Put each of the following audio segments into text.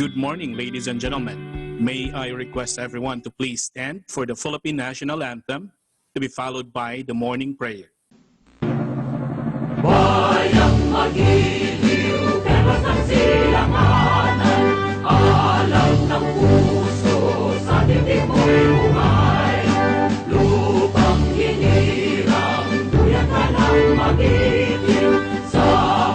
Good morning, ladies and gentlemen. May I request everyone to please stand for the Philippine National Anthem to be followed by the morning prayer. Bayang magiliw, pero sa silanganan, alam ng puso, sa dibdib mo'y buhay. Lupang hinirang, duyan ka ng magiliw, sa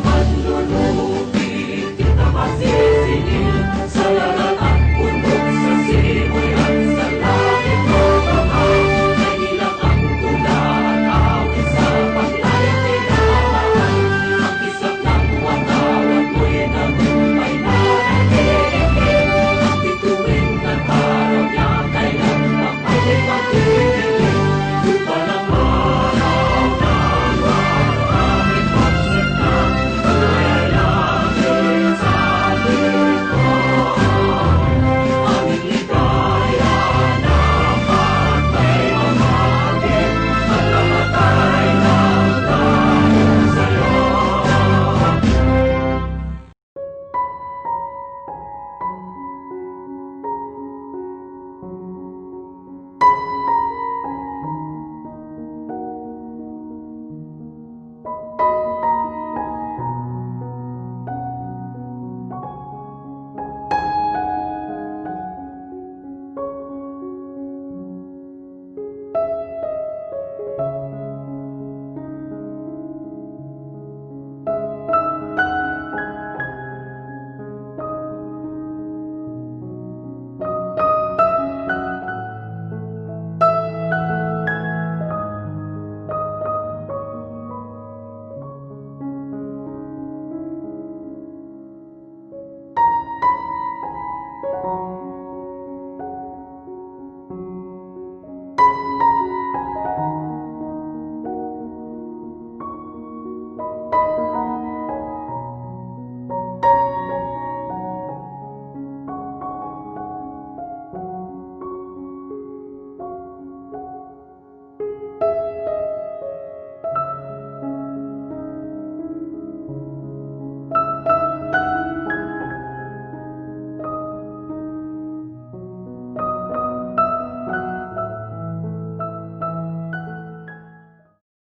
manlulupi, kita masisingil, sa lalat at bundok, sa simoy at sa langit mo kamay, nagilang ang tula at awit sa paglayang tinamay. Ang kisap ng watawat mo'y nagumpay na nagiging, ang bituin ng araw niya kailan ang ay magiging. Lupa ng araw na aming pagsita, ay langit sa likod. Aming ligaya dapat may mamagin, at namatay lang tayo sa'yo.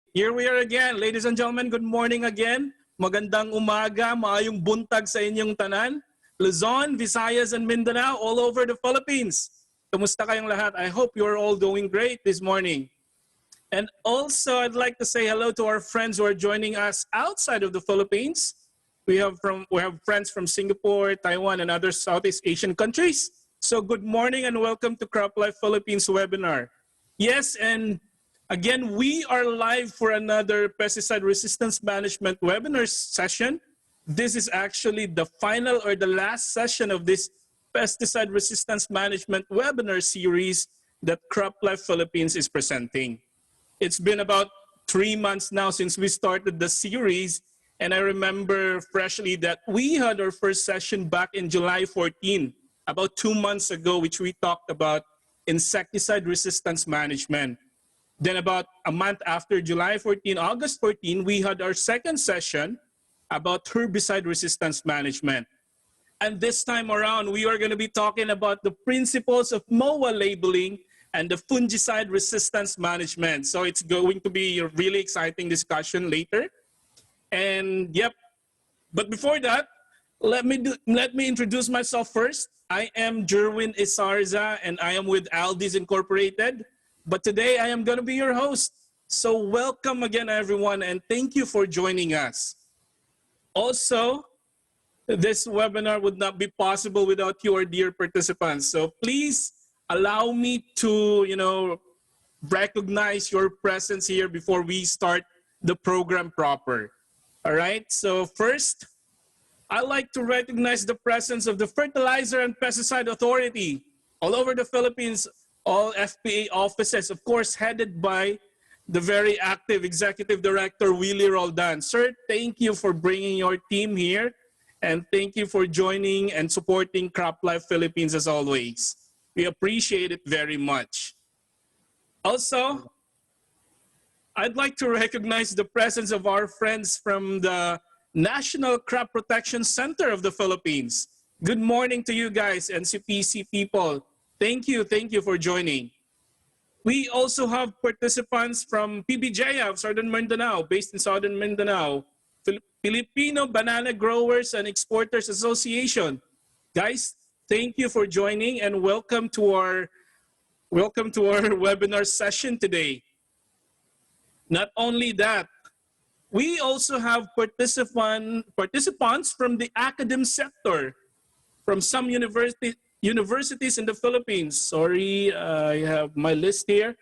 Here we are again, ladies and gentlemen. Good morning again. Magandang umaga, maayong buntag sa inyong tanan. Luzon, Visayas, and Mindanao, all over the Philippines. Kumusta kayong lahat? I hope you're all doing great this morning. And also, I'd like to say hello to our friends who are joining us outside of the Philippines. We have friends from Singapore, Taiwan, and other Southeast Asian countries. So good morning and welcome to Croplife Philippines webinar. Yes, and again, we are live for another pesticide resistance management webinar session. This is actually the final or the last session of this pesticide resistance management webinar series that Croplife Philippines is presenting. It's been about 3 months now since we started the series, and I remember freshly that we had our first session back in July 14, about 2 months ago, which we talked about insecticide resistance management. Then about a month after July 14, August 14, we had our second session about herbicide resistance management. And this time around, we are going to be talking about the principles of MOA labeling and the fungicide resistance management. So it's going to be a really exciting discussion later. And yep, but before that, let me introduce myself first. I am Jerwin Isarza, and I am with Aldi's Incorporated. But today I am going to be your host. So welcome again, everyone, and thank you for joining us. Also, this webinar would not be possible without your dear participants. So please allow me to, recognize your presence here before we start the program proper. All right. So first, I'd like to recognize the presence of the Fertilizer and Pesticide Authority all over the Philippines. All FPA offices, of course, headed by the very active Executive Director, Willie Roldan. Sir, thank you for bringing your team here, and thank you for joining and supporting Croplife Philippines as always. We appreciate it very much. Also, I'd like to recognize the presence of our friends from the National Crop Protection Center of the Philippines. Good morning to you guys, NCPC people. Thank you for joining. We also have participants from PBJ of Southern Mindanao, based in Southern Mindanao, Filipino Banana Growers and Exporters Association. Guys, thank you for joining and welcome to our webinar session today. Not only that, we also have participants from the academic sector, from some universities in the Philippines. Sorry, I have my list here.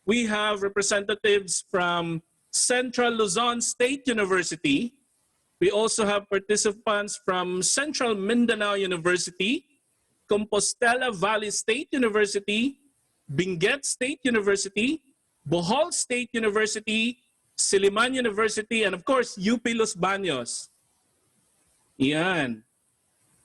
We have representatives from Central Luzon State University. We also have participants from Central Mindanao University, Compostela Valley State University, Benguet State University, Bohol State University, Siliman University, and of course, UP Los Baños. Yan.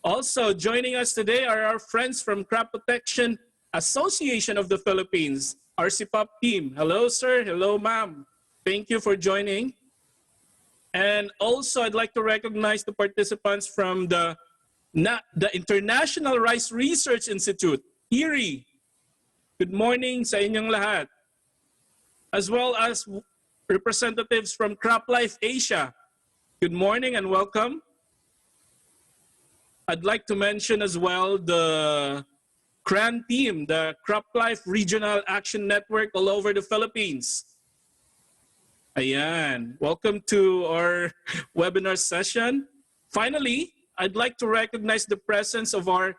Also joining us today are our friends from Crop Protection Association of the Philippines, RCPOP team. Hello, sir. Hello, ma'am. Thank you for joining. And also, I'd like to recognize the participants from the International Rice Research Institute, IRI. Good morning sa inyong lahat. As well as representatives from Croplife Asia. Good morning and welcome. I'd like to mention as well the CRAN team, the Croplife Regional Action Network all over the Philippines. Ayan. Welcome to our webinar session. Finally, I'd like to recognize the presence of our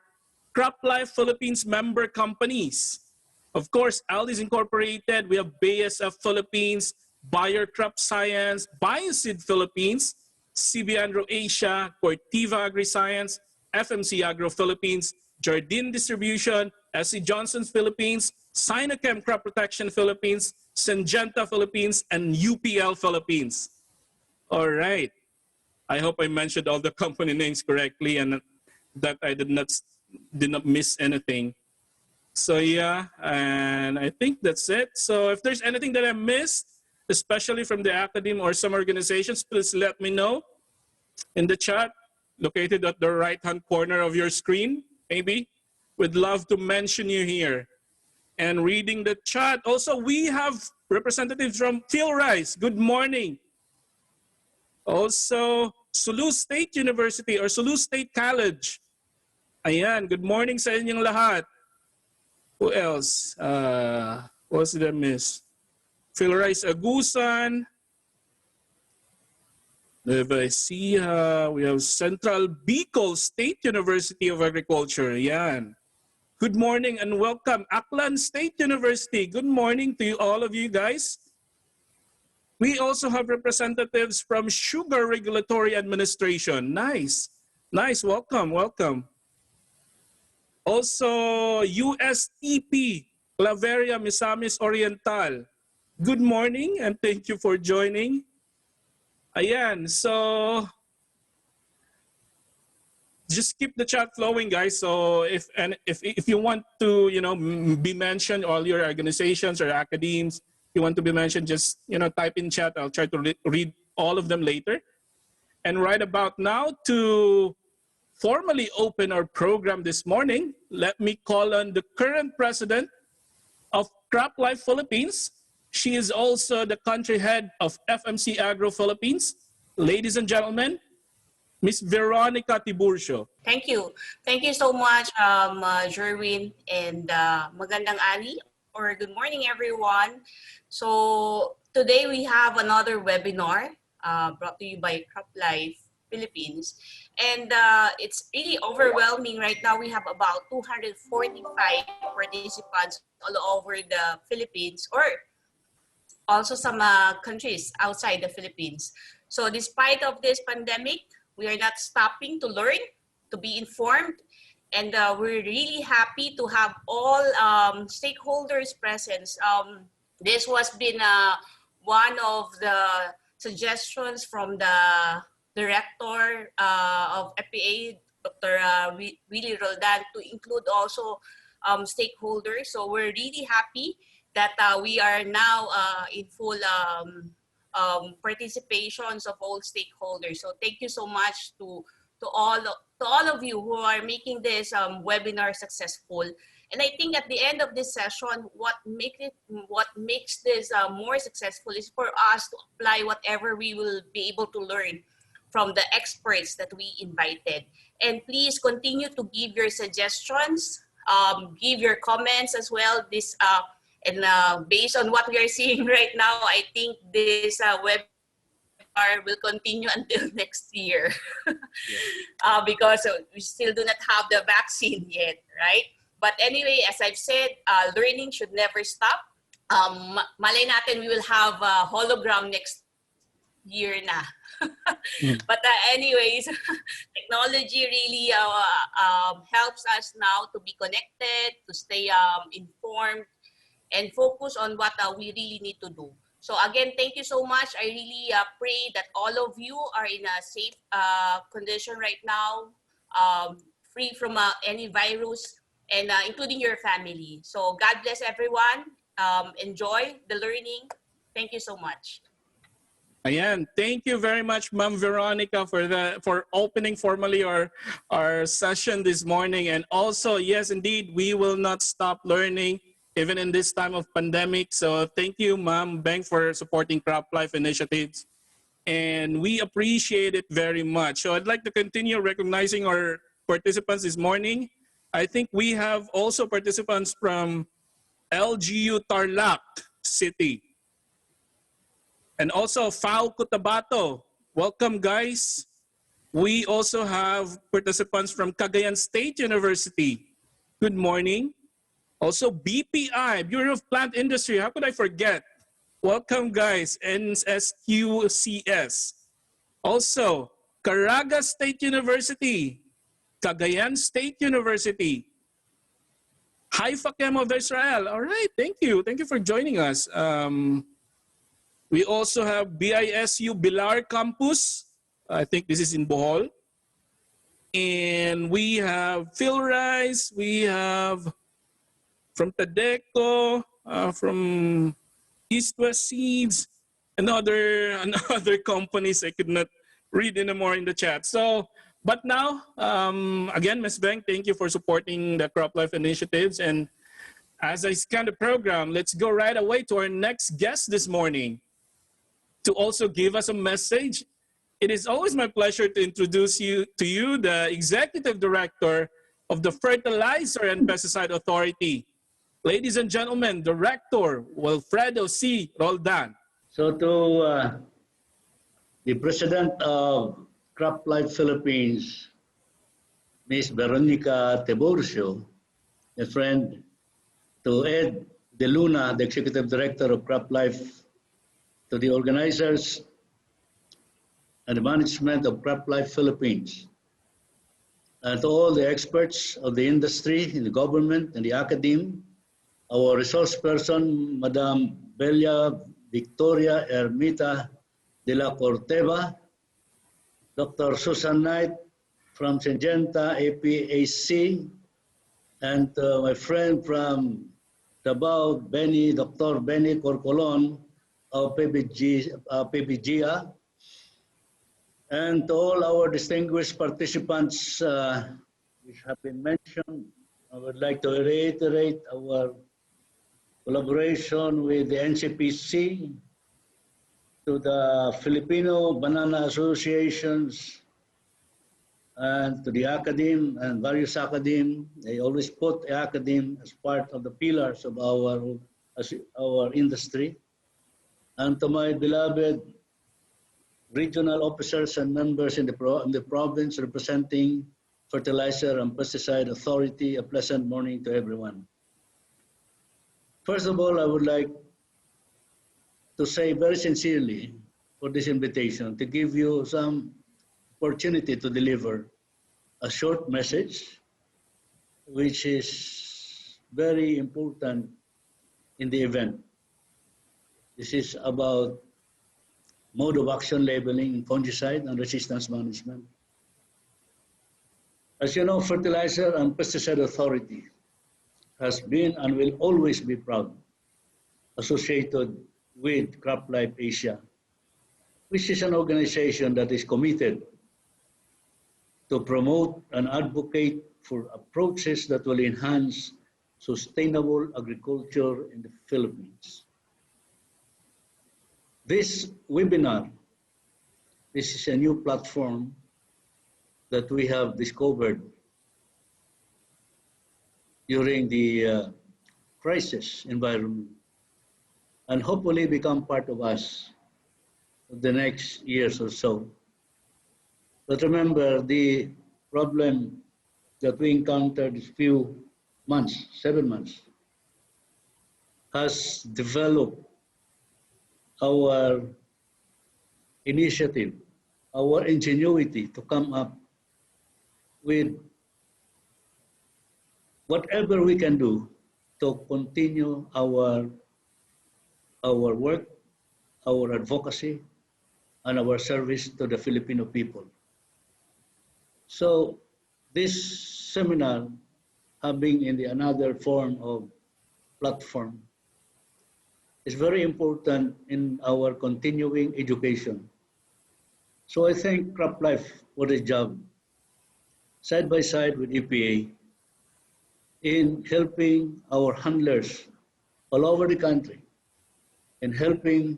Croplife Philippines member companies. Of course, Aldis Incorporated, we have BASF Philippines, Bayer Crop Science, Bioseed Philippines, CB Andro Asia, Corteva Agriscience, FMC Agro Philippines, Jardine Distribution, SC Johnson's Philippines, Sinochem Crop Protection Philippines, Syngenta Philippines, and UPL Philippines. All right. I hope I mentioned all the company names correctly and that I did not miss anything. So yeah, and I think that's it. So if there's anything that I missed, especially from the academy or some organizations, please let me know in the chat, located at the right-hand corner of your screen, maybe. We'd love to mention you here. And reading the chat, also we have representatives from Phil Rice. Good morning. Also, Sulu State University or Sulu State College. Ayan, good morning sa inyong lahat. Who else? What did I miss? Phil Rice Agusan. Nueva Ecija. We have Central Bicol State University of Agriculture. Ayan. Good morning and welcome. Aklan State University. Good morning to you, all of you guys. We also have representatives from Sugar Regulatory Administration. Nice. Nice. Welcome. Welcome. Also, USTP, Claveria Misamis Oriental. Good morning and thank you for joining. Ayan. So, just keep the chat flowing, guys. So if you want to, be mentioned, all your organizations or academies, you want to be mentioned, just type in chat. I'll try to read all of them later. And right about now, to formally open our program this morning, let me call on the current president of Croplife Philippines. She is also the country head of FMC Agro Philippines. Ladies and gentlemen, Miss Veronica Tiburcio. Thank you. Thank you so much, Jerwin, and magandang ani, or good morning, everyone. So today we have another webinar brought to you by Croplife Philippines. And it's really overwhelming right now. We have about 245 participants all over the Philippines, or also some countries outside the Philippines. So despite of this pandemic, we are not stopping to learn, to be informed, and we're really happy to have all stakeholders present. This was been one of the suggestions from the director of FPA, Dr. Willie Roldan, to include also stakeholders. So we're really happy that we are now in full participations of all stakeholders. So thank you so much to to all of you who are making this webinar successful. And I think at the end of this session, what makes this more successful is for us to apply whatever we will be able to learn from the experts that we invited. And please continue to give your suggestions, give your comments as well. Based on what we are seeing right now, I think this webinar will continue until next year because we still do not have the vaccine yet, right? But anyway, as I've said, learning should never stop. Malay natin, we will have a hologram next year na. But anyways, technology really helps us now to be connected, to stay informed, and focus on what we really need to do. So again, thank you so much. I really pray that all of you are in a safe condition right now, free from any virus, and including your family. So God bless everyone. Enjoy the learning. Thank you so much. Ayan, thank you very much, Ma'am Veronica, for opening formally our session this morning. And also, yes, indeed, we will not stop learning even in this time of pandemic. So thank you, Ma'am Beng, for supporting Croplife initiatives. And we appreciate it very much. So I'd like to continue recognizing our participants this morning. I think we have also participants from LGU Tarlac City. And also FAO Cotabato. Welcome, guys. We also have participants from Cagayan State University. Good morning. Also BPI, Bureau of Plant Industry. How could I forget? Welcome, guys. NSQCS. Also Caraga State University, Cagayan State University, Haifa Chem of Israel. All right, thank you. Thank you for joining us. We also have BISU Bilar Campus. I think this is in Bohol. And we have Phil Rice. We have from Tadeco, from East West Seeds, and other companies I could not read anymore in the chat. So, but now, again, Ms. Beng, thank you for supporting the Croplife initiatives. And as I scan the program, let's go right away to our next guest this morning to also give us a message. It is always my pleasure to introduce to you the Executive Director of the Fertilizer and Pesticide Authority. Ladies and gentlemen, Director Wilfredo C. Roldan. So to the President of Croplife Philippines, Ms. Veronica Tiburcio, a friend, to Ed De Luna, the Executive Director of Croplife, to the organizers and the management of Croplife Philippines, and to all the experts of the industry, in the government, and the academe, our resource person, Madam Victoria Ermita de la Corteva, Dr. Susan Knight from Syngenta APAC, and my friend from Davao, Dr. Benny Corcolon of PBGA, and to all our distinguished participants which have been mentioned. I would like to reiterate our collaboration with the NCPC, to the Filipino Banana Associations, and to the academe and various academe. They always put the academe as part of the pillars of our industry. And to my beloved regional officers and members in the province representing Fertilizer and Pesticide Authority, a pleasant morning to everyone. First of all, I would like to say very sincerely for this invitation to give you some opportunity to deliver a short message, which is very important in the event. This is about mode of action labeling, fungicide, and resistance management. As you know, Fertilizer and Pesticide Authority has been and will always be proud associated with Croplife Asia, which is an organization that is committed to promote and advocate for approaches that will enhance sustainable agriculture in the Philippines. This webinar, this is a new platform that we have discovered during the crisis environment, and hopefully become part of us for the next years or so. But remember, the problem that we encountered these few months, 7 months, has developed our initiative, our ingenuity to come up with whatever we can do to continue our work, our advocacy, and our service to the Filipino people. So this seminar, having in another form of platform, is very important in our continuing education. So I thank Croplife for the job, side by side with EPA, in helping our handlers all over the country, in helping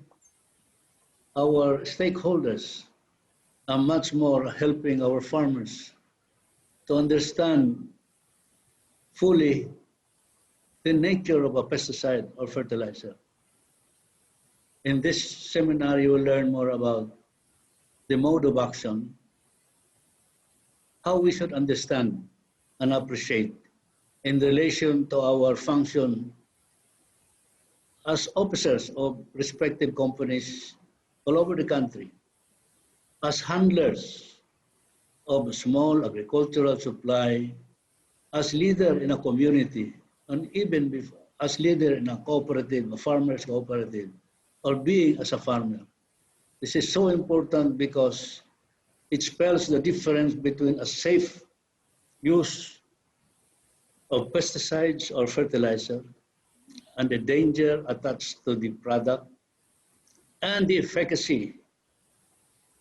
our stakeholders, and much more helping our farmers to understand fully the nature of a pesticide or fertilizer. In this seminar, you will learn more about the mode of action, how we should understand and appreciate in relation to our function as officers of respective companies all over the country, as handlers of small agricultural supply, as leader in a community, and even as leader in a cooperative, a farmers cooperative, or being as a farmer. This is so important because it spells the difference between a safe use of pesticides or fertilizer and the danger attached to the product and the efficacy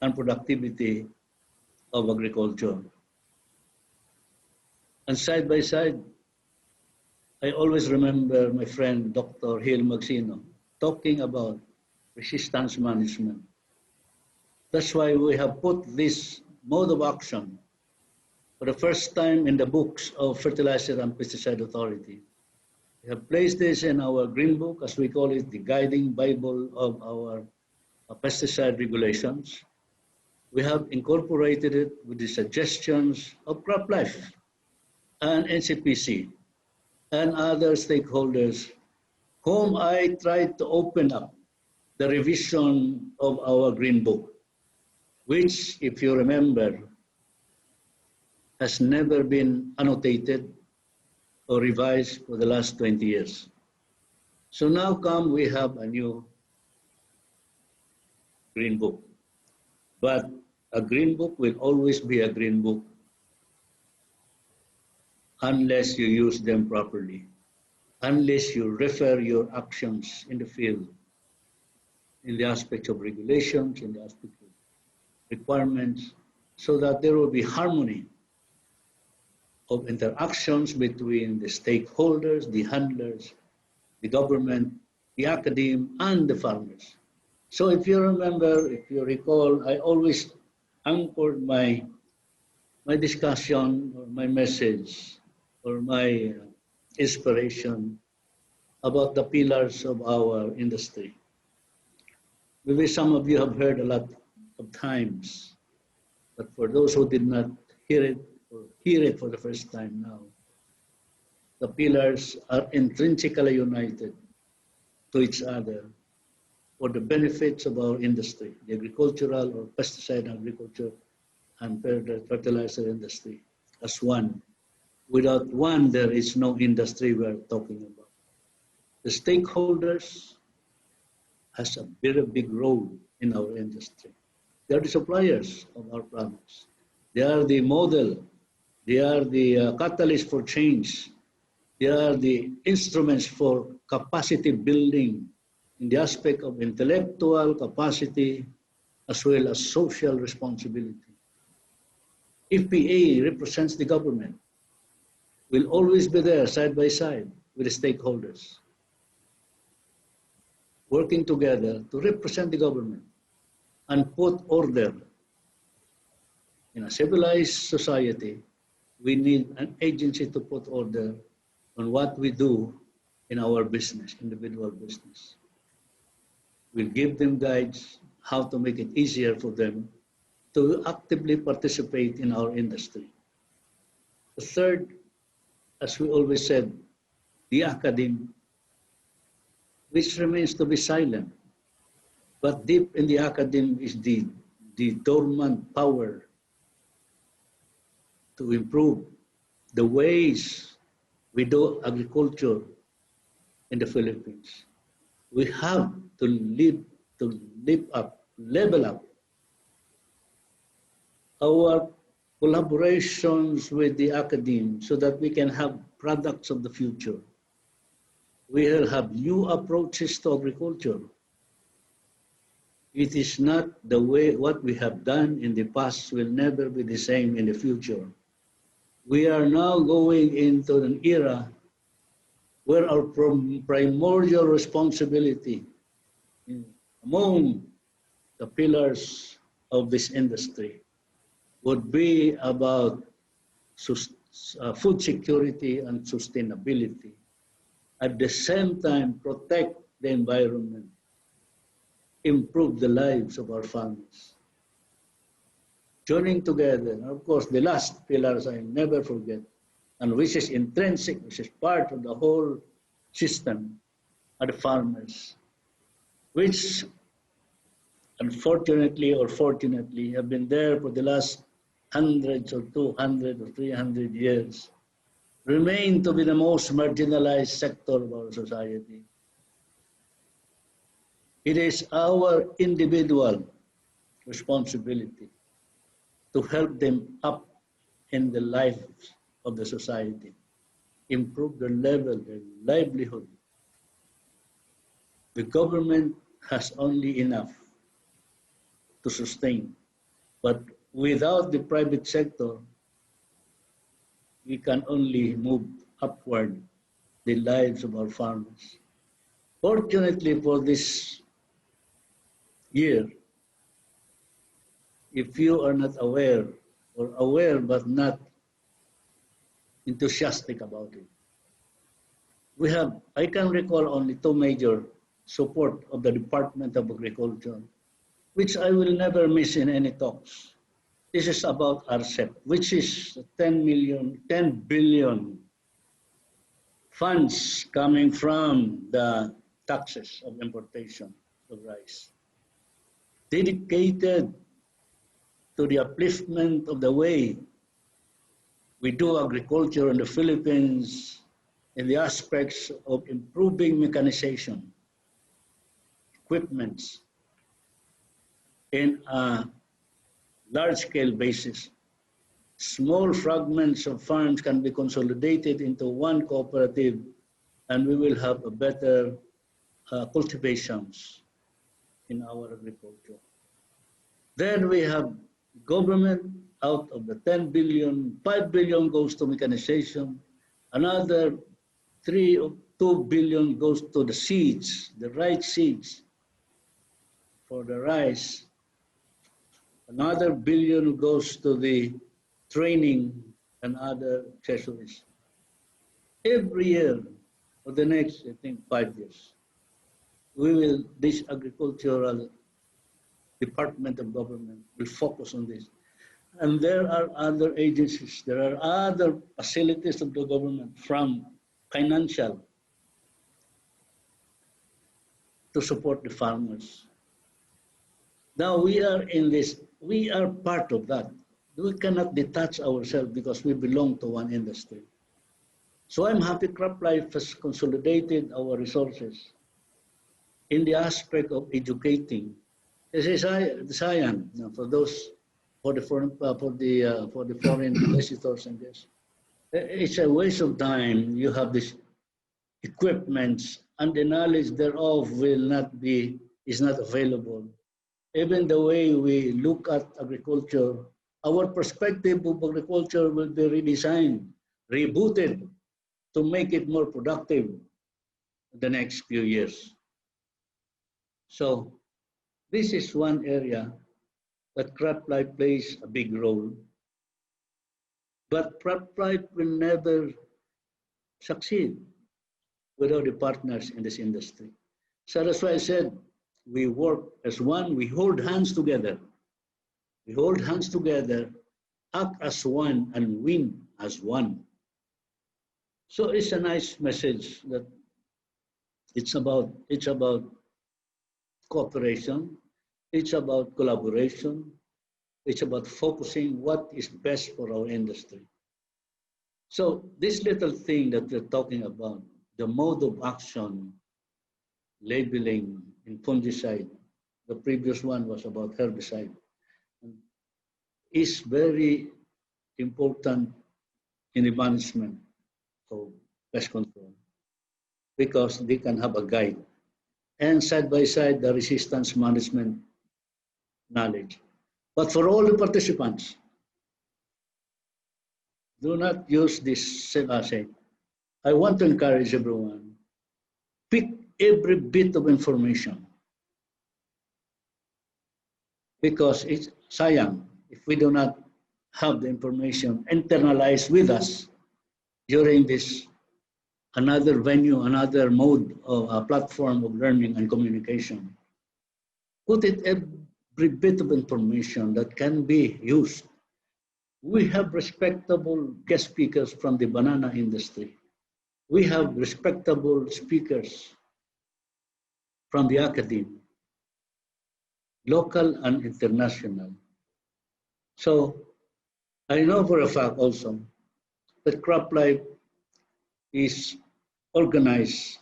and productivity of agriculture. And side by side, I always remember my friend Dr. Hill Magsino talking about resistance management. That's why we have put this mode of action for the first time in the books of Fertilizer and Pesticide Authority. We have placed this in our green book, as we call it, the guiding Bible of our pesticide regulations. We have incorporated it with the suggestions of Croplife and NCPC and other stakeholders whom I tried to open up the revision of our green book, which, if you remember, has never been annotated or revised for the last 20 years. So now we have a new green book. But a green book will always be a green book unless you use them properly, unless you refer your actions in the field, in the aspects of regulations, in the aspects of requirements, so that there will be harmony of interactions between the stakeholders, the handlers, the government, the academe, and the farmers. So if you remember, if you recall, I always anchored my discussion or my message or my inspiration about the pillars of our industry. Maybe some of you have heard a lot of times, but for those who did not hear it or hear it for the first time now, the pillars are intrinsically united to each other for the benefits of our industry, the agricultural or pesticide agriculture and fertilizer industry as one. Without one, there is no industry we're talking about. The stakeholders has a very big role in our industry. They are the suppliers of our products. They are the model. They are the catalyst for change. They are the instruments for capacity building in the aspect of intellectual capacity as well as social responsibility. EPA represents the government. We'll always be there side by side with the stakeholders, working together to represent the government and put order. In a civilized society, we need an agency to put order on what we do in our business, individual business. We'll give them guides how to make it easier for them to actively participate in our industry. The third, as we always said, the academe, which remains to be silent. But deep in the academe is the dormant power to improve the ways we do agriculture in the Philippines. We have to level up our collaborations with the academe so that we can have products of the future. We will have new approaches to agriculture. It is not the way what we have done in the past will never be the same in the future. We are now going into an era where our primordial responsibility among the pillars of this industry would be about food security and sustainability. At the same time, protect the environment, improve the lives of our farmers. Joining together, and of course, the last pillars I never forget, and which is intrinsic, which is part of the whole system, are the farmers, which unfortunately or fortunately have been there for the last hundreds or 200 or 300 years, remain to be the most marginalized sector of our society. It is our individual responsibility to help them up in the lives of the society, improve their level, their livelihood. The government has only enough to sustain, but without the private sector, we can only move upward the lives of our farmers. Fortunately for this year, if you are not aware or aware but not enthusiastic about it, I can recall only two major support of the Department of Agriculture, which I will never miss in any talks. This is about RCEP, which is 10 billion funds coming from the taxes of importation of rice, dedicated to the upliftment of the way we do agriculture in the Philippines in the aspects of improving mechanization, equipments, in a large-scale basis. Small fragments of farms can be consolidated into one cooperative, and we will have a better cultivations in our agriculture. Then we have government. Out of the 10 billion, 5 billion goes to mechanization, another 2 billion goes to the seeds, the right seeds for the rice. Another billion goes to the training and other accessories. Every year for the next, I think, 5 years, this agricultural department of government will focus on this. And there are other agencies, there are other facilities of the government, from financial to support the farmers. Now we are in this, we are part of that. We cannot detach ourselves because we belong to one industry. So I'm happy Croplife has consolidated our resources in the aspect of educating. This is ASEAN, for those for the foreign visitors and this. It's a waste of time. You have these equipments and the knowledge thereof is not available. Even the way we look at agriculture our perspective of agriculture will be redesigned, rebooted to make it more productive in the next few years. So this is one area that Croplife plays a big role. But Croplife will never succeed without the partners in this industry. So that's why I said we work as one, we hold hands together. We hold hands together, act as one, and win as one. So it's a nice message that it's about cooperation, it's about collaboration, it's about focusing what is best for our industry. So this little thing that we're talking about, the mode of action, labeling in fungicide, the previous one was about herbicide, is very important in the management of pest control because they can have a guide. And side by side, the resistance management knowledge. But for all the participants, do not use this say. I want to encourage everyone, pick every bit of information because it's sayang if we do not have the information internalized with us during this another venue, another mode of a platform of learning and communication. Put it every bit of information that can be used. We have respectable guest speakers from the banana industry. We have respectable speakers from the academy, local and international. So I know for a fact also that Croplife is organized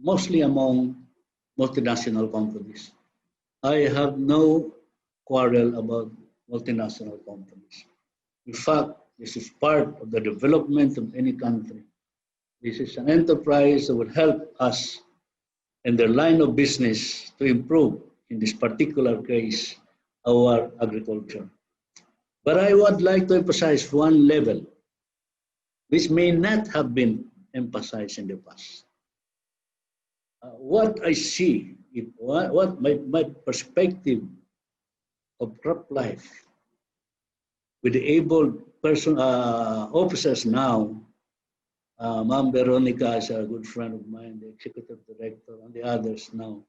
mostly among multinational companies. I have no quarrel about multinational companies. In fact, this is part of the development of any country. This is an enterprise that will help us in their line of business to improve, in this particular case, our agriculture. But I would like to emphasize one level, which may not have been emphasized in the past. What I see, what my perspective of Croplife with the able officers now, Ma'am Veronica is a good friend of mine, the executive director, and the others now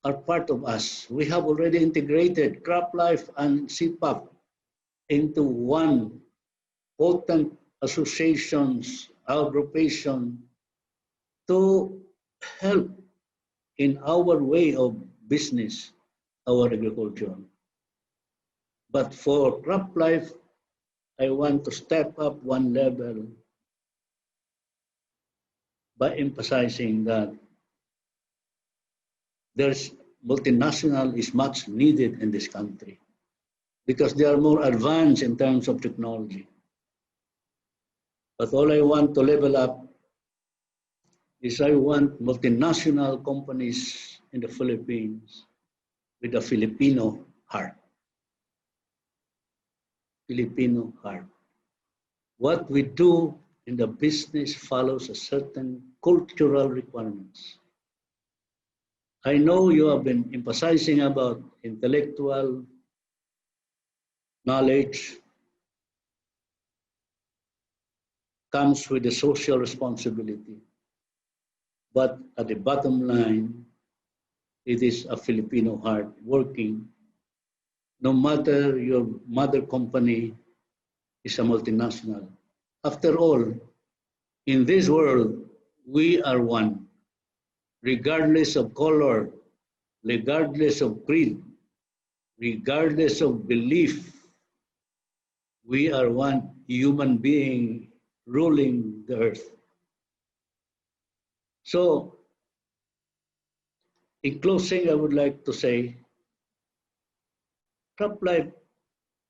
are part of us. We have already integrated Croplife and CPAP into one potent associations, aggregation to help in our way of business, our agriculture. But for Croplife, I want to step up one level by emphasizing that there's multinational is much needed in this country because they are more advanced in terms of technology. But all I want to level up is I want multinational companies in the Philippines with a Filipino heart. Filipino heart. What we do in the business follows a certain cultural requirements. I know you have been emphasizing about intellectual knowledge comes with the social responsibility. But at the bottom line, it is a Filipino heart working. No matter your mother company is a multinational. After all, in this world, we are one, regardless of color, regardless of creed, regardless of belief. We are one human being ruling the earth. So, in closing, I would like to say, Croplife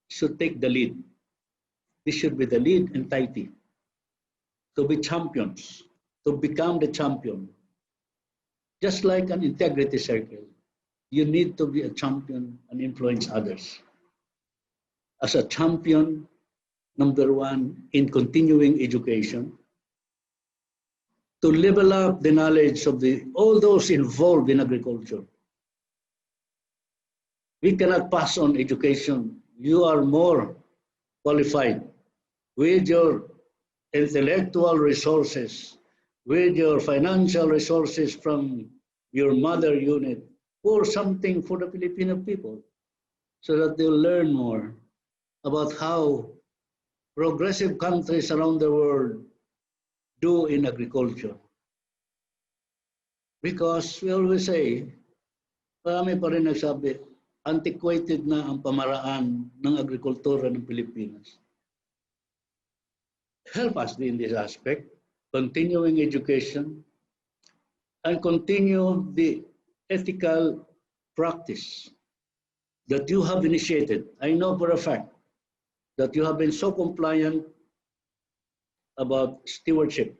should take the lead. This should be the lead entity to be champions, to become the champion. Just like an integrity circle, you need to be a champion and influence others. as a champion, number one, in continuing education, to level up the knowledge of all those involved in agriculture. We cannot pass on education. You are more qualified with your intellectual resources, with your financial resources from your mother unit, or something for the Filipino people, so that they'll learn more about how progressive countries around the world do in agriculture. Because we always say, marami pa rin nagsabi, antiquated na ang pamaraan ng agrikultura ng Pilipinas. Help us in this aspect, continuing education, and continue the ethical practice that you have initiated. I know for a fact that you have been so compliant about stewardship.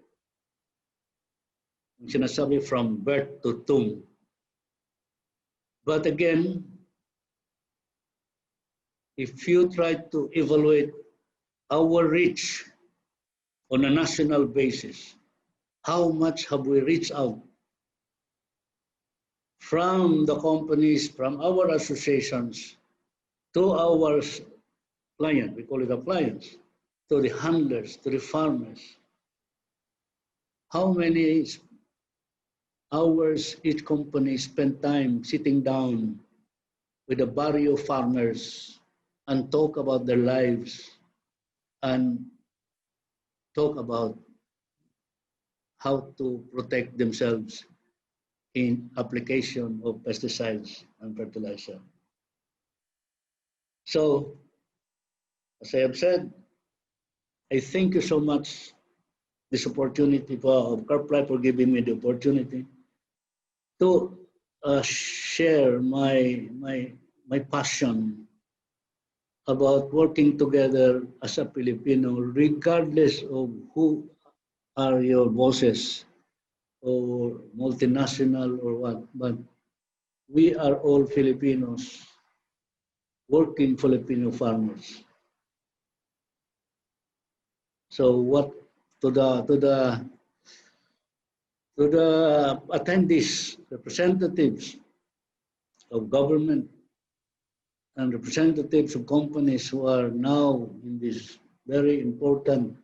Sinasabi from birth to tomb. But again, if you try to evaluate our reach on a national basis, how much have we reached out from the companies, from our associations, to our client, we call it the clients, to the handlers, to the farmers. How many hours each company spend time sitting down with the barrio farmers and talk about their lives and talk about how to protect themselves in application of pesticides and fertilizer. So, as I have said, I thank you so much this opportunity of Corplife for giving me the opportunity to share my passion about working together as a Filipino, regardless of who are your bosses or multinational or what, but we are all Filipinos, working Filipino farmers. So what to the attendees, representatives of government and representatives of companies who are now in this very important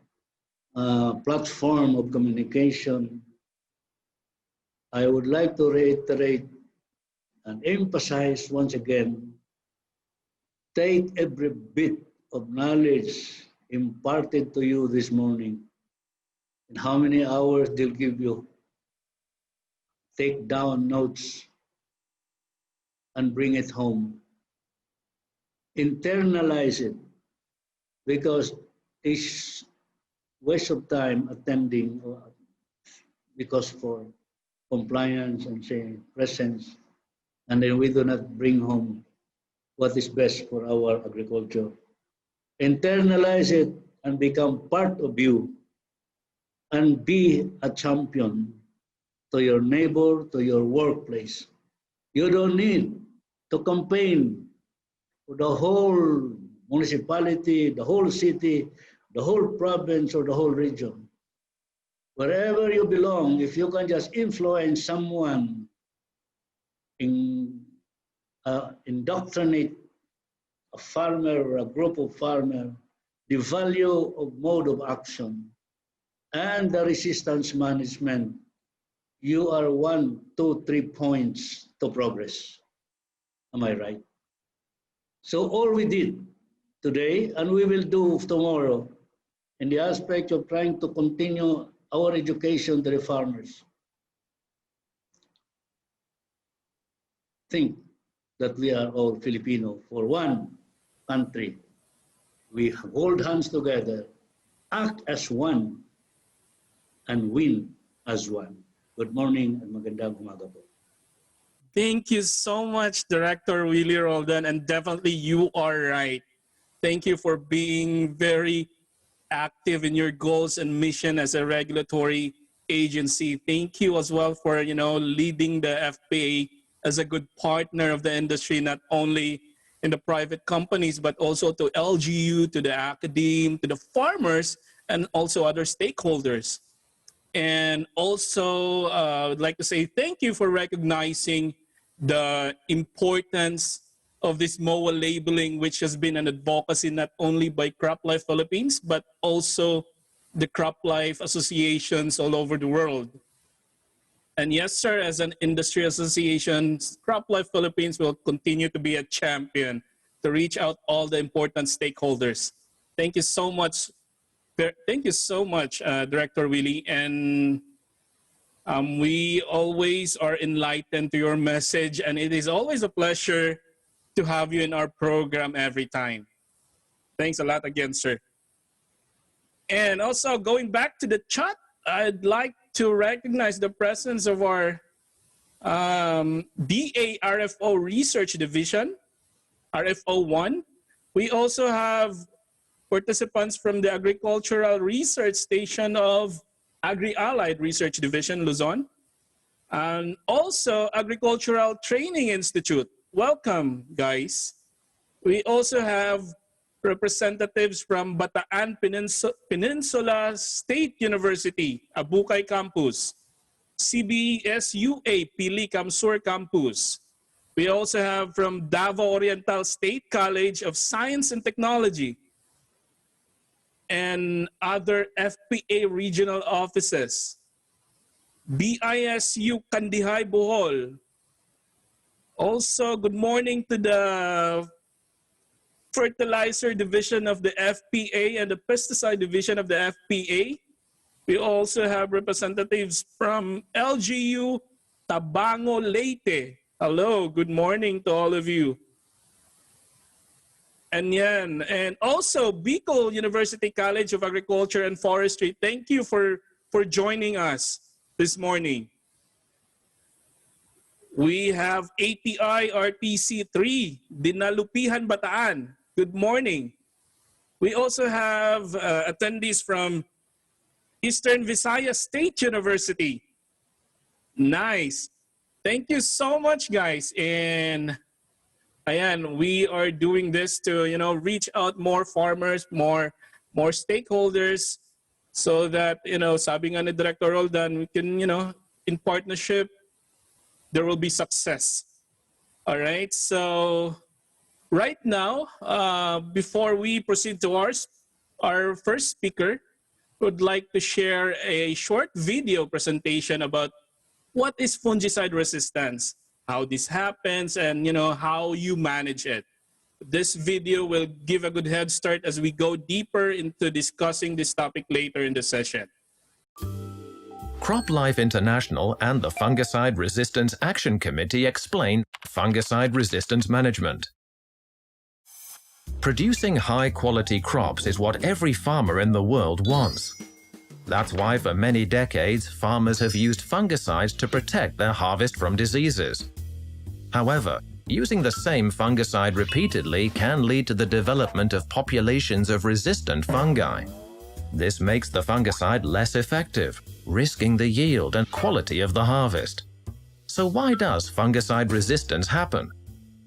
platform of communication, I would like to reiterate and emphasize once again, take every bit of knowledge imparted to you this morning and how many hours they'll give you. Take down notes and bring it home. Internalize it, because it's waste of time attending because for compliance and say presence, and then we do not bring home what is best for our agriculture. Internalize it and become part of you and be a champion to your neighbor, to your workplace. You don't need to campaign for the whole municipality, the whole city, the whole province, or the whole region. Wherever you belong, if you can just influence someone, indoctrinate a farmer or a group of farmers, the value of mode of action and the resistance management, you are 1, 2, 3 points to progress. Am I right? So all we did today, and we will do tomorrow, in the aspect of trying to continue our education to the farmers, think that we are all Filipino for one country. We hold hands together, act as one, and win as one. Good morning and magandang umaga po. Thank you so much, Director Willie Roldan, and definitely you are right. Thank you for being very active in your goals and mission as a regulatory agency. Thank you as well for, leading the FPA as a good partner of the industry, not only in the private companies, but also to LGU, to the academe, to the farmers, and also other stakeholders. And also, I'd like to say thank you for recognizing the importance of this MOA labeling, which has been an advocacy not only by Croplife Philippines, but also the Croplife associations all over the world. And yes, sir, as an industry association, Croplife Philippines will continue to be a champion to reach out all the important stakeholders. Thank you so much. Thank you so much, Director Willie. And we always are enlightened to your message, and it is always a pleasure to have you in our program every time. Thanks a lot again, sir. And also going back to the chat, I'd like to recognize the presence of our DA-RFO Research Division, RFO1. We also have participants from the Agricultural Research Station of Agri-Allied Research Division, Luzon, and also Agricultural Training Institute. Welcome, guys. We also have representatives from Bataan Peninsula State University, Abukay Campus, CBSUA, Pili Camsur Campus. We also have from Davao Oriental State College of Science and Technology, and other FPA regional offices. BISU Kandihay, Bohol. Also, good morning to the Fertilizer Division of the FPA and the Pesticide Division of the FPA. We also have representatives from LGU Tabango, Leyte. Hello, good morning to all of you. And also Bicol University College of Agriculture and Forestry. Thank you for joining us this morning. We have ATI RTC 3, Dinalupihan, Bataan. Good morning. We also have attendees from Eastern Visayas State University. Nice. Thank you so much, guys. And ayan, we are doing this to, reach out more farmers, more stakeholders, so that, sabi nga ni Director Roldan, we can, in partnership, there will be success. All right. So right now, before we proceed to our first speaker, would like to share a short video presentation about what is fungicide resistance, how this happens, and how you manage it. This video will give a good head start as we go deeper into discussing this topic later in the session. Croplife International and the Fungicide Resistance Action Committee explain fungicide resistance management. Producing high-quality crops is what every farmer in the world wants. That's why for many decades, farmers have used fungicides to protect their harvest from diseases. However, using the same fungicide repeatedly can lead to the development of populations of resistant fungi. This makes the fungicide less effective, risking the yield and quality of the harvest. So why does fungicide resistance happen?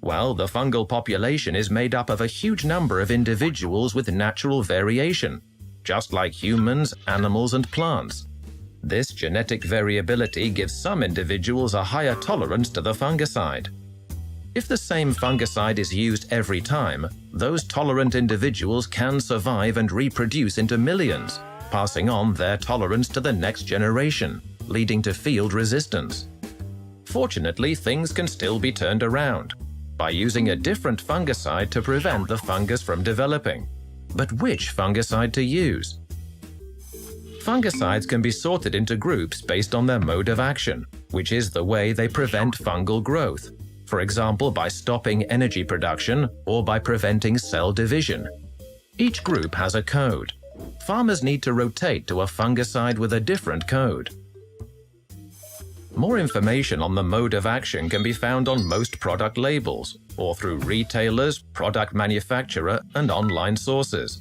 Well, the fungal population is made up of a huge number of individuals with natural variation, just like humans, animals, and plants. This genetic variability gives some individuals a higher tolerance to the fungicide. If the same fungicide is used every time, those tolerant individuals can survive and reproduce into millions, passing on their tolerance to the next generation, leading to field resistance. Fortunately, things can still be turned around by using a different fungicide to prevent the fungus from developing. But which fungicide to use? Fungicides can be sorted into groups based on their mode of action, which is the way they prevent fungal growth, for example by stopping energy production or by preventing cell division. Each group has a code. Farmers need to rotate to a fungicide with a different code. More information on the mode of action can be found on most product labels, or through retailers, product manufacturer, and online sources.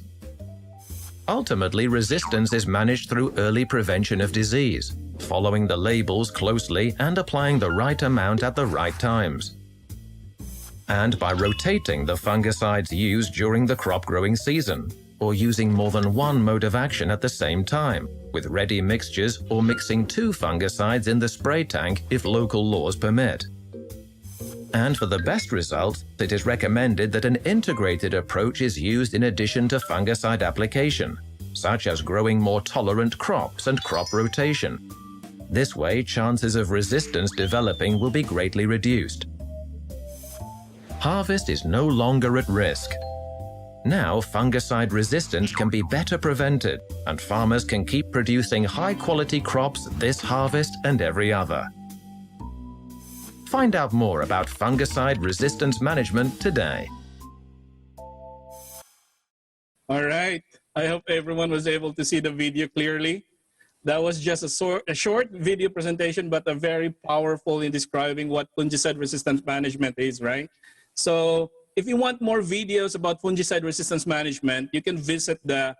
Ultimately, resistance is managed through early prevention of disease, following the labels closely and applying the right amount at the right times. and by rotating the fungicides used during the crop growing season, or using more than one mode of action at the same time, with ready mixtures or mixing 2 fungicides in the spray tank if local laws permit. And for the best results, it is recommended that an integrated approach is used in addition to fungicide application, such as growing more tolerant crops and crop rotation. This way, chances of resistance developing will be greatly reduced. Harvest is no longer at risk. Now, fungicide resistance can be better prevented, and farmers can keep producing high-quality crops this harvest and every other. Find out more about fungicide resistance management today. All right. I hope everyone was able to see the video clearly. That was just a short video presentation, but a very powerful in describing what fungicide resistance management is, right? So if you want more videos about fungicide resistance management, you can visit the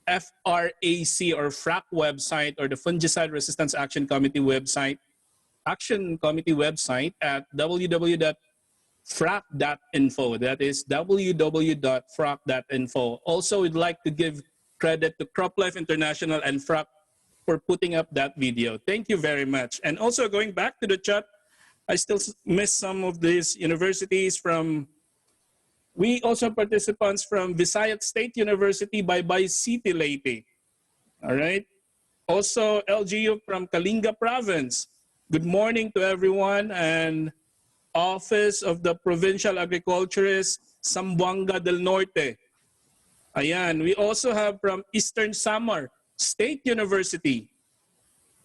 FRAC or FRAC website, or the Fungicide Resistance Action Committee website at www.frac.info. That is www.frac.info. Also, we'd like to give credit to Croplife International and FRAC for putting up that video. Thank you very much. And also, going back to the chat, I still miss some of these universities from, we also have participants from Visayas State University, Baybay City, Leyte. All right. Also, LGU from Kalinga Province. Good morning to everyone. And Office of the Provincial Agriculturist, Zamboanga del Norte. Ayan. We also have from Eastern Samar State University.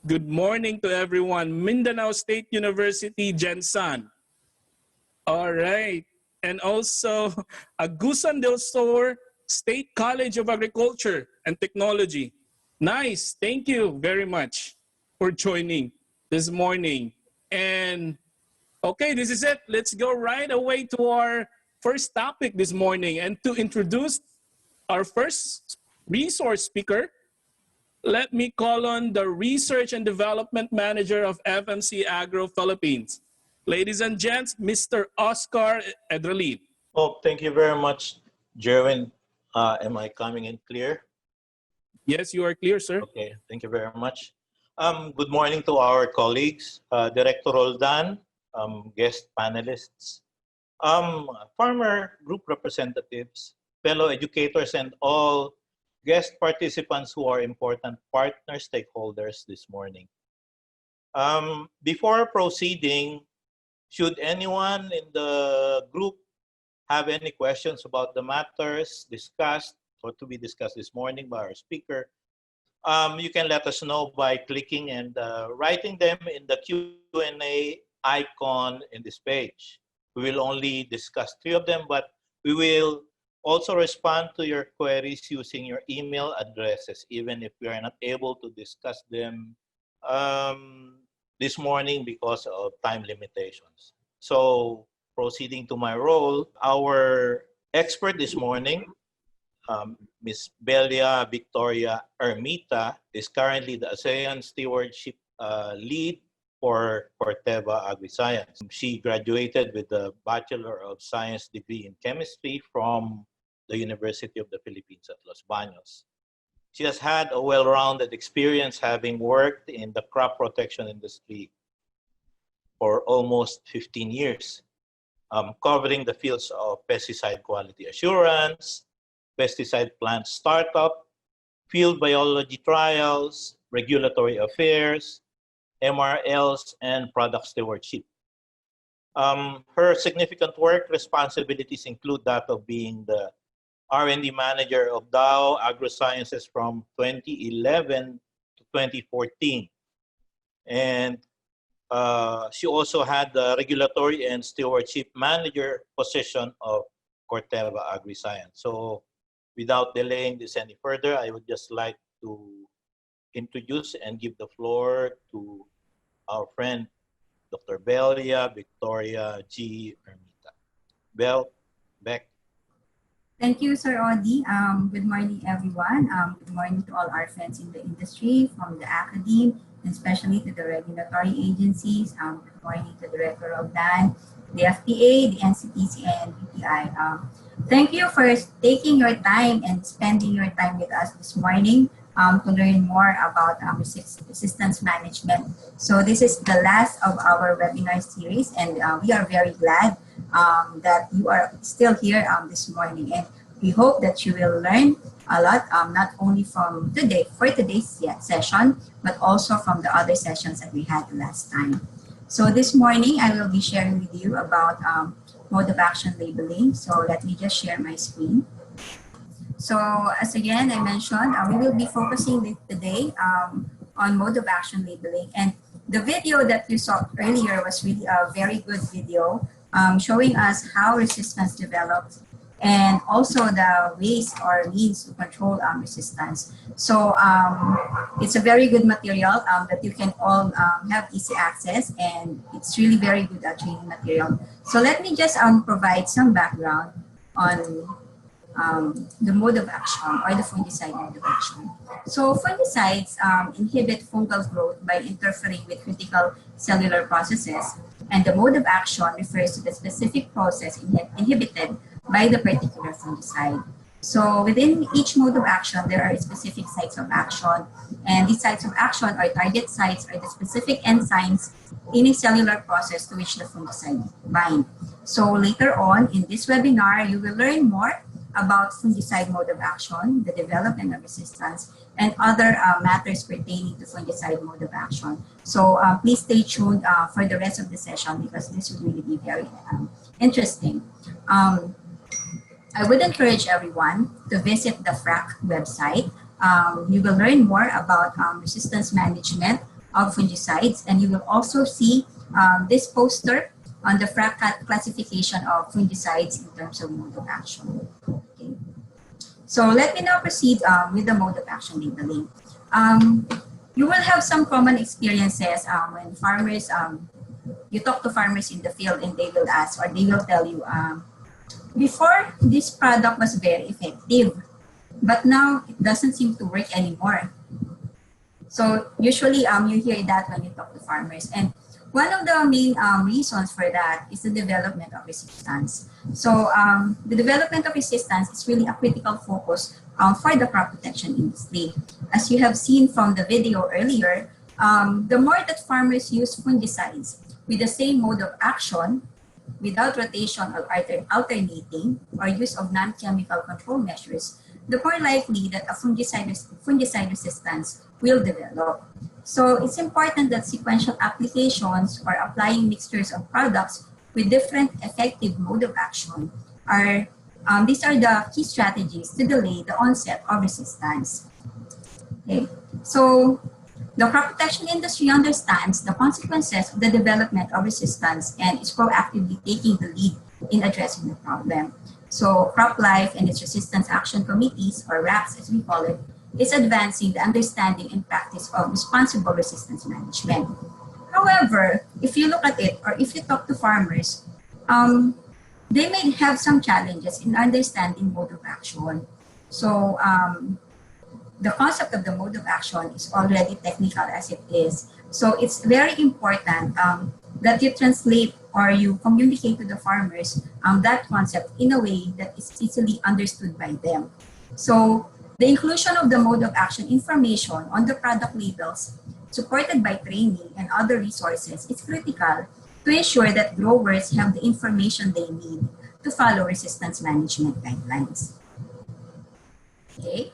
Good morning to everyone. Mindanao State University, Jensan. All right. And also Agusan del Sur State College of Agriculture and Technology. Nice. Thank you very much for joining this morning. And okay, this is it. Let's go right away to our first topic this morning. And to introduce our first resource speaker, let me call on the Research and Development Manager of FMC Agro Philippines. Ladies and gents, Mr. Oscar Edralin. Oh, thank you very much, Jerwin. Am I coming in clear? Yes, you are clear, sir. Okay, thank you very much. Good morning to our colleagues, Director Roldan, guest panelists, farmer group representatives, fellow educators, and all guest participants who are important partner stakeholders this morning. Before proceeding, should anyone in the group have any questions about the matters discussed or to be discussed this morning by our speaker, you can let us know by clicking and writing them in the Q&A icon in this page. We will only discuss 3 of them, but we will also respond to your queries using your email addresses, even if we are not able to discuss them this morning because of time limitations. So proceeding to my role, our expert this morning, Ms. Victoria Ermita, is currently the ASEAN Stewardship Lead for Corteva Agriscience. She graduated with a Bachelor of Science degree in Chemistry from the University of the Philippines at Los Baños. She has had a well-rounded experience, having worked in the crop protection industry for almost 15 years, covering the fields of pesticide quality assurance, pesticide plant startup, field biology trials, regulatory affairs, MRLs, and product stewardship. Her significant work responsibilities include that of being the R&D manager of Dow Agrisciences from 2011 to 2014. And she also had the regulatory and stewardship manager position of Corteva Agriscience. So without delaying this any further, I would just like to introduce and give the floor to our friend, Dr. Victoria G. Ermita. Beck. Thank you, Sir Audi. Good morning, everyone. Good morning to all our friends in the industry, from the academe, and especially to the regulatory agencies. Good morning to Director Roldan, the FPA, the NCTC, and BPI. Thank you for taking your time and spending your time with us this morning to learn more about resistance management. So this is the last of our webinar series, and we are very glad that you are still here this morning. And we hope that you will learn a lot, not only from today's session, but also from the other sessions that we had last time. So this morning, I will be sharing with you about mode of action labeling. So let me just share my screen. So as again, I mentioned, we will be focusing today on mode of action labeling. And the video that you saw earlier was really a very good video showing us how resistance develops and also the ways or means to control resistance. So it's a very good material that you can all have easy access, and it's really very good training material. So let me just provide some background on the mode of action or the fungicide mode of action. So fungicides inhibit fungal growth by interfering with critical cellular processes, and the mode of action refers to the specific process inhibited by the particular fungicide. So within each mode of action, there are specific sites of action, and these sites of action or target sites are the specific enzymes in a cellular process to which the fungicide bind. So later on in this webinar, you will learn more about fungicide mode of action, the development of resistance, and other matters pertaining to fungicide mode of action. So please stay tuned for the rest of the session because this will really be very interesting. I would encourage everyone to visit the FRAC website. You will learn more about resistance management of fungicides, and you will also see this poster on the FRAC classification of fungicides in terms of mode of action. Okay. So let me now proceed with the mode of action labeling. You will have some common experiences when farmers, you talk to farmers in the field and they will ask or they will tell you, before this product was very effective, but now it doesn't seem to work anymore. So usually you hear that when you talk to farmers. And one of the main reasons for that is the development of resistance. So the development of resistance is really a critical focus for the crop protection industry. As you have seen from the video earlier, the more that farmers use fungicides with the same mode of action, without rotation or alternating or use of non-chemical control measures, the more likely that a fungicide resistance will develop. So it's important that sequential applications or applying mixtures of products with different effective mode of action are, these are the key strategies to delay the onset of resistance. Okay, so the crop protection industry understands the consequences of the development of resistance and is proactively taking the lead in addressing the problem. So Croplife and its resistance action committees, or RACs as we call it, is advancing the understanding and practice of responsible resistance management. However, if you look at it or if you talk to farmers, they may have some challenges in understanding mode of action. So the concept of the mode of action is already technical as it is. So it's very important that you translate or you communicate to the farmers that concept in a way that is easily understood by them. So the inclusion of the mode of action information on the product labels, supported by training and other resources, is critical to ensure that growers have the information they need to follow resistance management guidelines. Okay.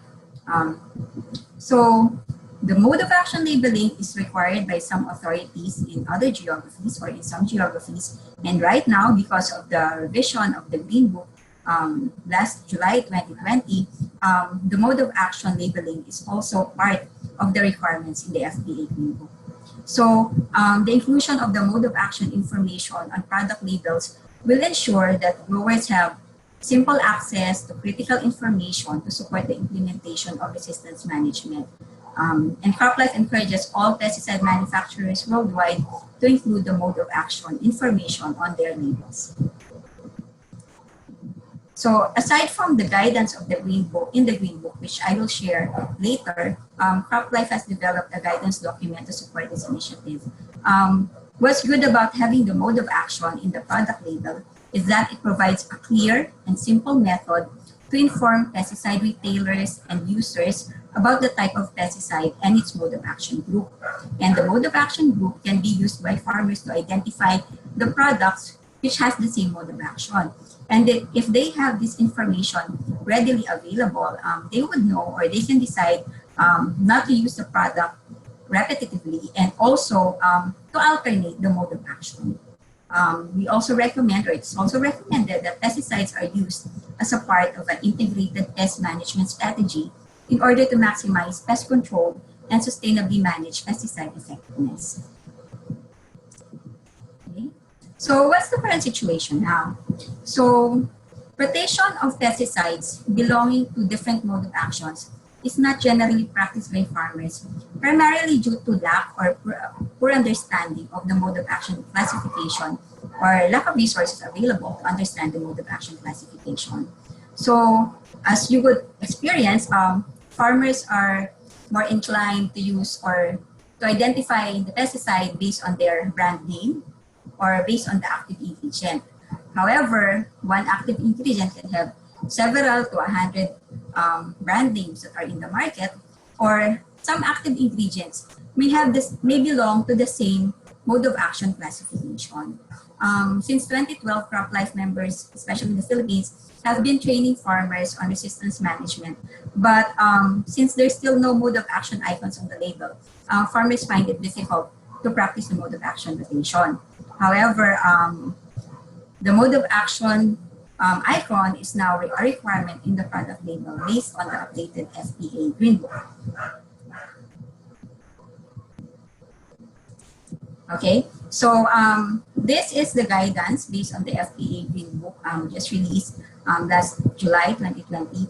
So the mode of action labeling is required by some authorities in other geographies or in some geographies. And right now, because of the revision of the Green Book last July 2020, the mode of action labeling is also part of the requirements in the FBA Green Book. So the inclusion of the mode of action information on product labels will ensure that growers have simple access to critical information to support the implementation of resistance management. And Croplife encourages all pesticide manufacturers worldwide to include the mode of action information on their labels. So aside from the guidance of the Green Book, in the Green Book, which I will share later, Croplife has developed a guidance document to support this initiative. What's good about having the mode of action in the product label is that it provides a clear and simple method to inform pesticide retailers and users about the type of pesticide and its mode of action group. And the mode of action group can be used by farmers to identify the products which has the same mode of action. And if they have this information readily available, they would know, or they can decide not to use the product repetitively, and also to alternate the mode of action. We also recommend, or it's also recommended, that pesticides are used as a part of an integrated pest management strategy in order to maximize pest control and sustainably manage pesticide effectiveness. Okay. So what's the current situation now? So rotation of pesticides belonging to different mode of actions is not generally practiced by farmers, primarily due to lack or poor understanding of the mode of action classification, or lack of resources available to understand the mode of action classification. So as you would experience, farmers are more inclined to use or to identify the pesticide based on their brand name or based on the active ingredient. However, one active ingredient can have several to 100 brand names that are in the market, or some active ingredients may belong to the same mode of action classification. Since 2012, Croplife members, especially in the Philippines, have been training farmers on resistance management. But since there's still no mode of action icons on the label, farmers find it difficult to practice the mode of action rotation. However, the mode of action icon is now a requirement in the product label based on the updated FPA Green Book. Okay, so this is the guidance based on the FPA Green Book just released last July 2020.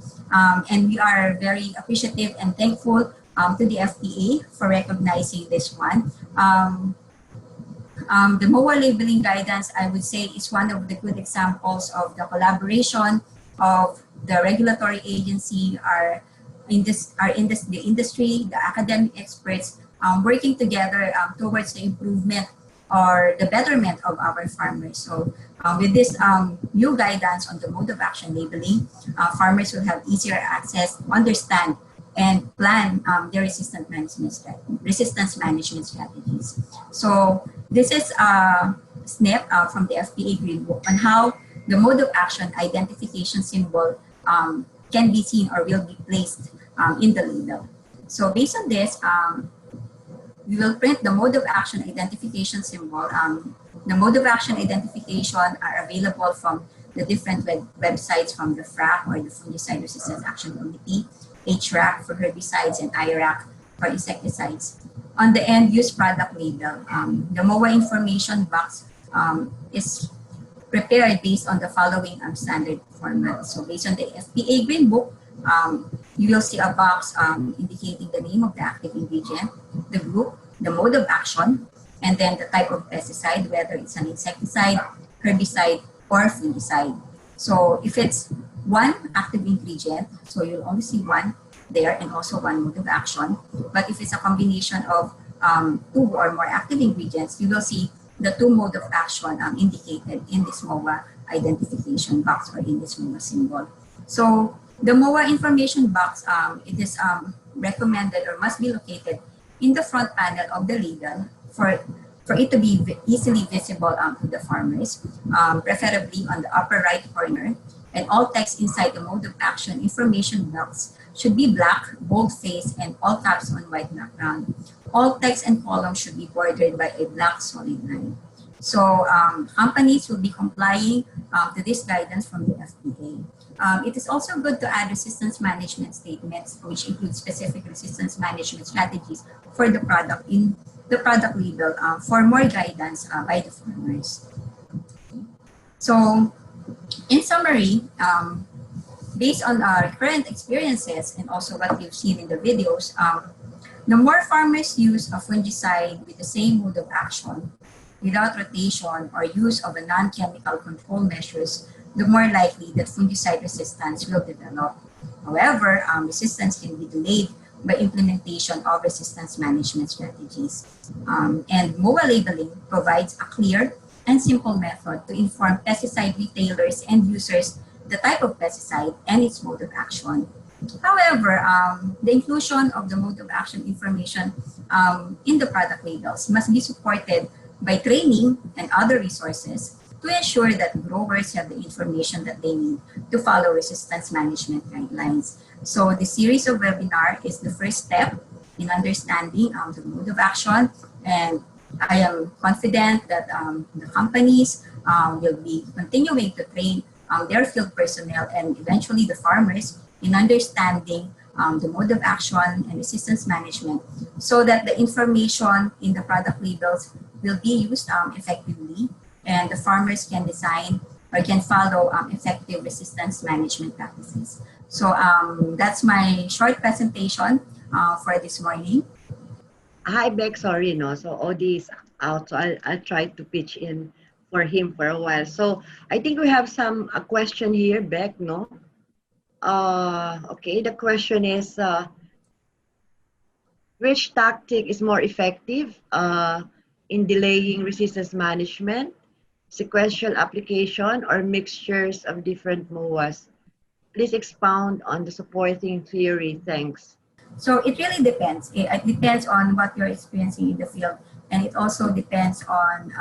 And we are very appreciative and thankful to the FPA for recognizing this one. The MOA labeling guidance, I would say, is one of the good examples of the collaboration of the regulatory agency, the industry, the academic experts, working together towards the improvement or the betterment of our farmers. So with this new guidance on the mode of action labeling, farmers will have easier access, understand, and plan their resistance management strategies. So this is a snip from the FPA Green Book on how the mode of action identification symbol can be seen or will be placed in the label. So based on this, we will print the mode of action identification symbol. The mode of action identification are available from the different websites, from the FRAC, or the Fungicide Resistance Action Committee, HRAC for herbicides, and IRAC for insecticides. On the end-use product label, the MOA information box is prepared based on the following standard format. So based on the FPA Green Book, you will see a box indicating the name of the active ingredient, the group, the mode of action, and then the type of pesticide, whether it's an insecticide, herbicide, or fungicide. So if it's one active ingredient, so you'll only see one there and also one mode of action. But if it's a combination of two or more active ingredients, you will see the two mode of action indicated in this MOA identification box or in this MOA symbol. So the MOA information box, it is recommended or must be located in the front panel of the label for it to be easily visible to the farmers, preferably on the upper right corner. And all text inside the mode of action information box should be black, bold-faced, and all caps on white background. All text and columns should be bordered by a black solid line. So companies will be complying to this guidance from the FPA. It is also good to add resistance management statements, which include specific resistance management strategies for the product in the product label for more guidance by the farmers. So in summary, based on our current experiences and also what we've seen in the videos, the more farmers use a fungicide with the same mode of action, without rotation or use of a non-chemical control measures, the more likely that fungicide resistance will develop. However, resistance can be delayed by implementation of resistance management strategies. And MOA labeling provides a clear and simple method to inform pesticide retailers and users the type of pesticide and its mode of action. However, the inclusion of the mode of action information in the product labels must be supported by training and other resources to ensure that growers have the information that they need to follow resistance management guidelines. So the series of webinar is the first step in understanding the mode of action, and I am confident that the companies will be continuing to train their field personnel and eventually the farmers in understanding the mode of action and resistance management so that the information in the product labels will be used effectively and the farmers can design or can follow effective resistance management practices. So that's my short presentation for this morning. Hi, Beck. Sorry, no. So Odie is out, so I'll try to pitch in for him for a while. So I think we have a question here, Beck, no? Okay, the question is, which tactic is more effective in delaying resistance management, sequential application, or mixtures of different MOAs? Please expound on the supporting theory. Thanks. So it really depends. It depends on what you're experiencing in the field. And it also depends on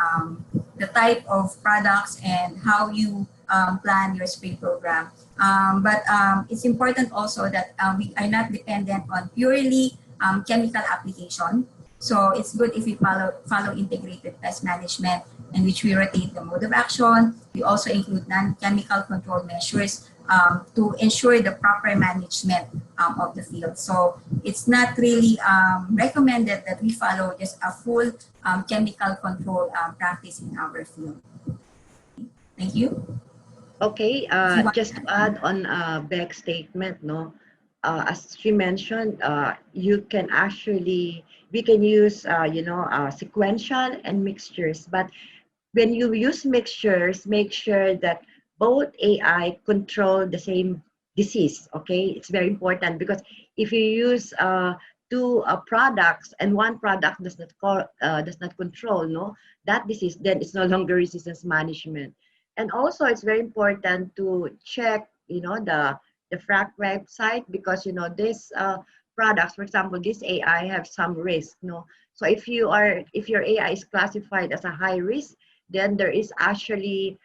the type of products and how you plan your spray program. But it's important also that we are not dependent on purely chemical application. So it's good if we follow integrated pest management in which we rotate the mode of action. We also include non-chemical control measures to ensure the proper management of the field. So it's not really recommended that we follow just a full chemical control practice in our field. Thank you. Okay, just to add on Beck's statement, no, as she mentioned, we can use, sequential and mixtures. But when you use mixtures, make sure that both AI control the same disease. Okay, it's very important because if you use two products and one product does not control that disease, then it's no longer resistance management. And also, it's very important to check, the FRAC website because these products, for example, this AI have some risk. So if your AI is classified as a high risk, then there is actually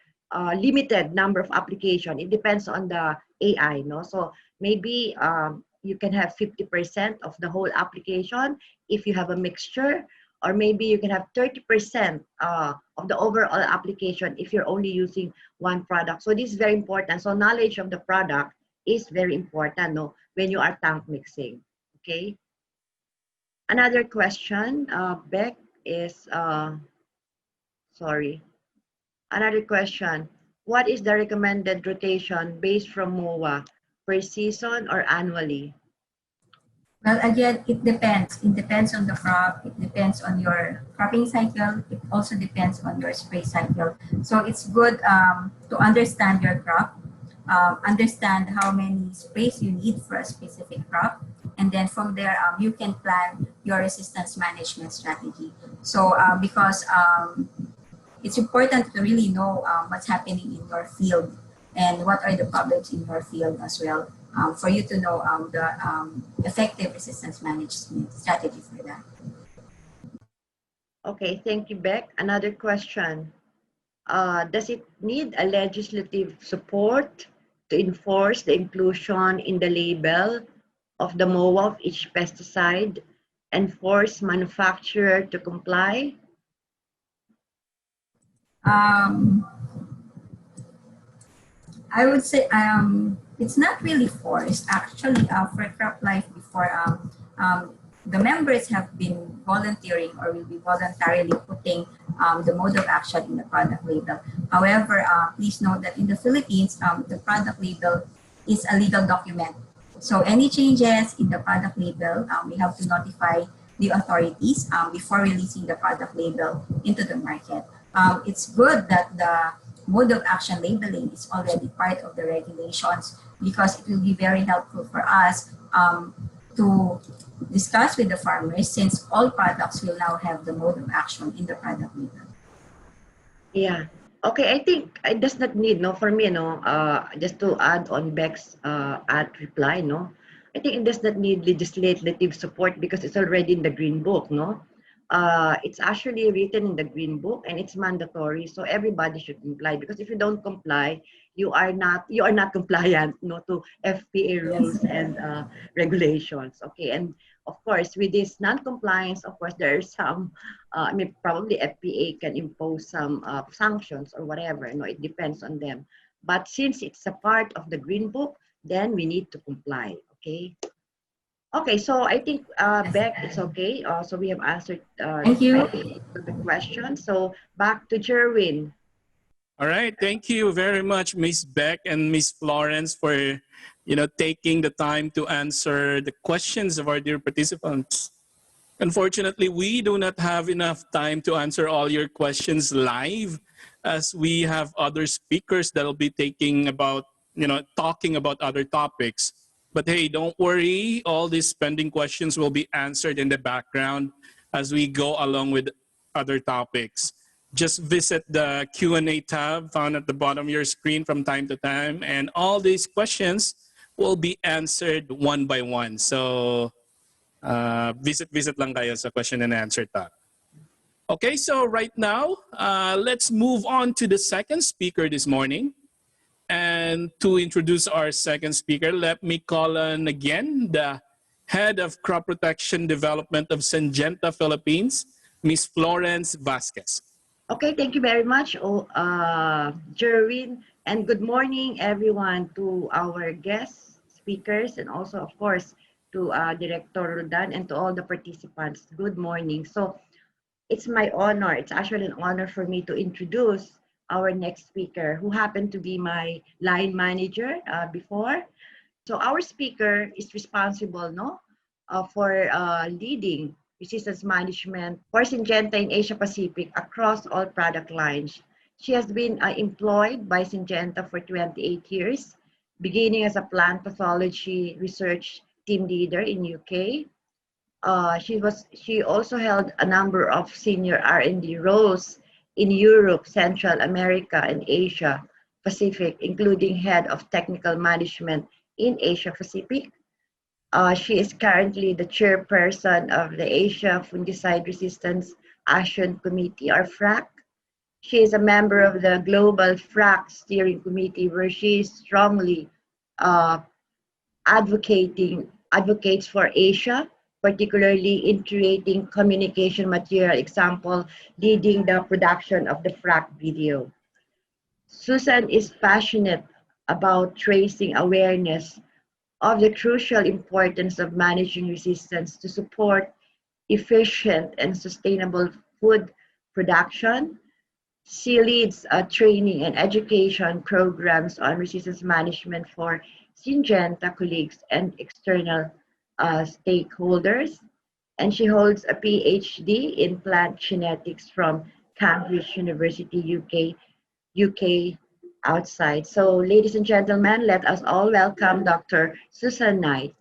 limited number of application. It depends on the AI, so maybe you can have 50% of the whole application if you have a mixture, or maybe you can have 30% of the overall application if you're only using one product. So this is very important. So knowledge of the product is very important when you are tank mixing. Okay. Another question, Beck, is Another question, what is the recommended rotation based from MOA per season or annually? Well, again, it depends. It depends on the crop. It depends on your cropping cycle. It also depends on your spray cycle. So it's good to understand your crop, understand how many sprays you need for a specific crop. And then from there, you can plan your resistance management strategy. So because it's important to really know what's happening in your field and what are the problems in your field as well for you to know the effective resistance management strategy for that. Okay, thank you, Beck. Another question. Does it need a legislative support to enforce the inclusion in the label of the MOA of each pesticide and force manufacturer to comply? I would say it's not really forced. Actually, for Croplife before, the members have been volunteering or will be voluntarily putting the mode of action in the product label. However, please note that in the Philippines, the product label is a legal document. So any changes in the product label, we have to notify the authorities before releasing the product label into the market. It's good that the mode of action labeling is already part of the regulations because it will be very helpful for us to discuss with the farmers since all products will now have the mode of action in the product label. Yeah. Okay, I think it does not need, no, for me, no, just to add on Beck's reply, no, I think it does not need legislative support because it's already in the Green Book, no. It's actually written in the Green Book and it's mandatory, so everybody should comply because if you don't comply, you are not compliant, no, to FPA rules and regulations. Okay, and of course, with this non-compliance, of course, there are some. I mean, probably FPA can impose some sanctions or whatever. No, it depends on them. But since it's a part of the Green Book, then we need to comply. Okay. Okay. So I think Beck, it's okay. So we have answered Thank you. the question. So back to Jerwin. All right, thank you very much, Miss Beck and Miss Florence, for taking the time to answer the questions of our dear participants. Unfortunately, we do not have enough time to answer all your questions live, as we have other speakers that will be talking about other topics. But hey, don't worry, all these pending questions will be answered in the background as we go along with other topics. Just visit the Q&A tab found at the bottom of your screen from time to time, and all these questions will be answered one by one. So visit lang kayo sa question and answer tab. Okay, so right now, let's move on to the second speaker this morning. And to introduce our second speaker, let me call on again the Head of Crop Protection Development of Syngenta Philippines, Ms. Florence Vasquez. Okay, thank you very much, Jerwin, and good morning, everyone, to our guest speakers, and also, of course, to Director Roldan and to all the participants. Good morning. So it's my honor, it's actually an honor for me to introduce our next speaker, who happened to be my line manager before. So our speaker is responsible, for leading resistance management for Syngenta in Asia Pacific across all product lines. She has been employed by Syngenta for 28 years, beginning as a plant pathology research team leader in UK. She also held a number of senior R&D roles in Europe, Central America, and Asia Pacific, including head of technical management in Asia Pacific. She is currently the chairperson of the Asia Fungicide Resistance Action Committee, or FRAC. She is a member of the Global FRAC Steering Committee, where she strongly advocates for Asia, particularly in creating communication material, example, leading the production of the FRAC video. Susan is passionate about raising awareness of the crucial importance of managing resistance to support efficient and sustainable food production. She leads training and education programs on resistance management for Syngenta colleagues and external stakeholders. And she holds a PhD in plant genetics from Cambridge University, UK outside. So ladies and gentlemen, let us all welcome Dr. Susan Knight.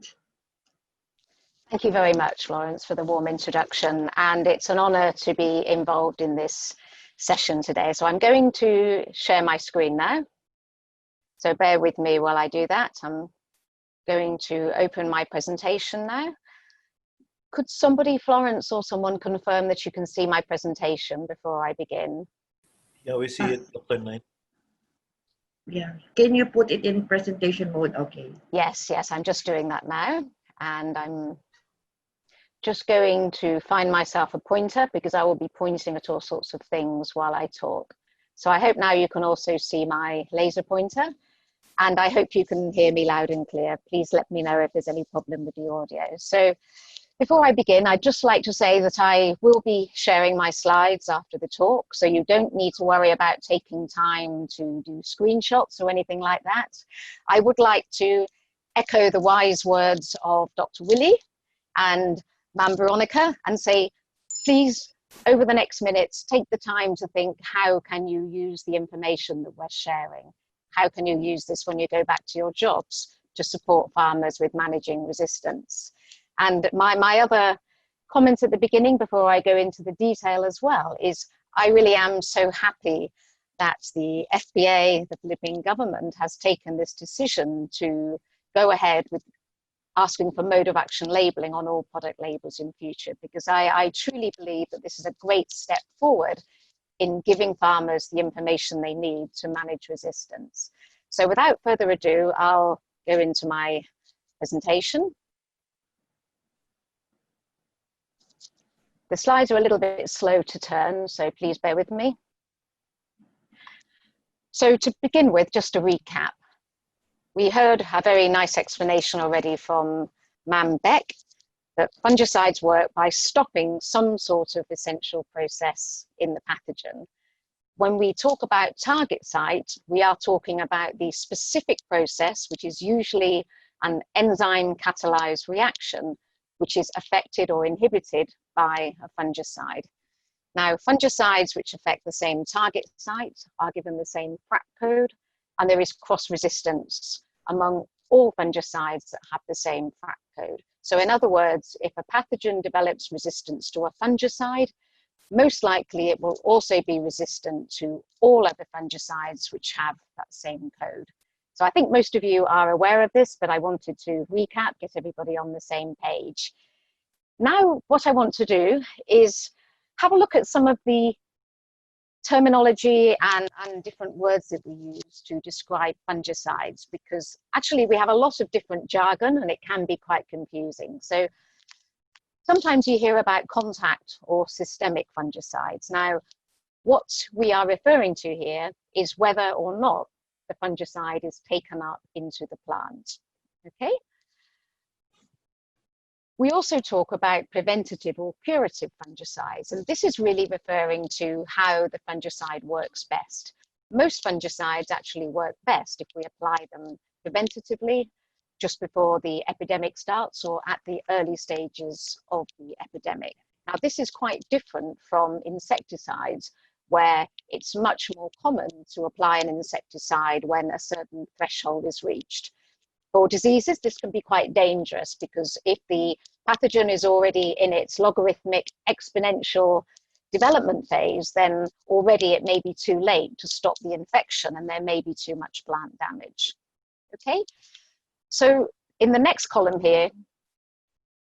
Thank you very much, Florence, for the warm introduction. And it's an honor to be involved in this session today. So I'm going to share my screen now. So bear with me while I do that. I'm going to open my presentation now. Could somebody, Florence or someone, confirm that you can see my presentation before I begin? Yeah, we see it, Dr. Knight. Yeah. Can you put it in presentation mode? Okay. Yes, I'm just doing that now. And I'm just going to find myself a pointer because I will be pointing at all sorts of things while I talk. So I hope now you can also see my laser pointer, and I hope you can hear me loud and clear. Please let me know if there's any problem with the audio. So before I begin, I'd just like to say that I will be sharing my slides after the talk, so you don't need to worry about taking time to do screenshots or anything like that. I would like to echo the wise words of Dr. Willie and Mam Veronica and say, please, over the next minutes, take the time to think, how can you use the information that we're sharing? How can you use this when you go back to your jobs to support farmers with managing resistance? And my other comment at the beginning, before I go into the detail as well, is I really am so happy that the FBA, the Philippine government, has taken this decision to go ahead with asking for mode of action labeling on all product labels in future, because I truly believe that this is a great step forward in giving farmers the information they need to manage resistance. So without further ado, I'll go into my presentation. The slides are a little bit slow to turn, so please bear with me. So to begin with, just a recap. We heard a very nice explanation already from Mam Beck that fungicides work by stopping some sort of essential process in the pathogen. When we talk about target site, we are talking about the specific process, which is usually an enzyme catalyzed reaction, which is affected or inhibited by a fungicide. Now, fungicides which affect the same target site are given the same FRAC code, and there is cross-resistance among all fungicides that have the same FRAC code. So in other words, if a pathogen develops resistance to a fungicide, most likely it will also be resistant to all other fungicides which have that same code. So I think most of you are aware of this, but I wanted to recap, get everybody on the same page. Now, what I want to do is have a look at some of the terminology and different words that we use to describe fungicides, because actually we have a lot of different jargon and it can be quite confusing. So sometimes you hear about contact or systemic fungicides. Now, what we are referring to here is whether or not the fungicide is taken up into the plant. Okay? We also talk about preventative or curative fungicides, and this is really referring to how the fungicide works best. Most fungicides actually work best if we apply them preventatively, just before the epidemic starts or at the early stages of the epidemic. Now, this is quite different from insecticides, where it's much more common to apply an insecticide when a certain threshold is reached. For diseases, this can be quite dangerous, because if the pathogen is already in its logarithmic exponential development phase, then already it may be too late to stop the infection and there may be too much plant damage. Okay, so in the next column here,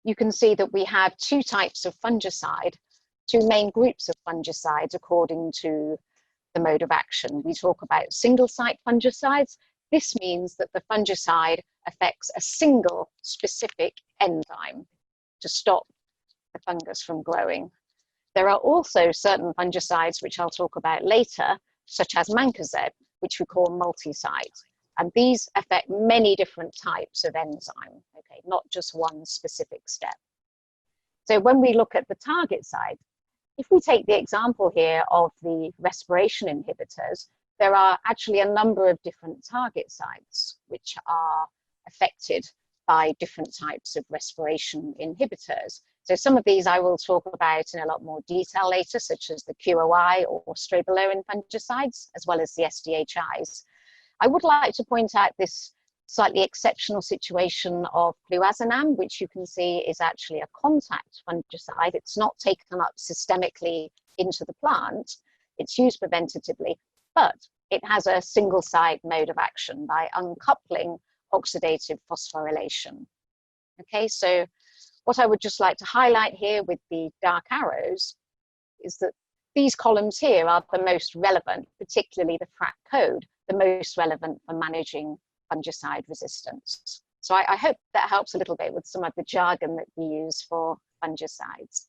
you can see that we have two types of fungicide, two main groups of fungicides according to the mode of action. We talk about single site fungicides. This means that the fungicide affects a single specific enzyme to stop the fungus from growing. There are also certain fungicides, which I'll talk about later, such as mancozeb, which we call multi-site. And these affect many different types of enzyme, okay, not just one specific step. So when we look at the target site, if we take the example here of the respiration inhibitors, there are actually a number of different target sites which are affected by different types of respiration inhibitors. So some of these I will talk about in a lot more detail later, such as the QOI or strobilurin fungicides, as well as the SDHIs. I would like to point out this slightly exceptional situation of fluazanam, which you can see is actually a contact fungicide. It's not taken up systemically into the plant. It's used preventatively, but it has a single site mode of action by uncoupling oxidative phosphorylation. Okay, so what I would just like to highlight here with the dark arrows is that these columns here are the most relevant, particularly the FRAC code, the most relevant for managing fungicide resistance. So I hope that helps a little bit with some of the jargon that we use for fungicides.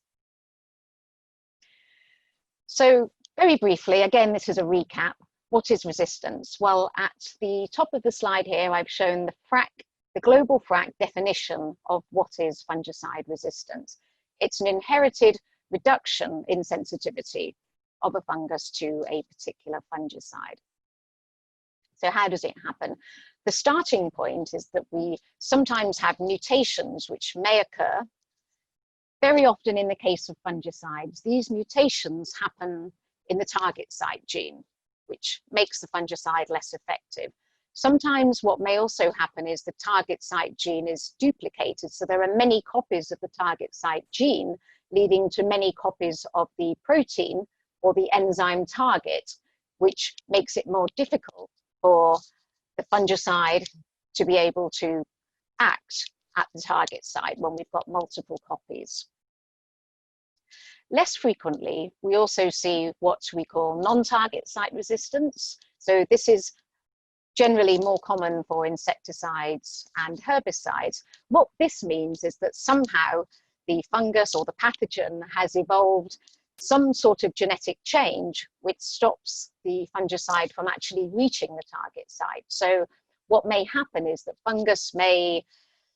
So very briefly, again, this is a recap. What is resistance? Well, at the top of the slide here, I've shown the FRAC, the global FRAC definition of what is fungicide resistance. It's an inherited reduction in sensitivity of a fungus to a particular fungicide. So how does it happen? The starting point is that we sometimes have mutations which may occur. Very often in the case of fungicides, these mutations happen in the target site gene, which makes the fungicide less effective. Sometimes what may also happen is the target site gene is duplicated. So there are many copies of the target site gene, leading to many copies of the protein or the enzyme target, which makes it more difficult for the fungicide to be able to act at the target site when we've got multiple copies. Less frequently, we also see what we call non-target site resistance. So this is generally more common for insecticides and herbicides. What this means is that somehow the fungus or the pathogen has evolved some sort of genetic change which stops the fungicide from actually reaching the target site. So what may happen is that fungus may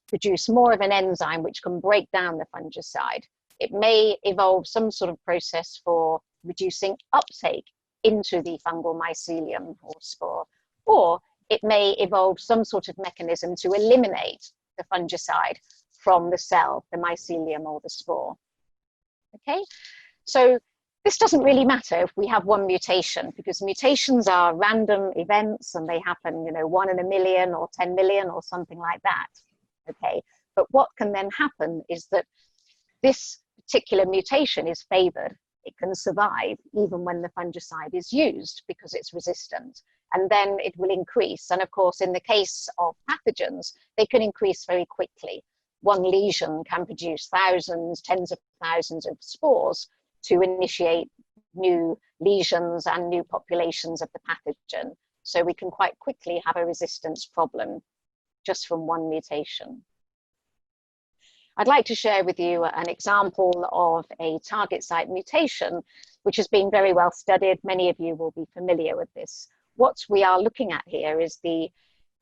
produce more of an enzyme which can break down the fungicide. It may evolve some sort of process for reducing uptake into the fungal mycelium or spore, or it may evolve some sort of mechanism to eliminate the fungicide from the cell, the mycelium or the spore. Okay, so this doesn't really matter if we have one mutation, because mutations are random events and they happen, 1 in a million or 10 million or something like that. Okay, but what can then happen is that this particular mutation is favored. It can survive even when the fungicide is used because it's resistant, and then it will increase. And of course, in the case of pathogens, they can increase very quickly. One lesion can produce thousands, tens of thousands of spores to initiate new lesions and new populations of the pathogen. So we can quite quickly have a resistance problem just from one mutation. I'd like to share with you an example of a target site mutation, which has been very well studied. Many of you will be familiar with this. What we are looking at here is the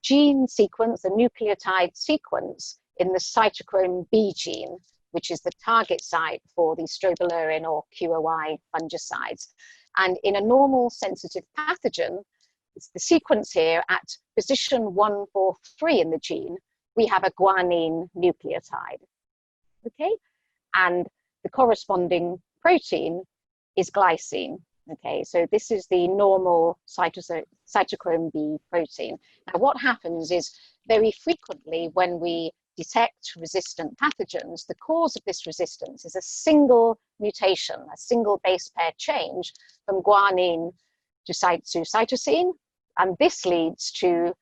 gene sequence, the nucleotide sequence in the cytochrome B gene, which is the target site for the strobilurin or QOI fungicides. And in a normal sensitive pathogen, it's the sequence here at position 143 in the gene, we have a guanine nucleotide. Okay, and the corresponding protein is glycine. Okay, so this is the normal cytochrome B protein. Now what happens is very frequently when we detect resistant pathogens, the cause of this resistance is a single mutation, a single base pair change from guanine to cytosine, and this leads to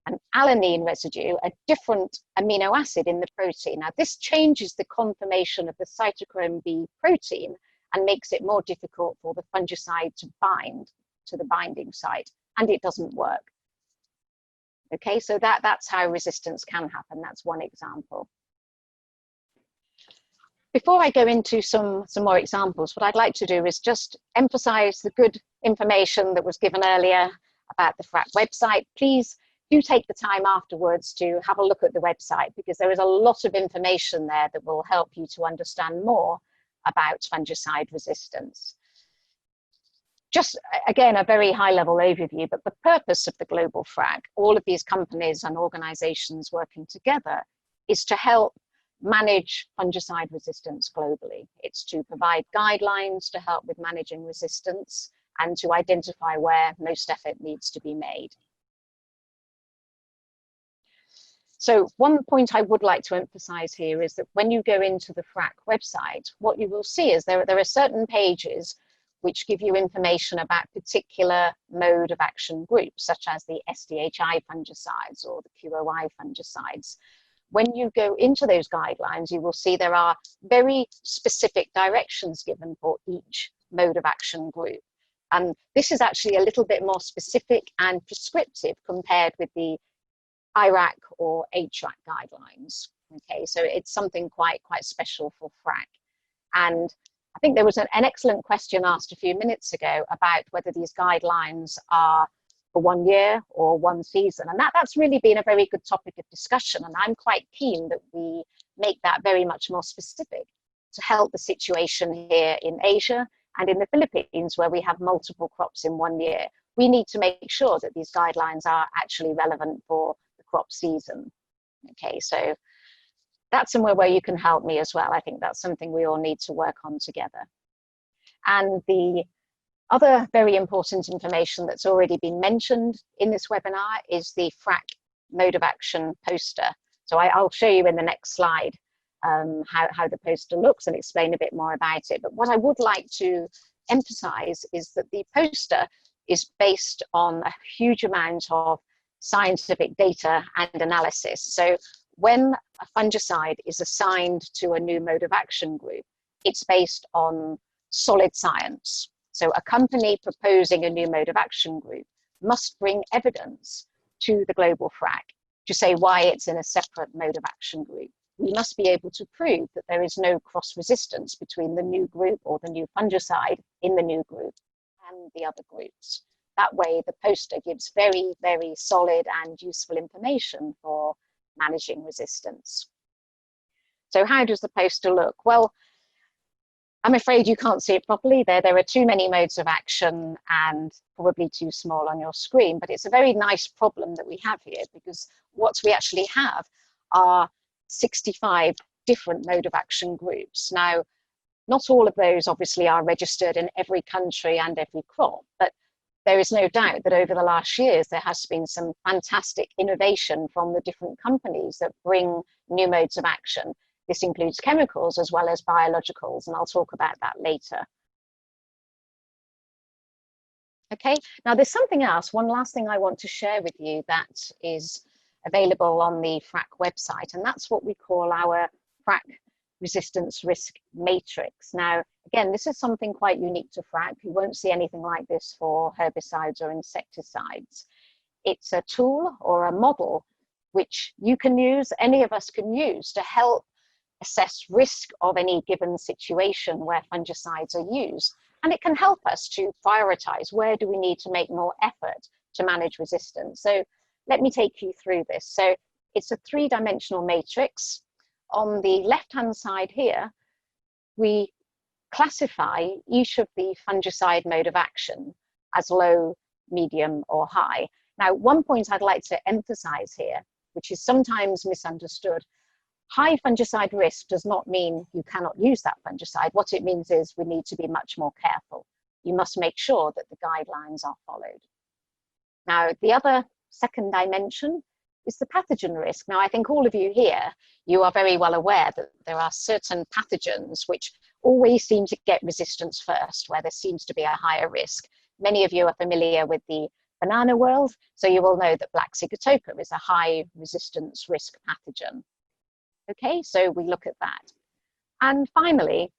an alanine residue, a different amino acid in the protein. Now this changes the conformation of the cytochrome B protein and makes it more difficult for the fungicide to bind to the binding site, and it doesn't work. Okay, so that's how resistance can happen. That's one example. Before I go into some more examples, what I'd like to do is just emphasize the good information that was given earlier about the FRAC website. Please do take the time afterwards to have a look at the website, because there is a lot of information there that will help you to understand more about fungicide resistance. Just again, a very high level overview, but the purpose of the global FRAC, all of these companies and organizations working together, is to help manage fungicide resistance globally. It's to provide guidelines to help with managing resistance and to identify where most effort needs to be made. So one point I would like to emphasize here is that when you go into the FRAC website, what you will see is there are certain pages which give you information about particular mode of action groups, such as the SDHI fungicides or the QOI fungicides. When you go into those guidelines, you will see there are very specific directions given for each mode of action group. And this is actually a little bit more specific and prescriptive compared with the IRAC or HRAC guidelines. Okay, so it's something quite special for FRAC. And I think there was an excellent question asked a few minutes ago about whether these guidelines are for 1 year or 1 season. And that's really been a very good topic of discussion. And I'm quite keen that we make that very much more specific to help the situation here in Asia and in the Philippines, where we have multiple crops in 1 year. We need to make sure that these guidelines are actually relevant for the crop season. Okay, so that's somewhere where you can help me as well. I think that's something we all need to work on together. And the Other very important information that's already been mentioned in this webinar is the FRAC mode of action poster. So I'll show you in the next slide how the poster looks and explain a bit more about it. But what I would like to emphasize is that the poster is based on a huge amount of scientific data and analysis. So when a fungicide is assigned to a new mode of action group, it's based on solid science. So a company proposing a new mode of action group must bring evidence to the global FRAC to say why it's in a separate mode of action group. We must be able to prove that there is no cross-resistance between the new group or the new fungicide in the new group and the other groups. That way, the poster gives very, very solid and useful information for managing resistance. So how does the poster look? Well, I'm afraid you can't see it properly. There are too many modes of action and probably too small on your screen, but it's a very nice problem that we have here, because what we actually have are 65 different mode of action groups. Now, not all of those obviously are registered in every country and every crop, but there is no doubt that over the last years, there has been some fantastic innovation from the different companies that bring new modes of action. This includes chemicals as well as biologicals, and I'll talk about that later. Okay, now there's something else, one last thing I want to share with you that is available on the FRAC website, and that's what we call our FRAC resistance risk matrix. Now, again, this is something quite unique to FRAC. You won't see anything like this for herbicides or insecticides. It's a tool or a model which you can use, any of us can use, to help assess risk of any given situation where fungicides are used. And it can help us to prioritize where do we need to make more effort to manage resistance. So let me take you through this. So it's a three-dimensional matrix. On the left-hand side here, we classify each of the fungicide mode of action as low, medium, or high. Now, one point I'd like to emphasize here, which is sometimes misunderstood, high fungicide risk does not mean you cannot use that fungicide. What it means is we need to be much more careful. You must make sure that the guidelines are followed. Now, the other second dimension is the pathogen risk. Now, I think all of you here, you are very well aware that there are certain pathogens which always seem to get resistance first, where there seems to be a higher risk. Many of you are familiar with the banana world, so you will know that black sigatoka is a high resistance risk pathogen. Okay, so we look at that. And finally,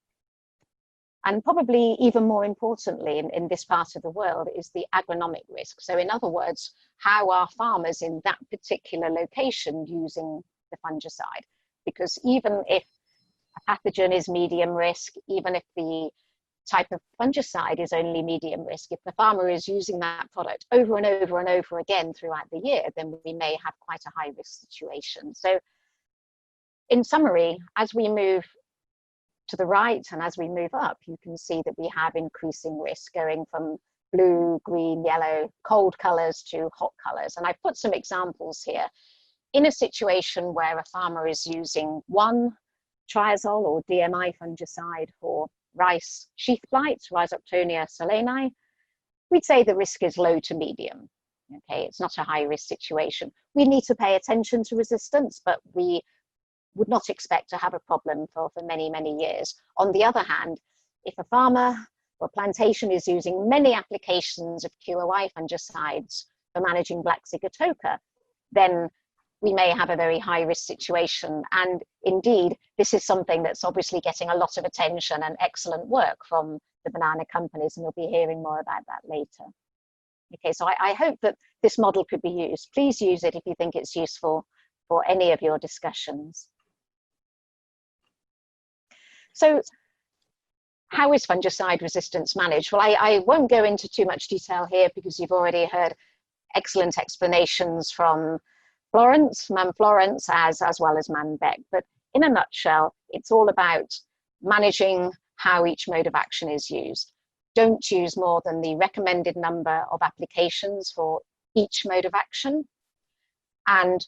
and probably even more importantly in this part of the world, is the agronomic risk. So in other words, how are farmers in that particular location using the fungicide? Because even if a pathogen is medium risk, even if the type of fungicide is only medium risk, if the farmer is using that product over and over and over again throughout the year, then we may have quite a high risk situation. So in summary, as we move to the right and as we move up, you can see that we have increasing risk going from blue, green, yellow, cold colors to hot colors. And I've put some examples here. In a situation where a farmer is using one triazole or DMI fungicide for rice sheath blight, Rhizoctonia solanae, we'd say the risk is low to medium. Okay, it's not a high risk situation. We need to pay attention to resistance, but we would not expect to have a problem for many, many years. On the other hand, if a farmer or plantation is using many applications of QOI fungicides for managing black sigatoka, then we may have a very high risk situation. And indeed, this is something that's obviously getting a lot of attention and excellent work from the banana companies, and you'll be hearing more about that later. Okay, so I hope that this model could be used. Please use it if you think it's useful for any of your discussions. So how is fungicide resistance managed? Well, I won't go into too much detail here because you've already heard excellent explanations from Florence, Mam Florence, as well as Man Beck. But in a nutshell, it's all about managing how each mode of action is used. Don't use more than the recommended number of applications for each mode of action. And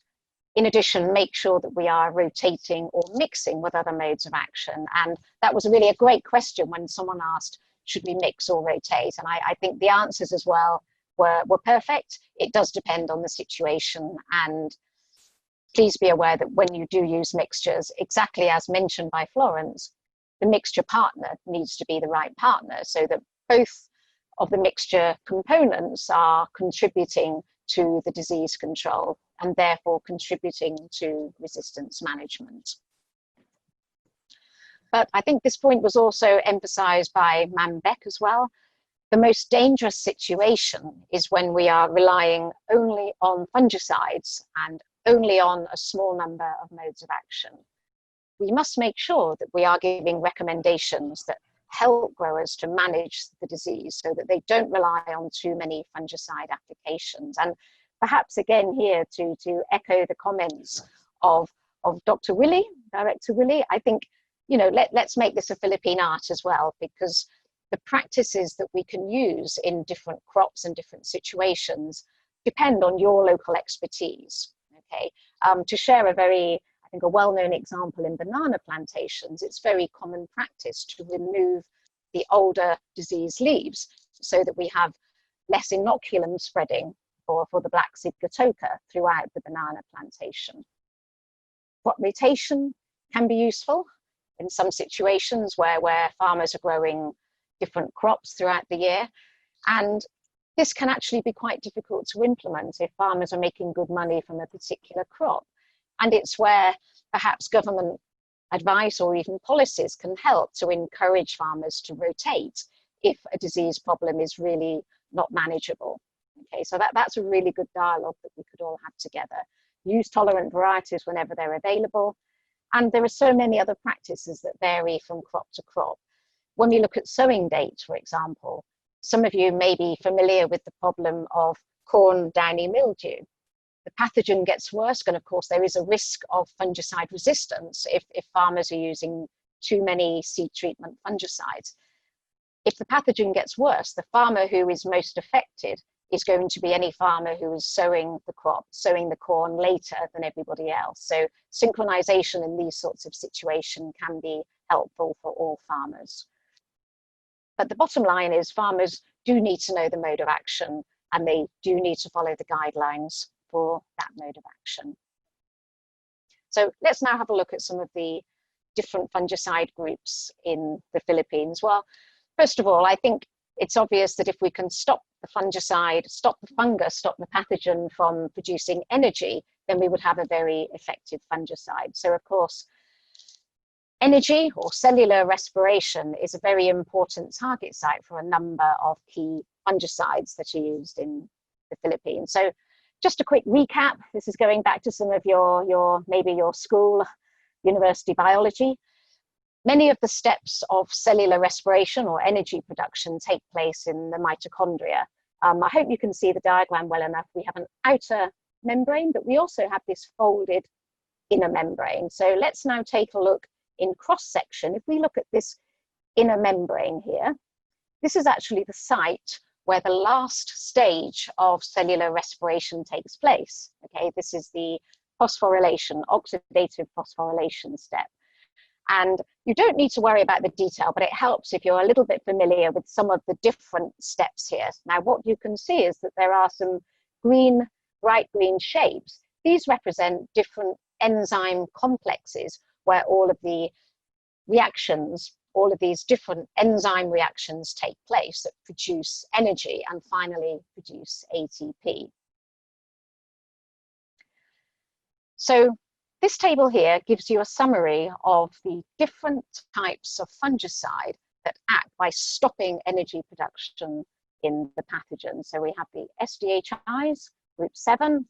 in addition, make sure that we are rotating or mixing with other modes of action. And that was really a great question when someone asked, should we mix or rotate? And I think the answers as well were perfect. It does depend on the situation, and please be aware that when you do use mixtures, exactly as mentioned by Florence, the mixture partner needs to be the right partner so that both of the mixture components are contributing to the disease control and therefore contributing to resistance management. But I think this point was also emphasized by Mam Beck as well. The most dangerous situation is when we are relying only on fungicides and only on a small number of modes of action. We must make sure that we are giving recommendations that help growers to manage the disease so that they don't rely on too many fungicide applications. And perhaps again here to echo the comments of Dr. Willie, Director Willie, I think, you know, let's make this a Philippine art as well, because the practices that we can use in different crops and different situations depend on your local expertise. Okay, to share a very, I think, a well-known example in banana plantations, it's very common practice to remove the older diseased leaves so that we have less inoculum spreading for the black sigatoka throughout the banana plantation. Crop rotation can be useful in some situations where farmers are growing different crops throughout the year, and this can actually be quite difficult to implement if farmers are making good money from a particular crop. And it's where perhaps government advice or even policies can help to encourage farmers to rotate if a disease problem is really not manageable. Okay, so that's a really good dialogue that we could all have together. Use tolerant varieties whenever they're available. And there are so many other practices that vary from crop to crop. When we look at sowing dates, for example, some of you may be familiar with the problem of corn downy mildew. The pathogen gets worse, and of course there is a risk of fungicide resistance if farmers are using too many seed treatment fungicides. If the pathogen gets worse, the farmer who is most affected is going to be any farmer who is sowing the crop, sowing the corn later than everybody else. So synchronization in these sorts of situations can be helpful for all farmers. But the bottom line is farmers do need to know the mode of action, and they do need to follow the guidelines for that mode of action. So let's now have a look at some of the different fungicide groups in the Philippines. Well, first of all, I think it's obvious that if we can stop the fungicide, stop the fungus, stop the pathogen from producing energy, then we would have a very effective fungicide. So of course, energy or cellular respiration is a very important target site for a number of key fungicides that are used in the Philippines. So just a quick recap, this is going back to some of maybe your school, university biology. Many of the steps of cellular respiration or energy production take place in the mitochondria. I hope you can see the diagram well enough. We have an outer membrane, but we also have this folded inner membrane. So let's now take a look in cross-section. If we look at this inner membrane here, this is actually the site where the last stage of cellular respiration takes place. Okay, this is the phosphorylation, oxidative phosphorylation step. And you don't need to worry about the detail, but it helps if you're a little bit familiar with some of the different steps here. Now, what you can see is that there are some green, bright green shapes. These represent different enzyme complexes where all of the reactions, all of these different enzyme reactions take place that produce energy and finally produce ATP. So this table here gives you a summary of the different types of fungicide that act by stopping energy production in the pathogen. So we have the SDHIs, group 7,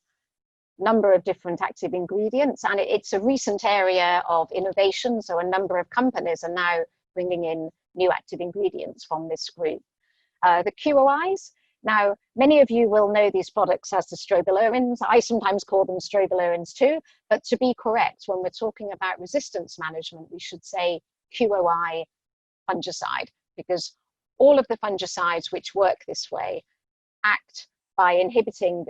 number of different active ingredients, and it's a recent area of innovation, so a number of companies are now bringing in new active ingredients from this group. The QOIs, now many of you will know these products as the strobilurins. I sometimes call them strobilurins too, but to be correct, when we're talking about resistance management, we should say QOI fungicide, because all of the fungicides which work this way act by inhibiting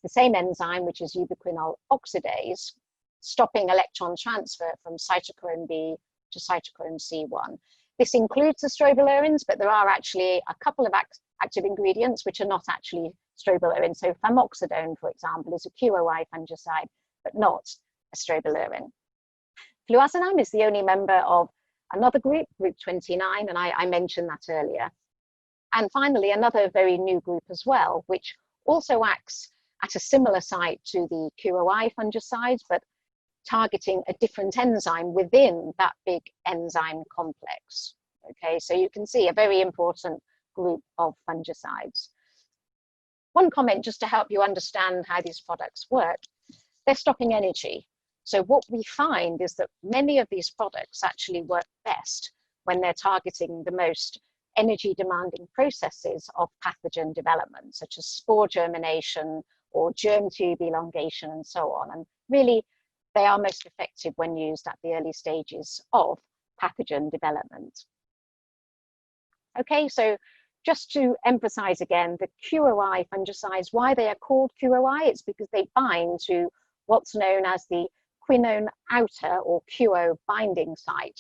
the same enzyme, which is ubiquinol oxidase, stopping electron transfer from cytochrome B to cytochrome C1. This includes the strobilurins, but there are actually a couple of active ingredients which are not actually strobilurins. So famoxidone, for example, is a QOI fungicide, but not a strobilurin. Fluazinam is the only member of another group, group 29, and I mentioned that earlier. And finally, another very new group as well, which also acts at a similar site to the QOI fungicides, but targeting a different enzyme within that big enzyme complex. Okay, so you can see a very important group of fungicides. One comment just to help you understand how these products work. They're stopping energy. So what we find is that many of these products actually work best when they're targeting the most energy demanding processes of pathogen development, such as spore germination or germ tube elongation and so on. And really, they are most effective when used at the early stages of pathogen development. Okay, so just to emphasize again, the QOI fungicides, why they are called QOI, it's because they bind to what's known as the quinone outer or QO binding site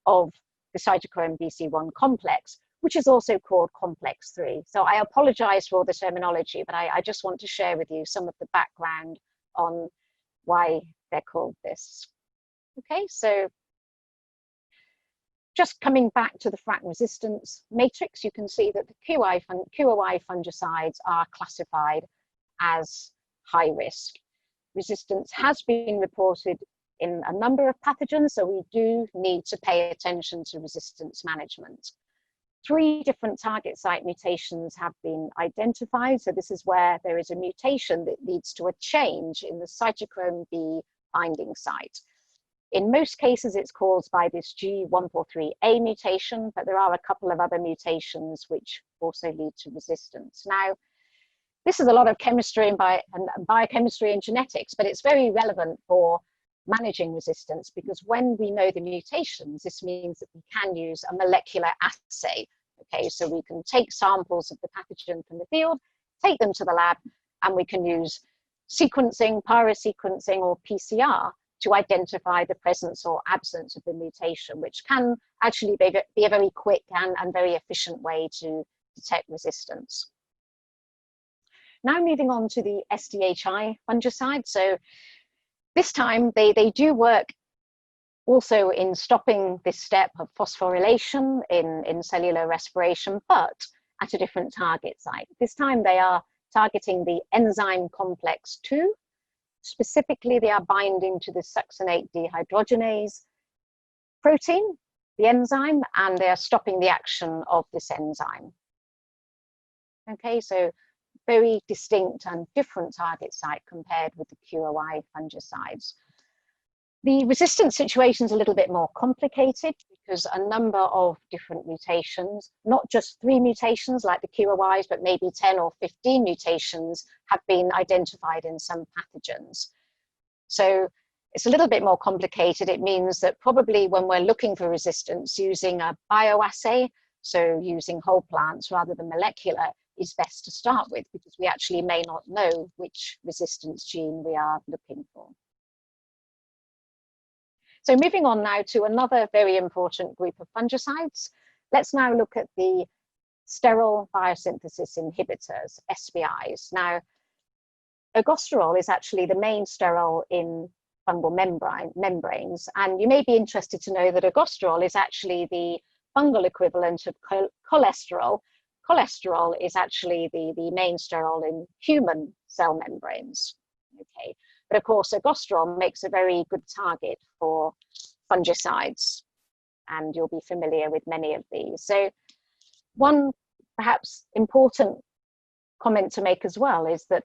of the cytochrome BC1 complex, which is also called complex 3. So I apologize for all the terminology, but I just want to share with you some of the background on why they're called this. Okay, so just coming back to the FRAC resistance matrix, you can see that the QOI fungicides are classified as high risk. Resistance has been reported in a number of pathogens, so we do need to pay attention to resistance management. 3 different target site mutations have been identified. So this is where there is a mutation that leads to a change in the cytochrome B binding site. In most cases, it's caused by this G143A mutation, but there are a couple of other mutations which also lead to resistance. Now, this is a lot of chemistry and biochemistry and genetics, but it's very relevant for managing resistance, because when we know the mutations, this means that we can use a molecular assay. Okay, so we can take samples of the pathogen from the field, take them to the lab, and we can use sequencing, pyrosequencing, or PCR to identify the presence or absence of the mutation, which can actually be a very quick and very efficient way to detect resistance. Now moving on to the SDHI fungicide. So this time they do work also in stopping this step of phosphorylation in cellular respiration, but at a different target site. This time they are targeting the enzyme complex 2. Specifically, they are binding to the succinate dehydrogenase protein, the enzyme, and they are stopping the action of this enzyme. Okay, so very distinct and different target site compared with the QOI fungicides. The resistance situation is a little bit more complicated because a number of different mutations, not just 3 mutations like the QOIs, but maybe 10 or 15 mutations have been identified in some pathogens. So it's a little bit more complicated. It means that probably when we're looking for resistance, using a bioassay, so using whole plants rather than molecular, is best to start with, because we actually may not know which resistance gene we are looking for. So moving on now to another very important group of fungicides. Let's now look at the sterile biosynthesis inhibitors, SBIs. Now, ergosterol is actually the main sterol in fungal membranes, and you may be interested to know that ergosterol is actually the fungal equivalent of cholesterol. Cholesterol is actually the main sterol in human cell membranes. Okay. But of course, ergosterol makes a very good target for fungicides, and you'll be familiar with many of these. So one perhaps important comment to make as well is that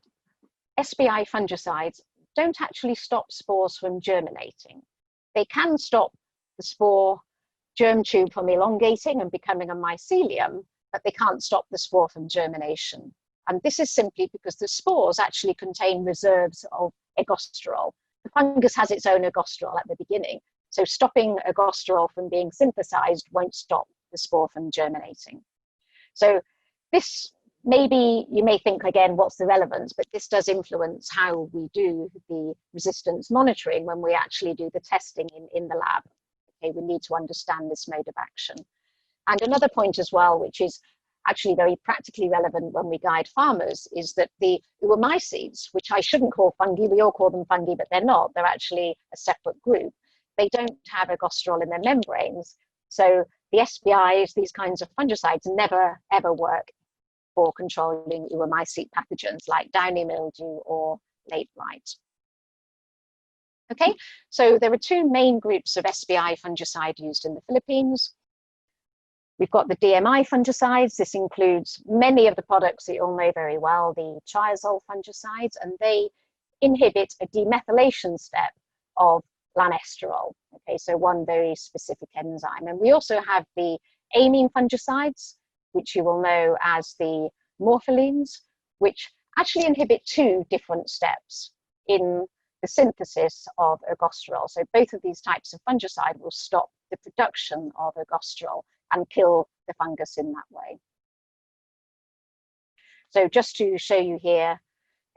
SBI fungicides don't actually stop spores from germinating. They can stop the spore germ tube from elongating and becoming a mycelium, but they can't stop the spore from germination. And this is simply because the spores actually contain reserves of ergosterol. The fungus has its own ergosterol at the beginning, so stopping ergosterol from being synthesized won't stop the spore from germinating. So this, maybe you may think again, what's the relevance? But this does influence how we do the resistance monitoring when we actually do the testing in the lab. Okay, we need to understand this mode of action. And another point as well, which is actually very practically relevant when we guide farmers, is that the oomycetes, which I shouldn't call fungi, we all call them fungi, but they're not, they're actually a separate group. They don't have ergosterol in their membranes. So the SBIs, these kinds of fungicides, never ever work for controlling oomycete pathogens like downy mildew or late blight. Okay, so there are two main groups of SBI fungicide used in the Philippines. We've got the DMI fungicides. This includes many of the products that you all know very well, the triazole fungicides, and they inhibit a demethylation step of lanesterol. Okay, so one very specific enzyme. And we also have the amine fungicides, which you will know as the morpholines, which actually inhibit two different steps in the synthesis of ergosterol. So both of these types of fungicide will stop the production of ergosterol and kill the fungus in that way. So just to show you here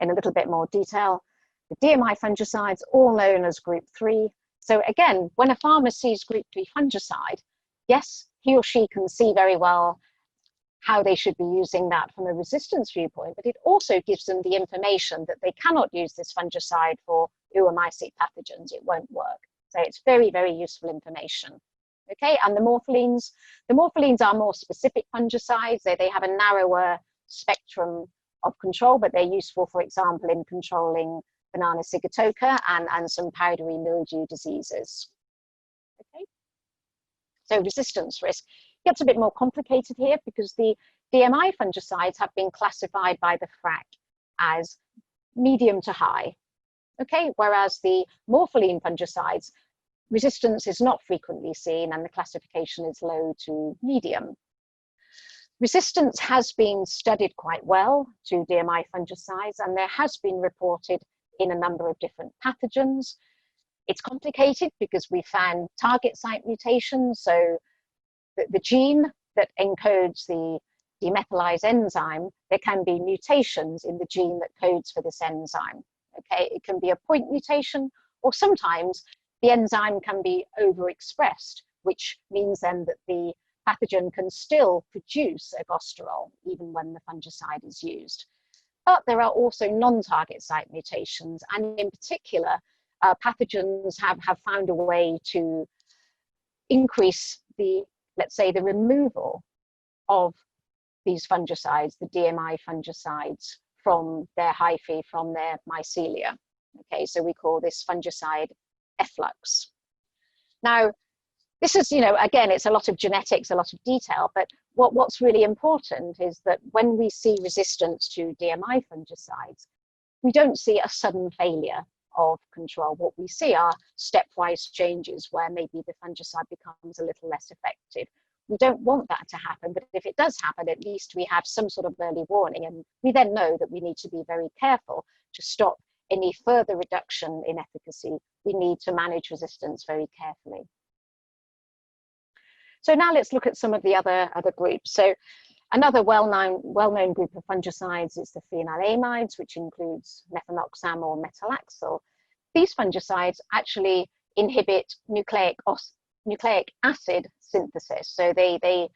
in a little bit more detail, the DMI fungicides, all known as group 3. So again, when a farmer sees group 3 fungicide, yes, he or she can see very well how they should be using that from a resistance viewpoint, but it also gives them the information that they cannot use this fungicide for oomycete pathogens. It won't work. So it's very, very useful information. Okay, and the morpholines are more specific fungicides. They have a narrower spectrum of control, but they're useful, for example, in controlling banana sigatoka and some powdery mildew diseases. Okay, so resistance risk gets a bit more complicated here because the DMI fungicides have been classified by the FRAC as medium to high. Okay, whereas the morpholine fungicides, resistance is not frequently seen and the classification is low to medium. Resistance has been studied quite well to DMI fungicides, and there has been reported in a number of different pathogens. It's complicated because we found target site mutations, so the gene that encodes the demethylase enzyme, there can be mutations in the gene that codes for this enzyme. Okay, it can be a point mutation, or sometimes the enzyme can be overexpressed, which means then that the pathogen can still produce ergosterol even when the fungicide is used. But there are also non-target site mutations, and in particular, pathogens have found a way to increase the, let's say, the removal of these fungicides, the DMI fungicides, from their hyphae, from their mycelia. Okay, so we call this fungicide efflux. Now, this is, again, it's a lot of genetics, a lot of detail, but what's really important is that when we see resistance to DMI fungicides, we don't see a sudden failure of control. What we see are stepwise changes where maybe the fungicide becomes a little less effective. We don't want that to happen, but if it does happen, at least we have some sort of early warning, and we then know that we need to be very careful to stop any further reduction in efficacy. We need to manage resistance very carefully. So now let's look at some of the other groups. So another well-known group of fungicides is the phenylamides, which includes methanoxam or metalaxyl. These fungicides actually inhibit nucleic acid synthesis. So they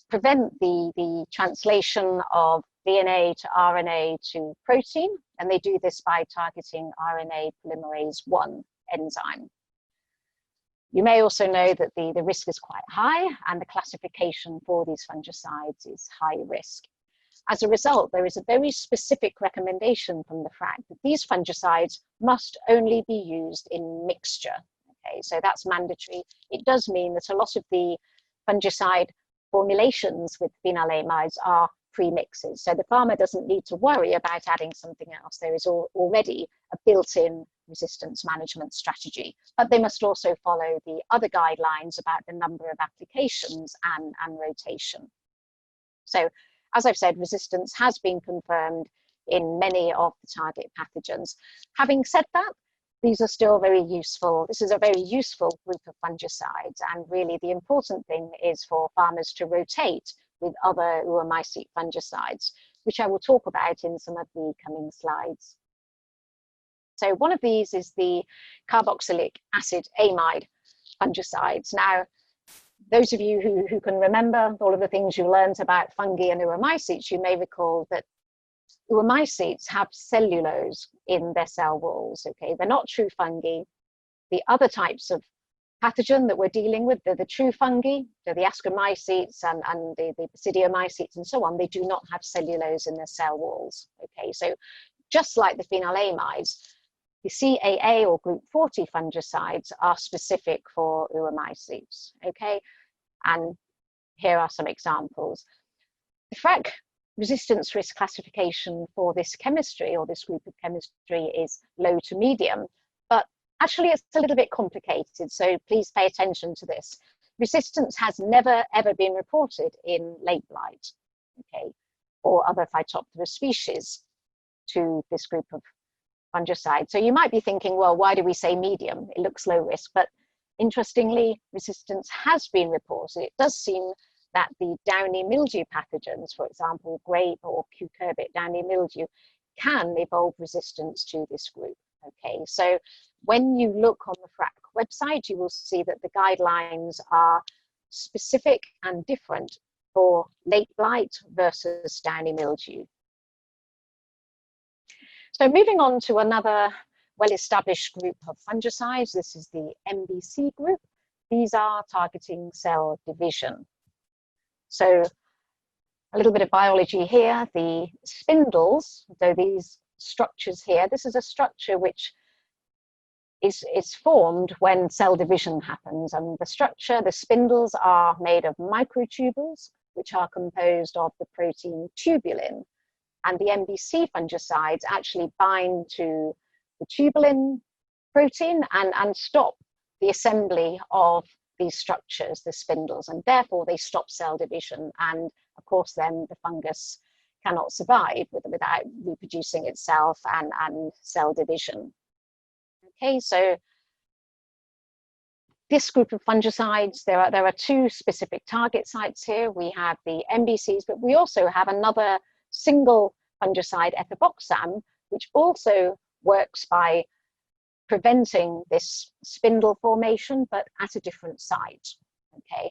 prevent the translation of DNA to RNA to protein, and they do this by targeting RNA polymerase 1 enzyme. You may also know that the risk is quite high, and the classification for these fungicides is high risk. As a result, there is a very specific recommendation from the FRAC that these fungicides must only be used in mixture. Okay, so that's mandatory. It does mean that a lot of the fungicide formulations with phenylamides are pre-mixes. So the farmer doesn't need to worry about adding something else. There is already a built-in resistance management strategy, but they must also follow the other guidelines about the number of applications and rotation. So as I've said, resistance has been confirmed in many of the target pathogens. Having said that, these are still very useful. This is a very useful group of fungicides, and really the important thing is for farmers to rotate with other oomycete fungicides, which I will talk about in some of the coming slides. So one of these is the carboxylic acid amide fungicides. Now, those of you who can remember all of the things you learned about fungi and oomycetes, you may recall that oomycetes have cellulose in their cell walls, okay? They're not true fungi. The other types of pathogen that we're dealing with, the true fungi, so the ascomycetes and the basidiomycetes and so on, they do not have cellulose in their cell walls, okay? So just like the phenylamides, the CAA or group 40 fungicides are specific for oomycetes, okay? And here are some examples. The FRAC resistance risk classification for this chemistry or this group of chemistry is low to medium, but actually it's a little bit complicated, so please pay attention to this. Resistance has never ever been reported in late blight, okay, or other Phytophthora species to this group of fungicide. So you might be thinking, well, why do we say medium? It looks low risk, but interestingly, resistance has been reported. It does seem that the downy mildew pathogens, for example, grape or cucurbit downy mildew, can evolve resistance to this group. Okay, so when you look on the FRAC website, you will see that the guidelines are specific and different for late blight versus downy mildew. So moving on to another well-established group of fungicides, this is the MBC group. These are targeting cell division. So a little bit of biology here. The spindles, so these structures here, this is a structure which is formed when cell division happens. And the structure, the spindles are made of microtubules, which are composed of the protein tubulin. And the MBC fungicides actually bind to the tubulin protein and stop the assembly of these structures, the spindles, and therefore they stop cell division. And of course, then the fungus cannot survive without reproducing itself and cell division. Okay, so this group of fungicides, there are two specific target sites here. We have the MBCs, but we also have another single fungicide, ethoboxam, which also works by preventing this spindle formation, but at a different site. Okay,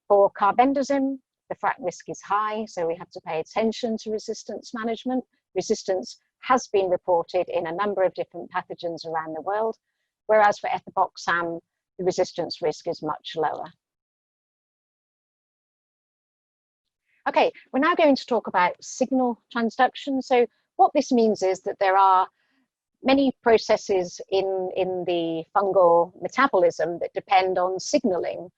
for carbendazim, the FRAC risk is high, so we have to pay attention to resistance management. Resistance has been reported in a number of different pathogens around the world, whereas for ethoboxam, the resistance risk is much lower. Okay, we're now going to talk about signal transduction. So what this means is that there are many processes in the fungal metabolism that depend on signaling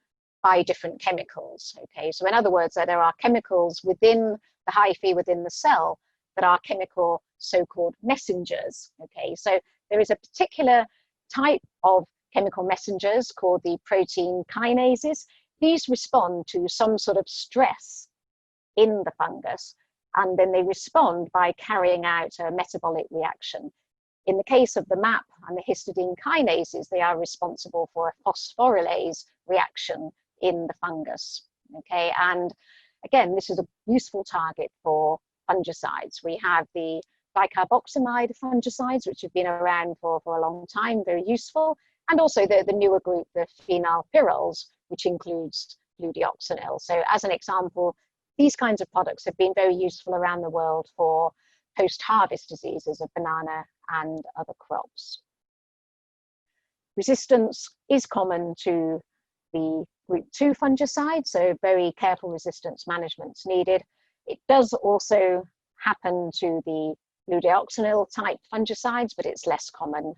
by different chemicals. Okay, so in other words, there are chemicals within the hyphae within the cell that are chemical so-called messengers. Okay, so there is a particular type of chemical messengers called the protein kinases. These respond to some sort of stress in the fungus, and then they respond by carrying out a metabolic reaction. In the case of the MAP and the histidine kinases, they are responsible for a phosphorylase reaction in the fungus. Okay, and again, this is a useful target for fungicides. We have the dicarboxamide fungicides, which have been around for a long time, very useful, and also the newer group, the phenylpyrols, which includes fludeoxonil. So as an example, these kinds of products have been very useful around the world for post-harvest diseases of banana and other crops. Resistance is common to the group 2 fungicide, so very careful resistance management is needed. It does also happen to the fludeoxonil type fungicides, but it's less common.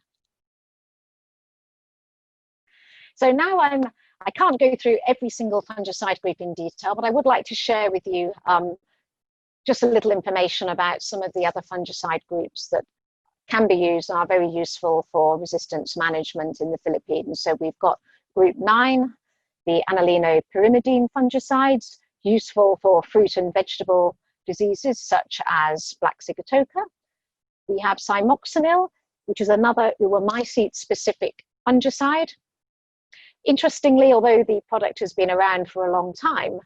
So now I can't go through every single fungicide group in detail, but I would like to share with you just a little information about some of the other fungicide groups that can be used and are very useful for resistance management in the Philippines. So we've got group 9, the anilino-pyrimidine fungicides, useful for fruit and vegetable diseases such as black sigatoka. We have cymoxanil, which is another oomycete-specific fungicide. Interestingly, although the product has been around for a long time,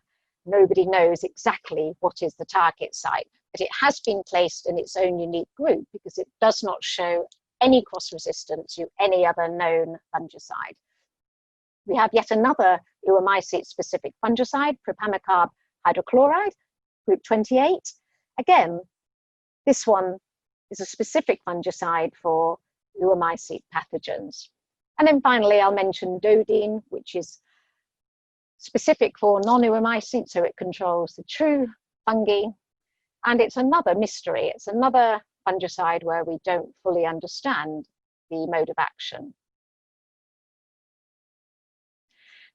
nobody knows exactly what is the target site, but it has been placed in its own unique group because it does not show any cross-resistance to any other known fungicide. we have yet another oomycete-specific fungicide, propamicarb hydrochloride, group 28. Again, this one is a specific fungicide for oomycete pathogens. And then finally, I'll mention dodine, which is specific for non-oomycete, so it controls the true fungi. And it's another mystery. It's another fungicide where we don't fully understand the mode of action.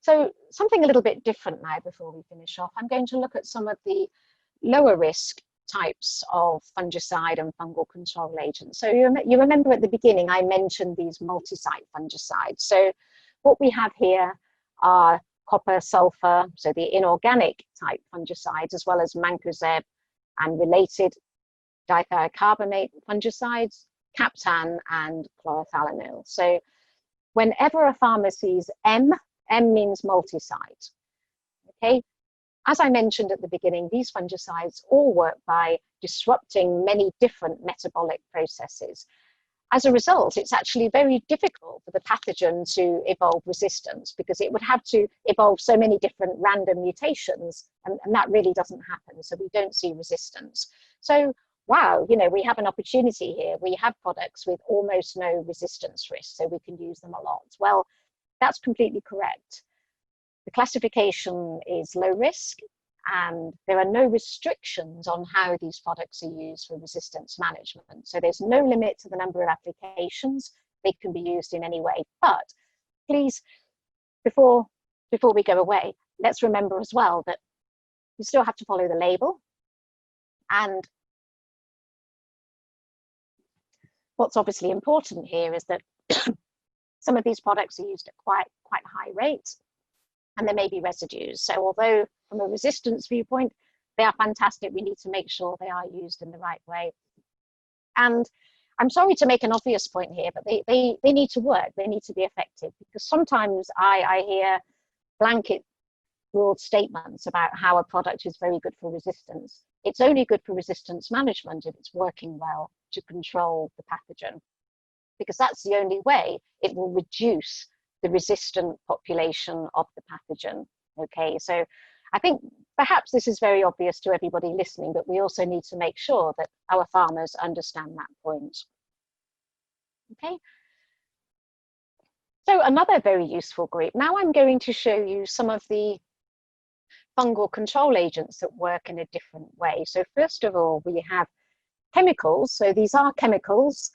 So something a little bit different now before we finish off. I'm going to look at some of the lower risk types of fungicide and fungal control agents. So you remember at the beginning I mentioned these multi-site fungicides. So what we have here are copper, sulfur, so the inorganic type fungicides, as well as mancozeb and related dithiocarbamate fungicides, captan and chlorothalonil. So whenever a farmer sees M means multi-site. Okay, as I mentioned at the beginning, these fungicides all work by disrupting many different metabolic processes. As a result, it's actually very difficult for the pathogen to evolve resistance because it would have to evolve so many different random mutations, and that really doesn't happen. So we don't see resistance. So wow, you know, we have an opportunity here. We have products with almost no resistance risk, so we can use them a lot. Well, that's completely correct. The classification is low risk, and there are no restrictions on how these products are used for resistance management. So there's no limit to the number of applications. They can be used in any way. But please, before we go away, let's remember as well that you still have to follow the label. And what's obviously important here is that some of these products are used at quite high rates, and there may be residues. So although from a resistance viewpoint, they are fantastic, we need to make sure they are used in the right way. And I'm sorry to make an obvious point here, but they need to work, they need to be effective, because sometimes I hear blanket broad statements about how a product is very good for resistance. It's only good for resistance management if it's working well to control the pathogen, because that's the only way it will reduce the resistant population of the pathogen. Okay, so I think perhaps this is very obvious to everybody listening, but we also need to make sure that our farmers understand that point. Okay, so another very useful group. Now I'm going to show you some of the fungal control agents that work in a different way. So first of all, we have chemicals. So these are chemicals,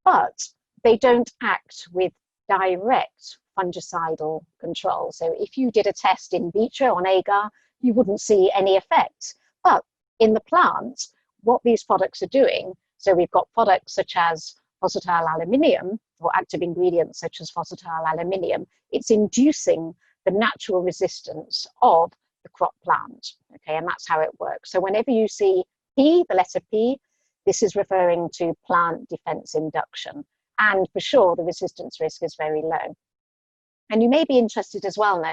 but they don't act with direct fungicidal control. So if you did a test in vitro on agar, you wouldn't see any effect. But in the plant, what these products are doing, so we've got products such as phosphatile aluminium, or active ingredients such as phosphatile aluminium, it's inducing the natural resistance of the crop plant. Okay, and that's how it works. So whenever you see P, the letter P, this is referring to plant defense induction. And for sure, the resistance risk is very low. And you may be interested as well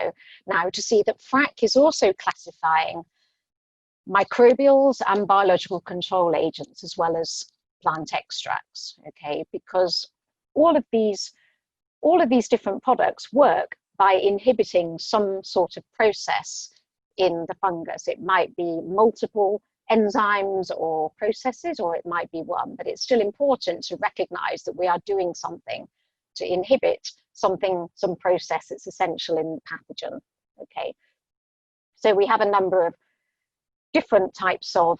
now to see that FRAC is also classifying microbials and biological control agents as well as plant extracts, okay? Because all of these different products work by inhibiting some sort of process in the fungus. It might be multiple enzymes or processes, or it might be one, but it's still important to recognize that we are doing something to inhibit some process that's essential in the pathogen. Okay, so we have a number of different types of,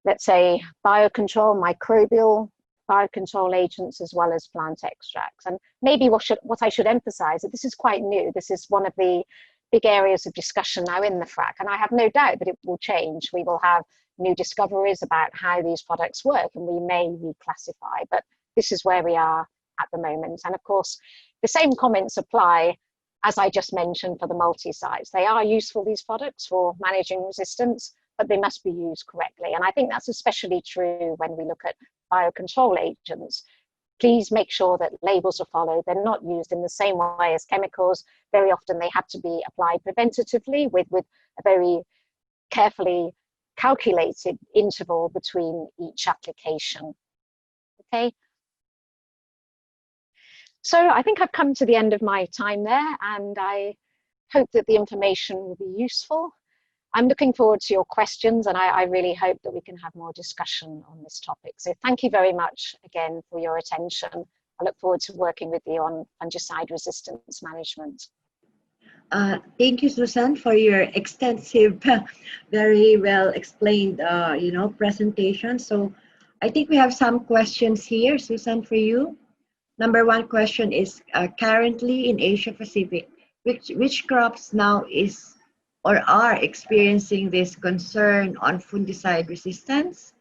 let's say, biocontrol, microbial biocontrol agents, as well as plant extracts. And maybe what I should emphasize, that this is quite new. This is one of the big areas of discussion now in the FRAC, and I have no doubt that it will change. We will have new discoveries about how these products work, and we may reclassify, but this is where we are at the moment. And of course, the same comments apply, as I just mentioned, for the multi-sites. They are useful, these products, for managing resistance, but they must be used correctly. And I think that's especially true when we look at biocontrol agents. Please make sure that labels are followed. They're not used in the same way as chemicals. Very often they have to be applied preventatively with a very carefully calculated interval between each application. Okay. So I think I've come to the end of my time there, and I hope that the information will be useful. I'm looking forward to your questions, and I really hope that we can have more discussion on this topic. So thank you very much again for your attention. I look forward to working with you on fungicide resistance management. Thank you, Susan, for your extensive, very well explained, presentation. So I think we have some questions here, Susan, for you. Number one question is, currently in Asia Pacific, which crops now is or are experiencing this concern on fungicide resistance,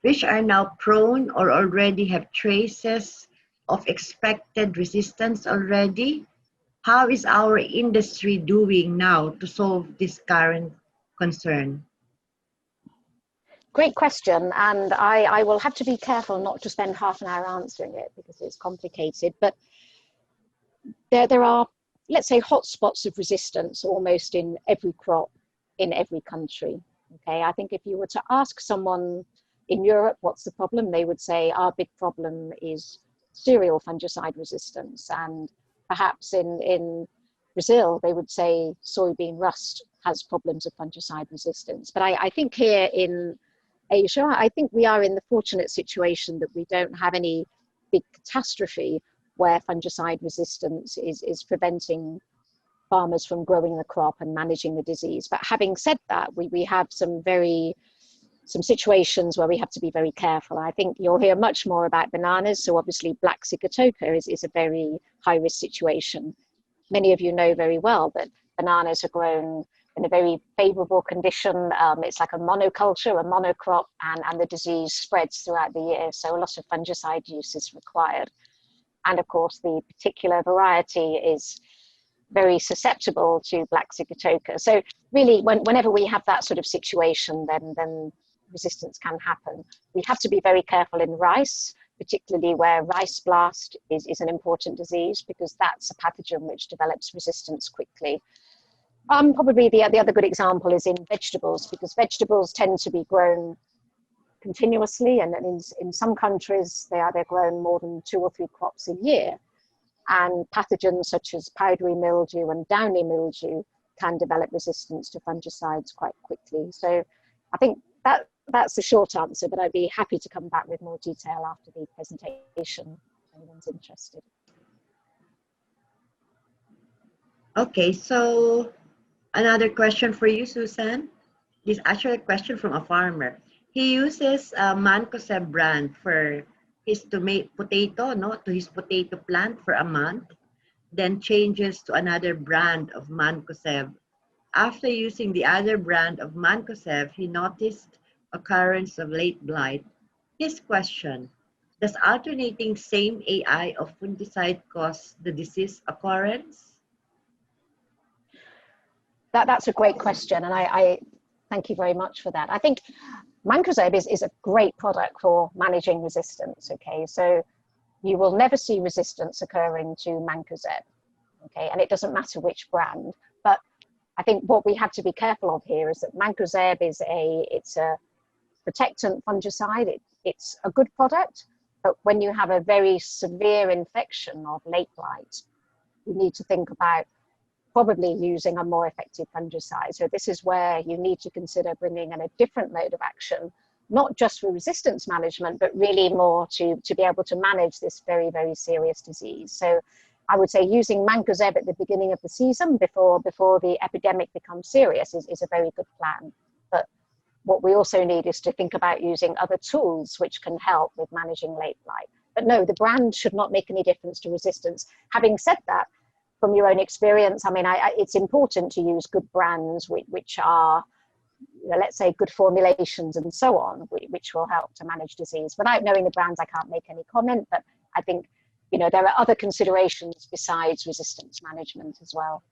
which are now prone or already have traces of expected resistance already? How is our industry doing now to solve this current concern? Great question, and I will have to be careful not to spend half an hour answering it because it's complicated, but there are, let's say, hotspots of resistance almost in every crop in every country. Okay, I think if you were to ask someone in Europe what's the problem, they would say our big problem is cereal fungicide resistance, and perhaps in Brazil they would say soybean rust has problems of fungicide resistance. But I think here in Asia, I think we are in the fortunate situation that we don't have any big catastrophe where fungicide resistance is preventing farmers from growing the crop and managing the disease. But having said that, we have some situations where we have to be very careful. I think you'll hear much more about bananas. So obviously black sigatoka is a very high risk situation. Many of you know very well that bananas are grown in a very favorable condition. It's like a monoculture, a monocrop, and the disease spreads throughout the year. So a lot of fungicide use is required. And of course, the particular variety is very susceptible to black sigatoka. So really, whenever we have that sort of situation, then resistance can happen. We have to be very careful in rice, particularly where rice blast is an important disease, because that's a pathogen which develops resistance quickly. Probably the other good example is in vegetables, because vegetables tend to be grown continuously, and in some countries they're grown more than 2 or 3 crops a year, and pathogens such as powdery mildew and downy mildew can develop resistance to fungicides quite quickly. So I think that's the short answer, but I'd be happy to come back with more detail after the presentation if anyone's interested. Okay, so another question for you, Susan. This is actually a question from a farmer. He uses a Mancozeb brand for his potato, to his potato plant for a month, then changes to another brand of Mancozeb. After using the other brand of Mancozeb, he noticed occurrence of late blight. His question: does alternating same AI of fungicide cause the disease occurrence? That's a great question, and I thank you very much for that. I think Mancozeb is a great product for managing resistance, okay? So you will never see resistance occurring to Mancozeb, okay? And it doesn't matter which brand, but I think what we have to be careful of here is that Mancozeb it's a protectant fungicide. It's a good product, but when you have a very severe infection of late blight, you need to think about probably using a more effective fungicide. So this is where you need to consider bringing in a different mode of action, not just for resistance management, but really more to be able to manage this very, very serious disease. So I would say using Mancozeb at the beginning of the season before the epidemic becomes serious is a very good plan. But what we also need is to think about using other tools which can help with managing late blight. But no, the brand should not make any difference to resistance. Having said that, from your own experience, I mean, it's important to use good brands which are, let's say, good formulations and so on, which will help to manage disease. Without knowing the brands, I can't make any comment, but I think, there are other considerations besides resistance management as well.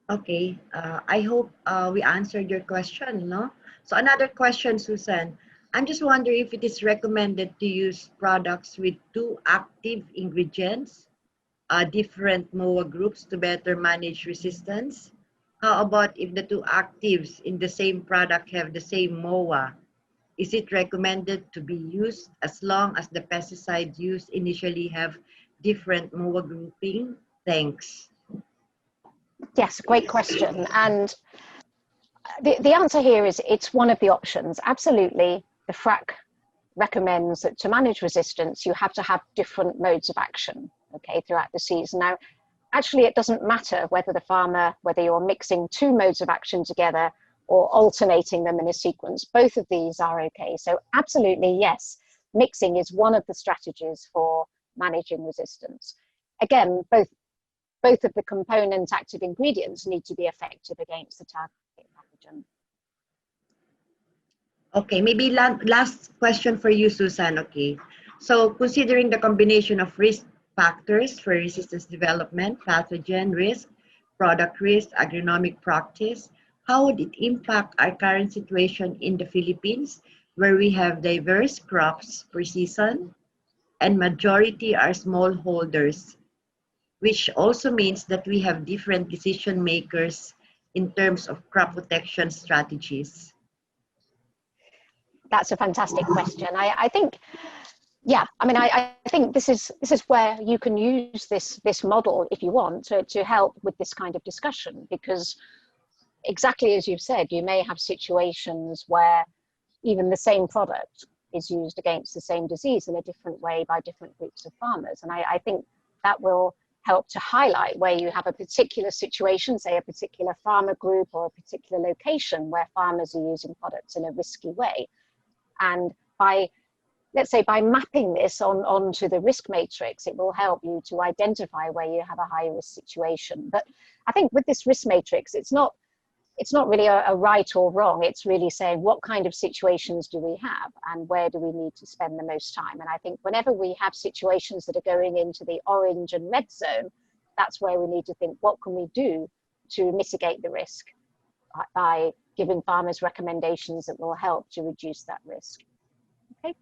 Okay, I hope we answered your question, no? So another question, Susan. I'm just wondering if it is recommended to use products with 2 active ingredients, different MOA groups to better manage resistance. How about if the 2 actives in the same product have the same MOA? Is it recommended to be used as long as the pesticides used initially have different MOA grouping? Thanks. Yes, great question. And the answer here is it's one of the options. Absolutely, the FRAC recommends that to manage resistance, you have to have different modes of action, okay, throughout the season. Now, actually, it doesn't matter whether you're mixing two modes of action together or alternating them in a sequence. Both of these are okay. So absolutely, yes, mixing is one of the strategies for managing resistance. Again, both of the component active ingredients need to be effective against the target pathogen. Okay, maybe last question for you, Susan, okay. So considering the combination of risk factors for resistance development, pathogen risk, product risk, agronomic practice, how would it impact our current situation in the Philippines, where we have diverse crops per season and majority are smallholders, which also means that we have different decision makers in terms of crop protection strategies? That's a fantastic question. I think, yeah, I mean, I think this is where you can use this model, if you want, to help with this kind of discussion, because exactly as you've said, you may have situations where even the same product is used against the same disease in a different way by different groups of farmers. And I think that will help to highlight where you have a particular situation, say a particular farmer group or a particular location where farmers are using products in a risky way. And by, let's say, by mapping this onto the risk matrix, it will help you to identify where you have a high risk situation. But I think with this risk matrix, it's not really a right or wrong. It's really saying what kind of situations do we have and where do we need to spend the most time. And I think whenever we have situations that are going into the orange and red zone, that's where we need to think, what can we do to mitigate the risk by giving farmers recommendations that will help to reduce that risk. Okay.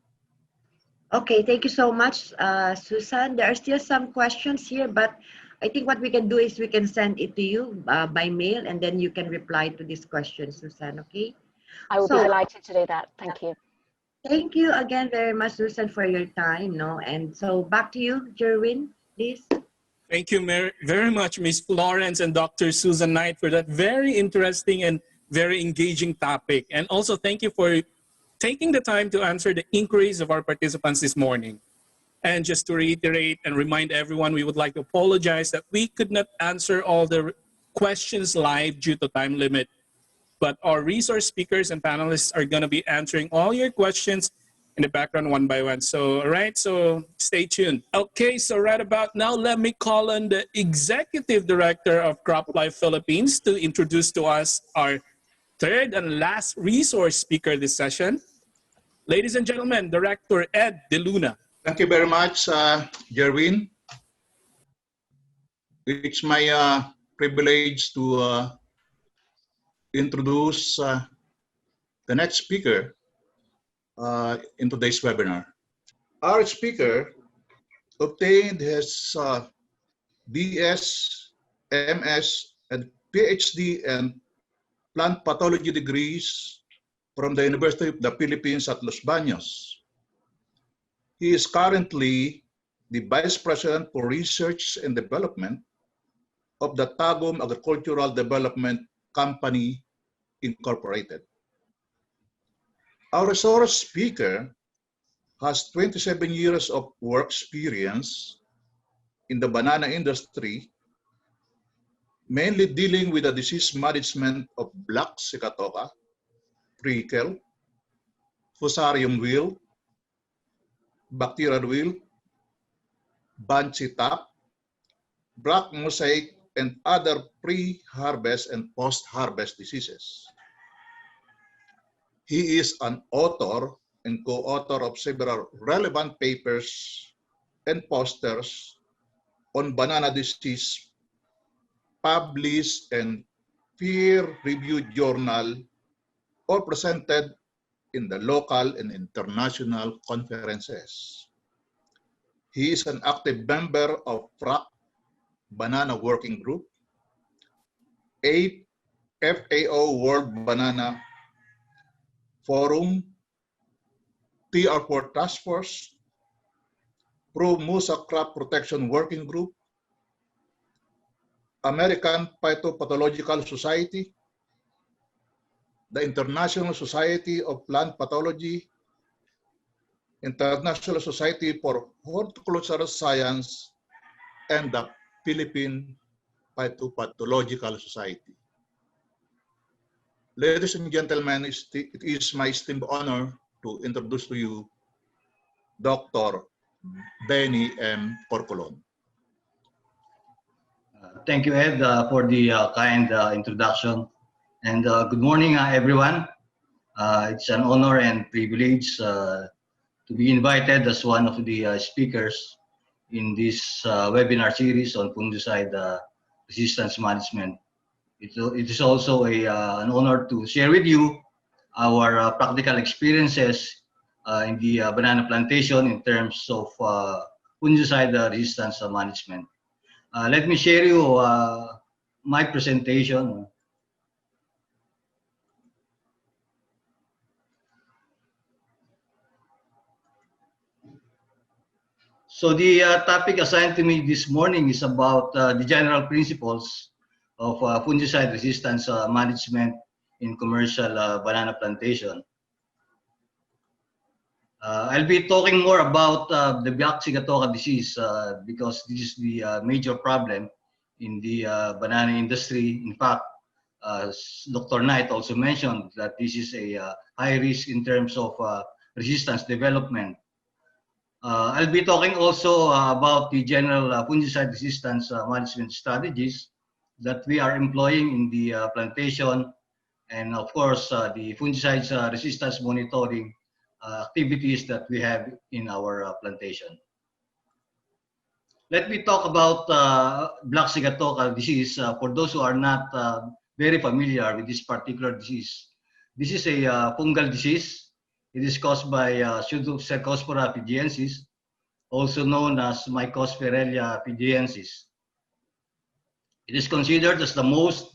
Okay, thank you so much, Susan. There are still some questions here, but I think what we can do is we can send it to you by mail, and then you can reply to this question, Susan, okay? I will be delighted to do that. Thank you. Thank you again very much, Susan, for your time. No, and so back to you, Jerwin, please. Thank you very much, Ms. Florence and Dr. Susan Knight, for that very interesting and very engaging topic. And also thank you for taking the time to answer the inquiries of our participants this morning. And just to reiterate and remind everyone, we would like to apologize that we could not answer all the questions live due to time limit. But our resource speakers and panelists are going to be answering all your questions in the background one by one. So, all right, so stay tuned. Okay, so right about now, let me call on the Executive Director of Croplife Philippines to introduce to us our third and last resource speaker this session. Ladies and gentlemen, Director Ed De Luna. Thank you very much, Jerwin. It's my privilege to introduce the next speaker in today's webinar. Our speaker obtained his BS, MS, and PhD and plant pathology degrees from the University of the Philippines at Los Baños. He is currently the Vice President for Research and Development of the Tagum Agricultural Development Company, Incorporated. Our resource speaker has 27 years of work experience in the banana industry, mainly dealing with the disease management of black sigatoka, prickle, fusarium wilt, bacterial wilt, bunchy top, black mosaic, and other pre-harvest and post-harvest diseases. He is an author and co-author of several relevant papers and posters on banana disease published in peer-reviewed journal or presented in the local and international conferences. He is an active member of FRAC Banana Working Group, FAO World Banana Forum, TR4 Task Force, Pro-Musa Crop Protection Working Group, American Phytopathological Society, the International Society of Plant Pathology, International Society for Horticultural Science, and the Philippine Phytopathological Society. Ladies and gentlemen, it is my esteemed honor to introduce to you Dr. Benny M. Corcolon. Thank you, Ed, for the kind introduction. And good morning, everyone. It's an honor and privilege to be invited as one of the speakers in this webinar series on fungicide resistance management. It is also an honor to share with you our practical experiences in the banana plantation in terms of fungicide resistance management. Let me share you my presentation. So the topic assigned to me this morning is about the general principles of fungicide resistance management in commercial banana plantation. I'll be talking more about the black sigatoka disease because this is the major problem in the banana industry. In fact, Dr. Knight also mentioned that this is a high risk in terms of resistance development. I'll be talking also about the general fungicide resistance management strategies that we are employing in the plantation, and of course the fungicide resistance monitoring activities that we have in our plantation. Let me talk about black sigatoka disease for those who are not very familiar with this particular disease. This is a fungal disease. It is caused by Pseudocercospora pidgeensis, also known as Mycosphaerelia pidgeensis. It is considered as the most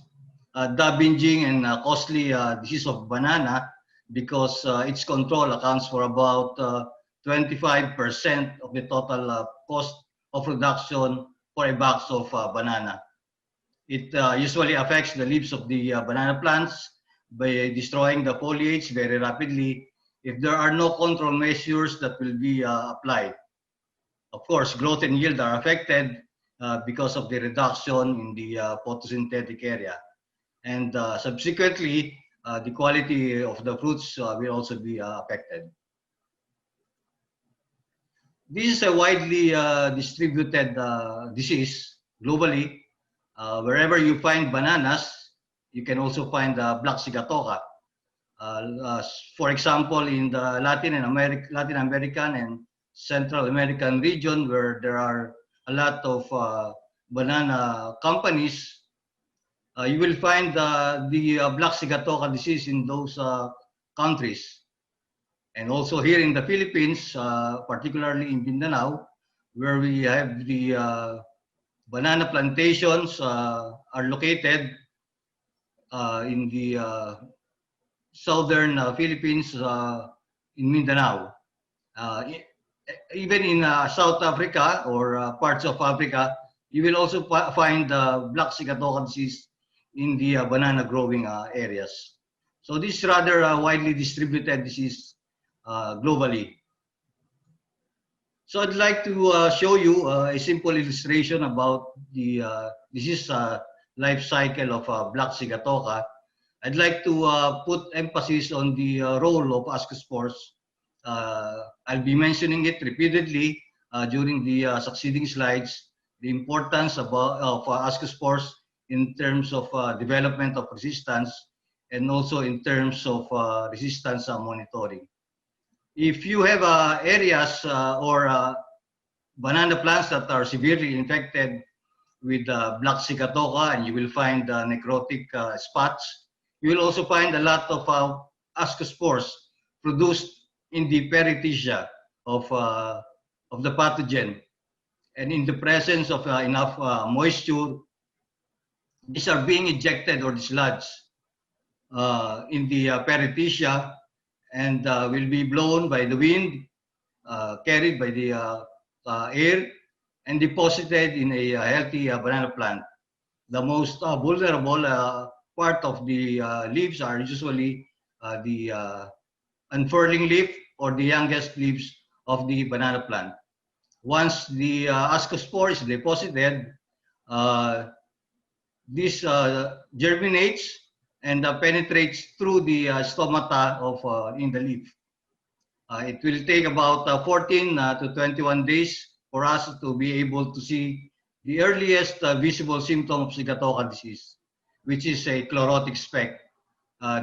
damaging and costly disease of banana because its control accounts for about 25% of the total cost of production for a box of banana. It usually affects the leaves of the banana plants by destroying the foliage very rapidly if there are no control measures that will be applied. Of course, growth and yield are affected because of the reduction in the photosynthetic area. And subsequently, the quality of the fruits will also be affected. This is a widely distributed disease globally. Wherever you find bananas, you can also find black sigatoka. For example, in the Latin American and Central American region, where there are a lot of banana companies, you will find the black sigatoka disease in those countries. And also here in the Philippines, particularly in Mindanao, where we have the banana plantations are located in the southern Philippines in Mindanao. Even in South Africa or parts of Africa, you will also find black sigatoka disease in the banana growing areas. So this is rather widely distributed disease globally. So I'd like to show you a simple illustration about the disease life cycle of black sigatoka. I'd like to put emphasis on the role of ascospores. I'll be mentioning it repeatedly during the succeeding slides, the importance of ascospores in terms of development of resistance and also in terms of resistance monitoring. If you have areas or banana plants that are severely infected with black sigatoka, and you will find necrotic spots, you will also find a lot of ascospores produced in the perithecia of the pathogen. And in the presence of enough moisture, these are being ejected or dislodged in the perithecia, and will be blown by the wind, carried by the air, and deposited in a healthy banana plant. The most vulnerable part of the leaves are usually the unfurling leaf or the youngest leaves of the banana plant. Once the ascospore is deposited, this germinates and penetrates through the stomata of in the leaf. It will take about 14 to 21 days for us to be able to see the earliest visible symptom of Sigatoka disease, which is a chlorotic speck.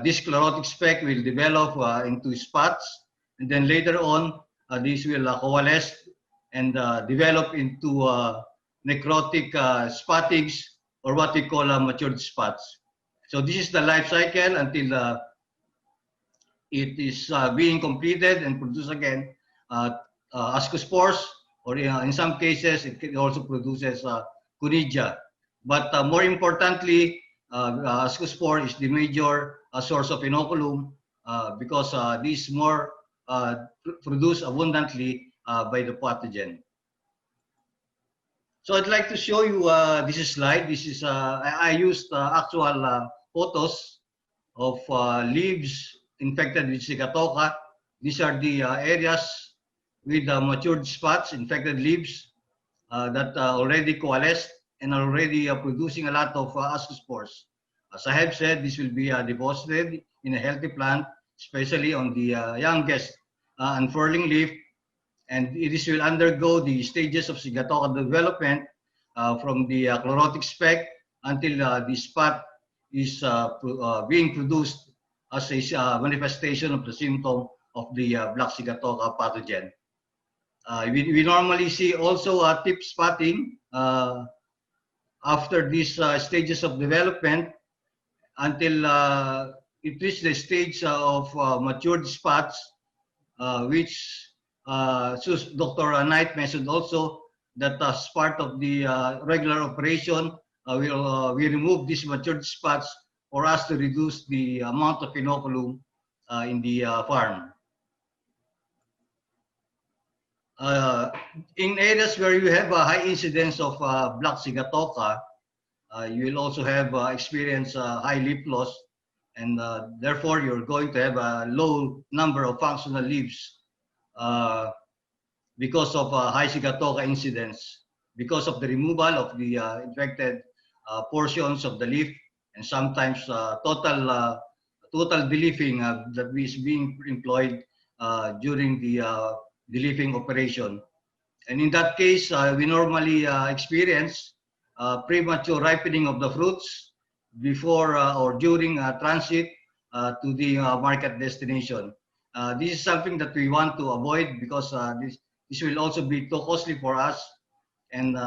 This chlorotic speck will develop into spots, and then later on, these will coalesce and develop into necrotic spottings, or what we call matured spots. So this is the life cycle until it is being completed and produced again ascospores, or in some cases it also produces conidia. But more importantly, ascospore is the major source of inoculum because these more produced abundantly by the pathogen. So I'd like to show you this slide. This is I used actual photos of leaves infected with Sigatoka. These are the areas with matured spots, infected leaves that already coalesced and already producing a lot of ascospores. As I have said, this will be deposited in a healthy plant, especially on the youngest unfurling leaf, and this will undergo the stages of Sigatoka development from the chlorotic speck until the spot is being produced as a manifestation of the symptom of the black Sigatoka pathogen. We normally see also tip spotting after these stages of development until it reaches the stage of matured spots, which so Dr. Knight mentioned also that as part of the regular operation, we remove these matured spots for us to reduce the amount of inoculum in the farm. In areas where you have a high incidence of black Sigatoka, you will also have experience high leaf loss, and therefore you're going to have a low number of functional leaves because of high Sigatoka incidence, because of the removal of the infected portions of the leaf, and sometimes total deleafing that is being employed during the deleafing operation. And in that case, we normally experience premature ripening of the fruits before or during transit to the market destination. This is something that we want to avoid because this will also be too costly for us, and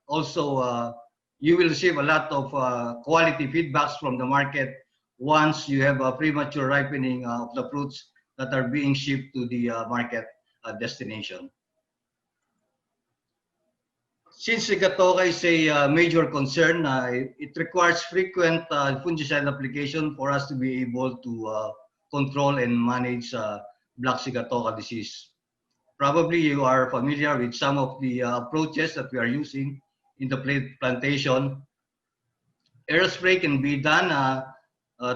also you will receive a lot of quality feedbacks from the market once you have a premature ripening of the fruits that are being shipped to the market destination. Since Sigatoka is a major concern, it requires frequent fungicide application for us to be able to control and manage black Sigatoka disease. Probably you are familiar with some of the approaches that we are using in the plantation. Aerospray can be done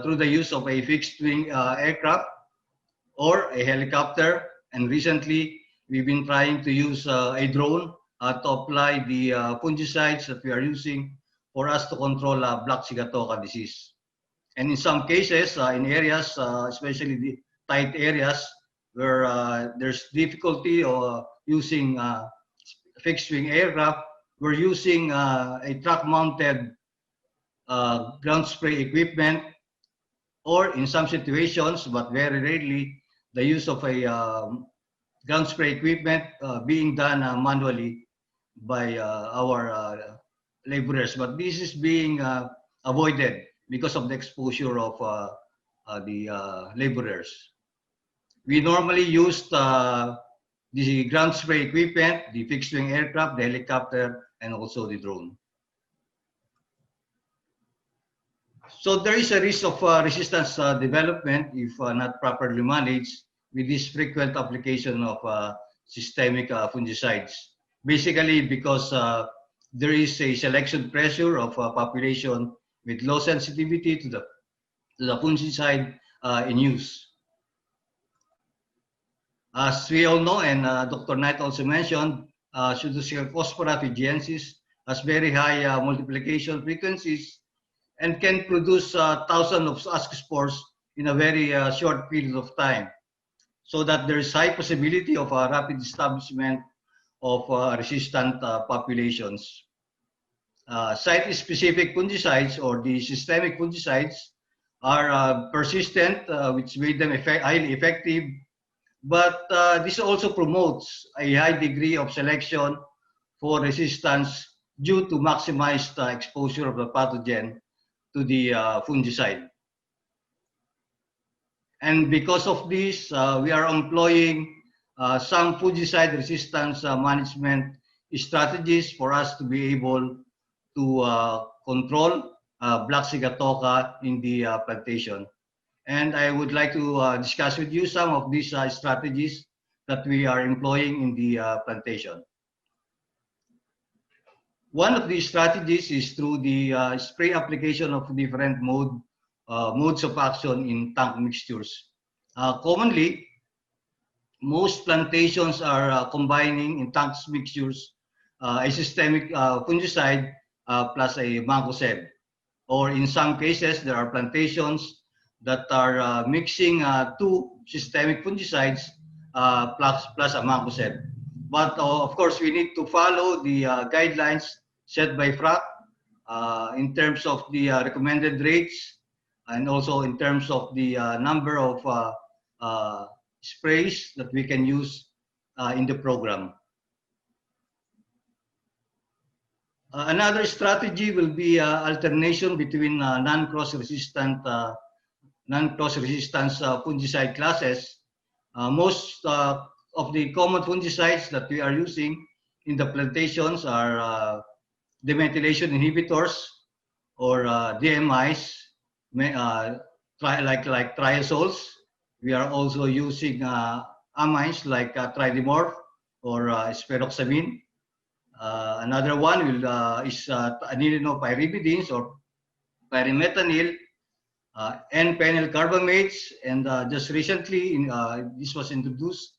through the use of a fixed-wing aircraft or a helicopter, and recently we've been trying to use a drone to apply the fungicides that we are using for us to control black Sigatoka disease. And in some cases, in areas, especially the tight areas where there's difficulty of using fixed-wing aircraft, we're using a truck-mounted ground spray equipment, or in some situations, but very rarely, the use of a ground spray equipment being done manually by our laborers. But this is being avoided because of the exposure of the laborers. We normally use the ground spray equipment, the fixed-wing aircraft, the helicopter, and also the drone. So there is a risk of resistance development if not properly managed with this frequent application of systemic fungicides. Basically because there is a selection pressure of a population with low sensitivity to the fungicide in use. As we all know, and Dr. Knight also mentioned, Pseudospora fijiensis has very high multiplication frequencies and can produce thousands of ascospores in a very short period of time, so that there is high possibility of a rapid establishment of resistant populations. Site-specific fungicides or the systemic fungicides are persistent, which made them highly effective, but this also promotes a high degree of selection for resistance due to maximized exposure of the pathogen to the fungicide. And because of this, we are employing some fungicide resistance management strategies for us to be able to control black sigatoka in the plantation. And I would like to discuss with you some of these strategies that we are employing in the plantation. One of these strategies is through the spray application of different modes of action in tank mixtures. Commonly, most plantations are combining in tank mixtures a systemic fungicide plus a mancozeb. Or in some cases, there are plantations that are mixing two systemic fungicides plus a mancozeb. But of course, we need to follow the guidelines set by FRAC in terms of the recommended rates and also in terms of the number of sprays that we can use in the program. Another strategy will be alternation between non-cross resistant fungicide classes. Most of the common fungicides that we are using in the plantations are demethylation inhibitors or DMIs, like triazoles. We are also using amines like tridimorph or spiroxamine. Another one is anilinopyribidins or pyrimethamine, N-penyl carbamates, and just recently this was introduced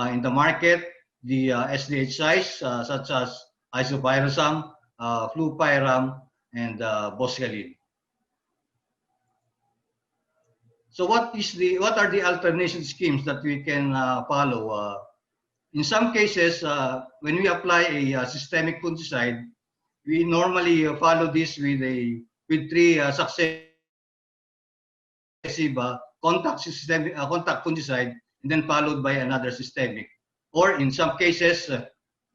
in the market, the SDHIs such as isopyrazam, flupiram, and boscalin. So what are the alternation schemes that we can follow? In some cases, when we apply a systemic fungicide, we normally follow this with three successive contact fungicide, and then followed by another systemic. Or in some cases,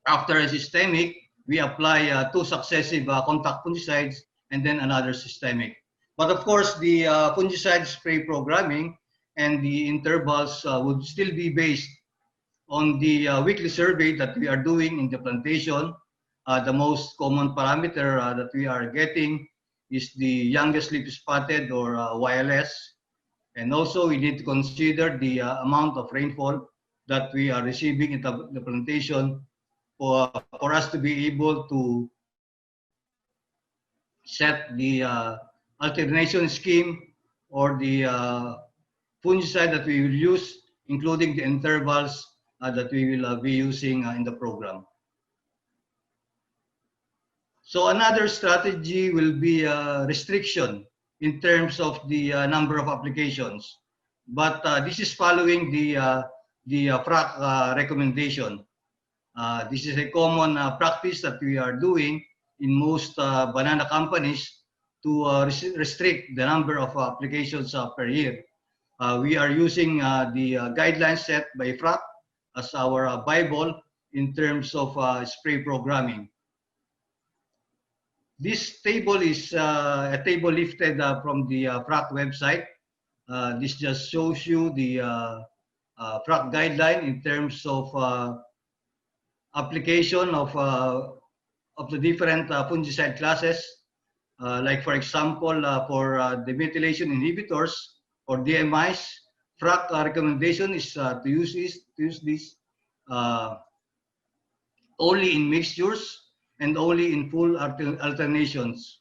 after a systemic, we apply two successive contact fungicides and then another systemic. But of course, the fungicide spray programming and the intervals would still be based on the weekly survey that we are doing in the plantation. The most common parameter that we are getting is the youngest leaf spotted or YLS. And also we need to consider the amount of rainfall that we are receiving in the plantation for us to be able to set the alternation scheme or the fungicide that we will use, including the intervals that we will be using in the program. So another strategy will be restriction in terms of the number of applications. But this is following the FRAC recommendation. This is a common practice that we are doing in most banana companies to restrict the number of applications per year. We are using the guidelines set by FRAC as our Bible in terms of spray programming. This table is a table lifted from the FRAC website. This just shows you the FRAC guideline in terms of application of the different fungicide classes. Like for example, for the methylation inhibitors or DMIs, FRAC recommendation is to use this only in mixtures and only in full alternations.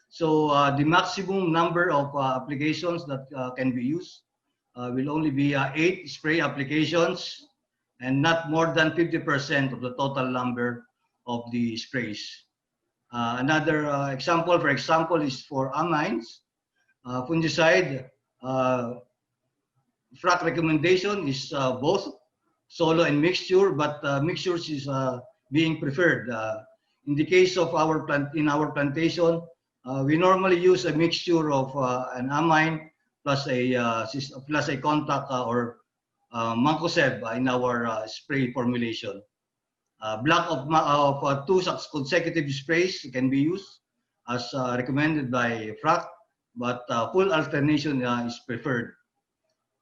So the maximum number of applications that can be used will only be 8 spray applications and not more than 50% of the total number of the sprays. Another example, for example, is for amines. Fungicide, FRAC recommendation is both solo and mixture, but mixtures is being preferred. In the case of our plantation, we normally use a mixture of an amine plus a contact or mancozeb in our spray formulation. Block of 2 consecutive sprays can be used as recommended by FRAC, but full alternation is preferred.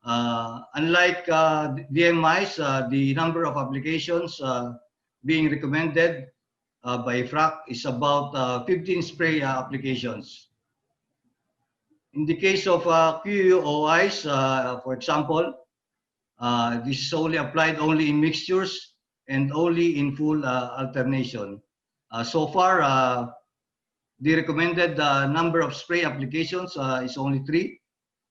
Unlike DMIs, the number of applications being recommended by FRAC is about 15 spray applications. In the case of QOIs, for example, this is only applied only in mixtures and only in full alternation. So far, the recommended number of spray applications is only 3,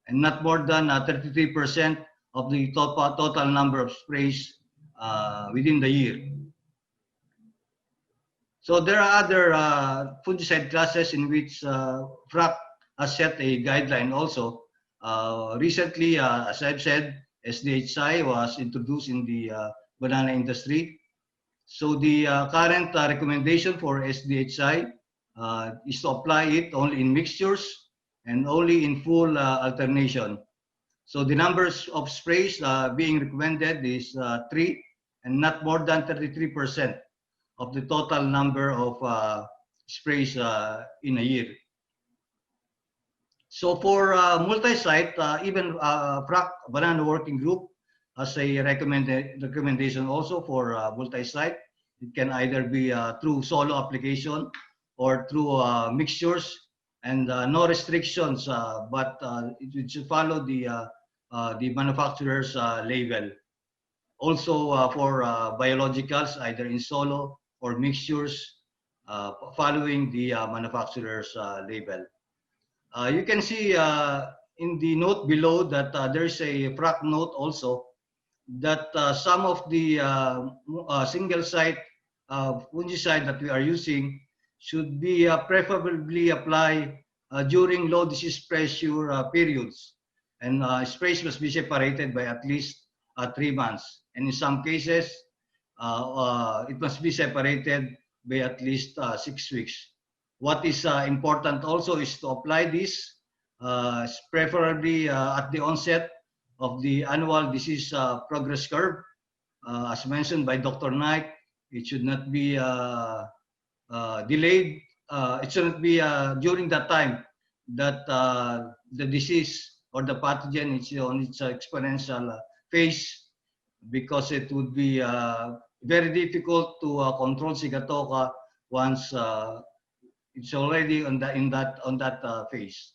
and not more than 33% of the total number of sprays within the year. So there are other fungicide classes in which FRAC has set a guideline also. Recently, as I've said, SDHI was introduced in the banana industry. So the current recommendation for SDHI is to apply it only in mixtures and only in full alternation. So the numbers of sprays being recommended is 3 and not more than 33% of the total number of sprays in a year. So for multi-site, even FRAC Banana Working Group has a recommendation also for multi-site. It can either be through solo application or through mixtures, and no restrictions, but it should follow the manufacturer's label. Also for biologicals, either in solo or mixtures, following the manufacturer's label. You can see in the note below that there's a FRAC note also that some of the single site fungicide that we are using should be preferably applied during low disease pressure periods, and sprays must be separated by at least 3 months, and in some cases it must be separated by at least 6 weeks. What is important also is to apply this preferably at the onset of the annual disease progress curve. As mentioned by Dr. Knight, it should not be delayed. It shouldn't be during that time that the disease or the pathogen is on its exponential phase, because it would be very difficult to control Sigatoka once it's already in that phase.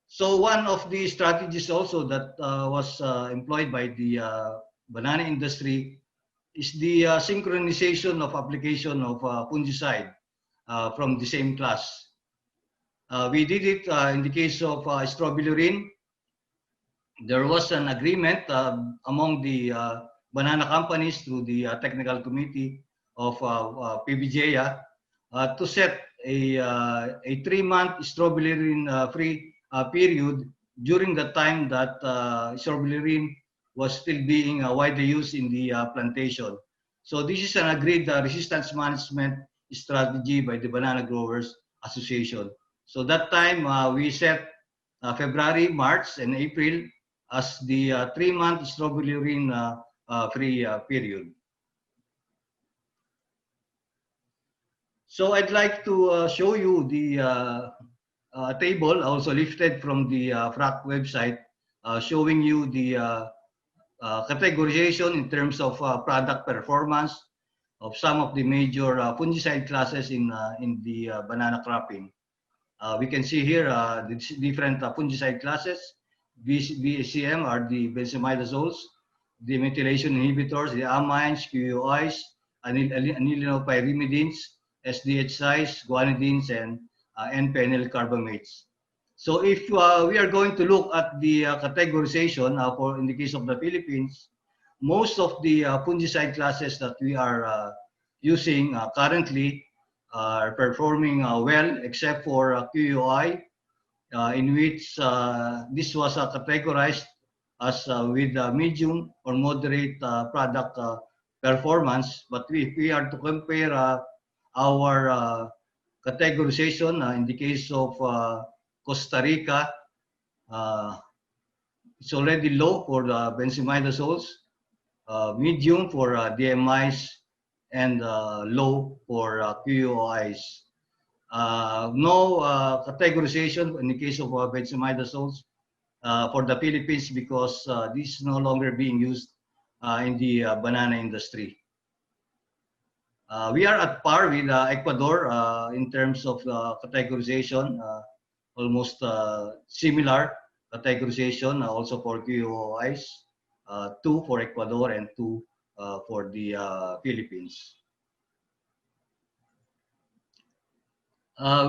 So one of the strategies also that was employed by the banana industry is the synchronization of application of fungicide from the same class. We did it in the case of strobilurin. There was an agreement among the banana companies through the technical committee of PBJ to set a 3-month strobilurin free period during the time that strobilurin was still being widely used in the plantation. So this is an agreed resistance management strategy by the Banana Growers Association. So that time we set February, March, and April as the 3-month strobilurin free period. So I'd like to show you the table also lifted from the FRAC website, showing you the categorization in terms of product performance of some of the major fungicide classes in the banana cropping. We can see here the different fungicide classes. BCM are the benzimidazoles, the methylation inhibitors, the amines, QUIs, anilonopyrimidines, SDHIs, guanidines, and N-penyl carbamates. So if we are going to look at the categorization for in the case of the Philippines, most of the fungicide classes that we are using currently are performing well, except for QUI, in which this was categorized as with medium or moderate product performance. But if we are to compare our categorization in the case of Costa Rica, it's already low for the benzimidazoles, medium for DMIs, and low for QOIs. No categorization in the case of benzimidazoles for the Philippines because this is no longer being used in the banana industry. We are at par with Ecuador in terms of categorization, almost similar categorization also for QOIs, 2 for Ecuador and 2 for the Philippines.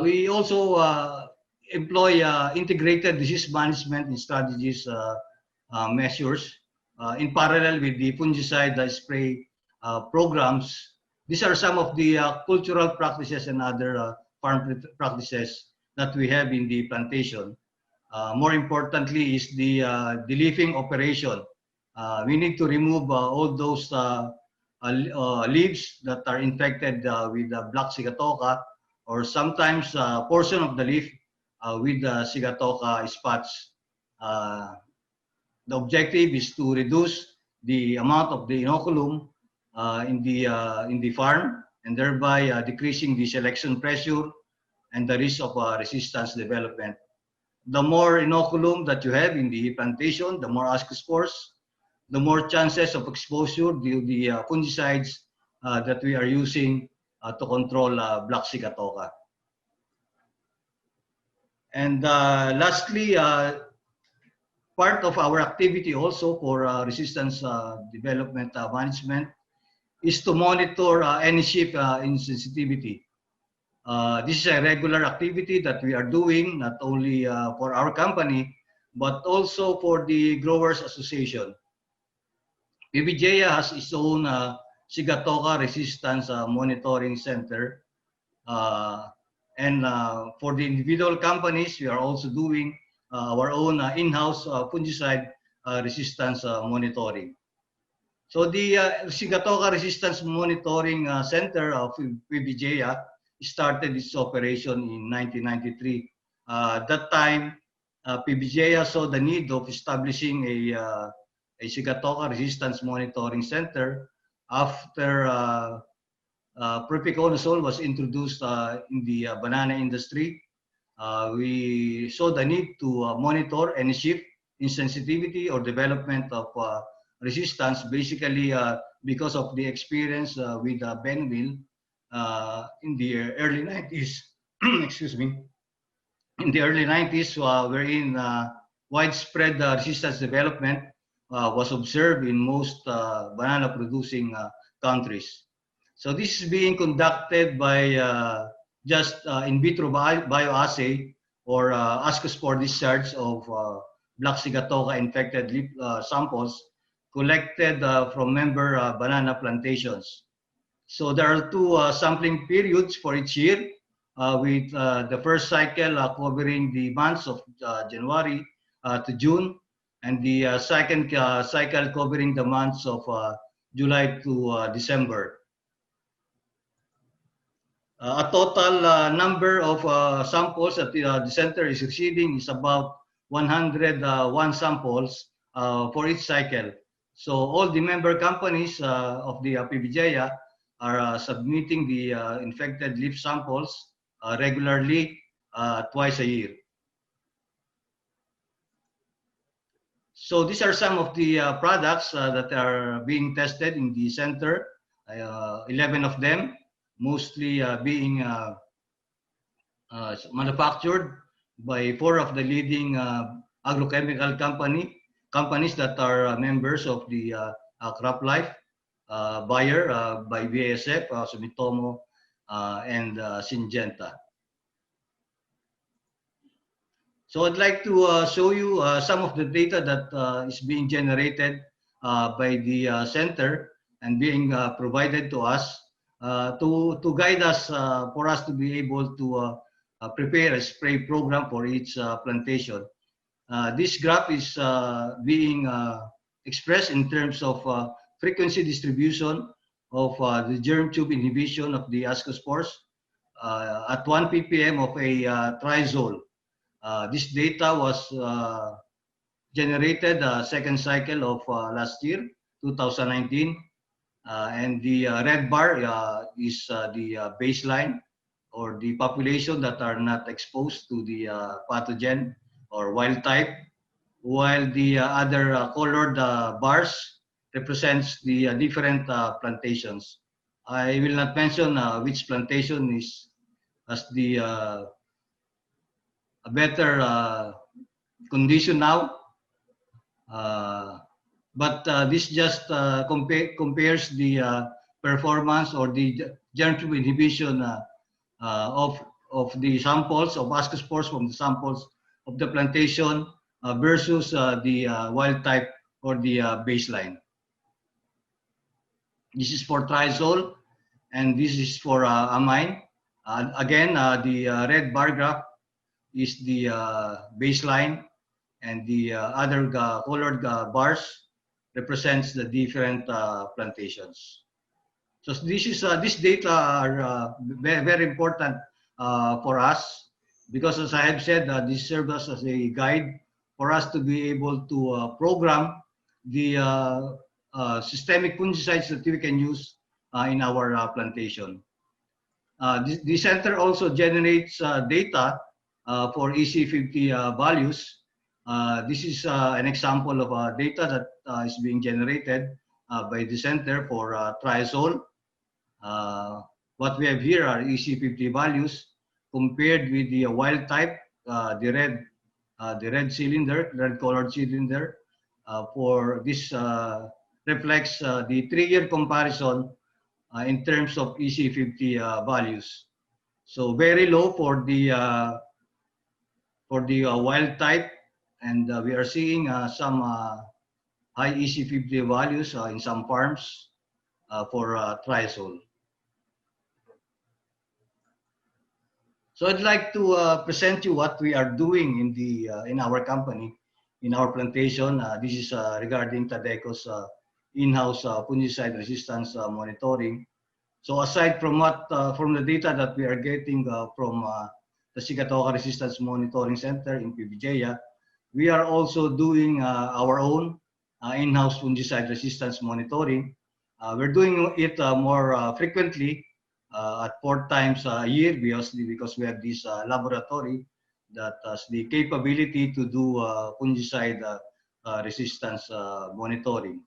We also employ integrated disease management and strategies measures in parallel with the fungicide spray programs. These are some of the cultural practices and other farm practices that we have in the plantation. More importantly is the leafing operation. We need to remove all those leaves that are infected with black sigatoka, or sometimes a portion of the leaf with sigatoka spots. The objective is to reduce the amount of the inoculum in the farm, and thereby decreasing the selection pressure and the risk of resistance development. The more inoculum that you have in the plantation, the more ascospores, the more chances of exposure to the fungicides that we are using to control black sigatoka. And lastly, part of our activity also for resistance development management is to monitor any shift in sensitivity. This is a regular activity that we are doing not only for our company, but also for the Growers Association. PBJA has its own sigatoka resistance monitoring center. And for the individual companies, we are also doing our own in-house fungicide resistance monitoring. So the sigatoka resistance monitoring center of PBJA started its operation in 1993. That time, PBJA saw the need of establishing a sigatoka resistance monitoring center after propiconazole was introduced in the banana industry. We saw the need to monitor any shift in sensitivity or development of resistance, basically because of the experience with Benville in the early 90s. Excuse me. In the early 90s, wherein widespread resistance development was observed in most banana producing countries. So this is being conducted by just in vitro bioassay or ascospore discharge of black sigatoka infected leaf samples collected from member banana plantations. So there are two sampling periods for each year, with the first cycle covering the months of January to June, and the second cycle covering the months of July to December. A total number of samples that the center is receiving is about 101 samples for each cycle. So all the member companies of the PBJA are submitting the infected leaf samples regularly twice a year. So these are some of the products that are being tested in the center. 11 of them, mostly being manufactured by 4 of the leading agrochemical companies that are members of the Croplife, Bayer by BASF, Sumitomo, and Syngenta. So I'd like to show you some of the data that is being generated by the center and being provided to us to guide us for us to be able to prepare a spray program for each plantation. This graph is being expressed in terms of frequency distribution of the germ tube inhibition of the ascospores at 1 ppm of a triazole. This data was generated second cycle of last year, 2019, and the red bar is the baseline or the population that are not exposed to the pathogen or wild type, while the other colored bars represents the different plantations. I will not mention which plantation has the a better condition now, but this just compares the performance or the germ tube inhibition of the samples of ascospores from the samples of the plantation versus the wild type or the baseline. This is for triazole and this is for amine. Again, the red bar graph is the baseline, and the other colored bars represents the different plantations. So these data are very important for us because, as I have said, this serves us as a guide for us to be able to program the systemic fungicides that we can use in our plantation. The center also generates data for EC50 values. This is an example of data that is being generated by the center for triazole. What we have here are EC50 values compared with the wild type, the red cylinder, red colored cylinder. For this reflects the 3-year comparison in terms of EC50 values. So very low for the wild type, and we are seeing some high EC50 values in some farms for triazole. So I'd like to present you what we are doing in our company, in our plantation. This is regarding Tadeco's in-house fungicide resistance monitoring. So aside from from the data that we are getting from the Sigatoka Resistance Monitoring Center in PBJA, we are also doing our own in-house fungicide resistance monitoring. We're doing it more frequently at 4 times a year because we have this laboratory that has the capability to do fungicide resistance monitoring.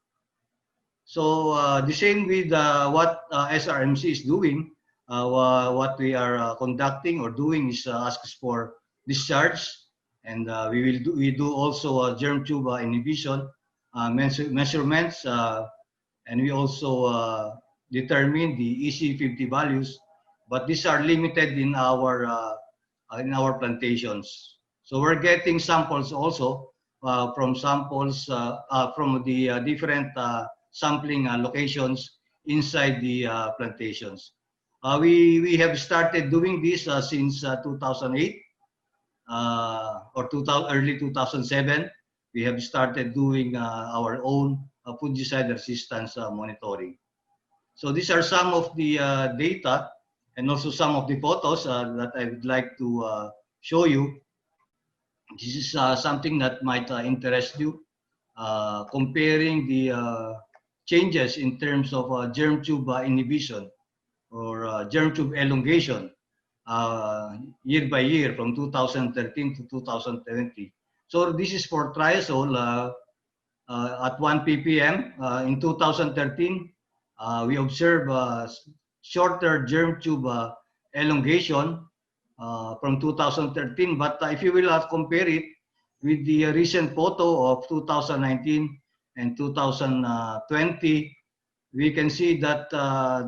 So the same with what SRMC is doing, what we are conducting or doing is ascospore discharge, and we do also germ tube inhibition measurements, and we also determine the EC50 values, but these are limited in our plantations. So we're getting samples also from the different sampling locations inside the plantations. We have started doing this since 2008 or early 2007. We have started doing our own fungicide resistance monitoring. So these are some of the data and also some of the photos that I would like to show you. This is something that might interest you, comparing the changes in terms of germ tube inhibition or germ tube elongation year by year from 2013 to 2020. So this is for triazole at 1 ppm. In 2013, we observe shorter germ tube elongation from 2013. But if you will compare it with the recent photo of 2019 and 2020, we can see that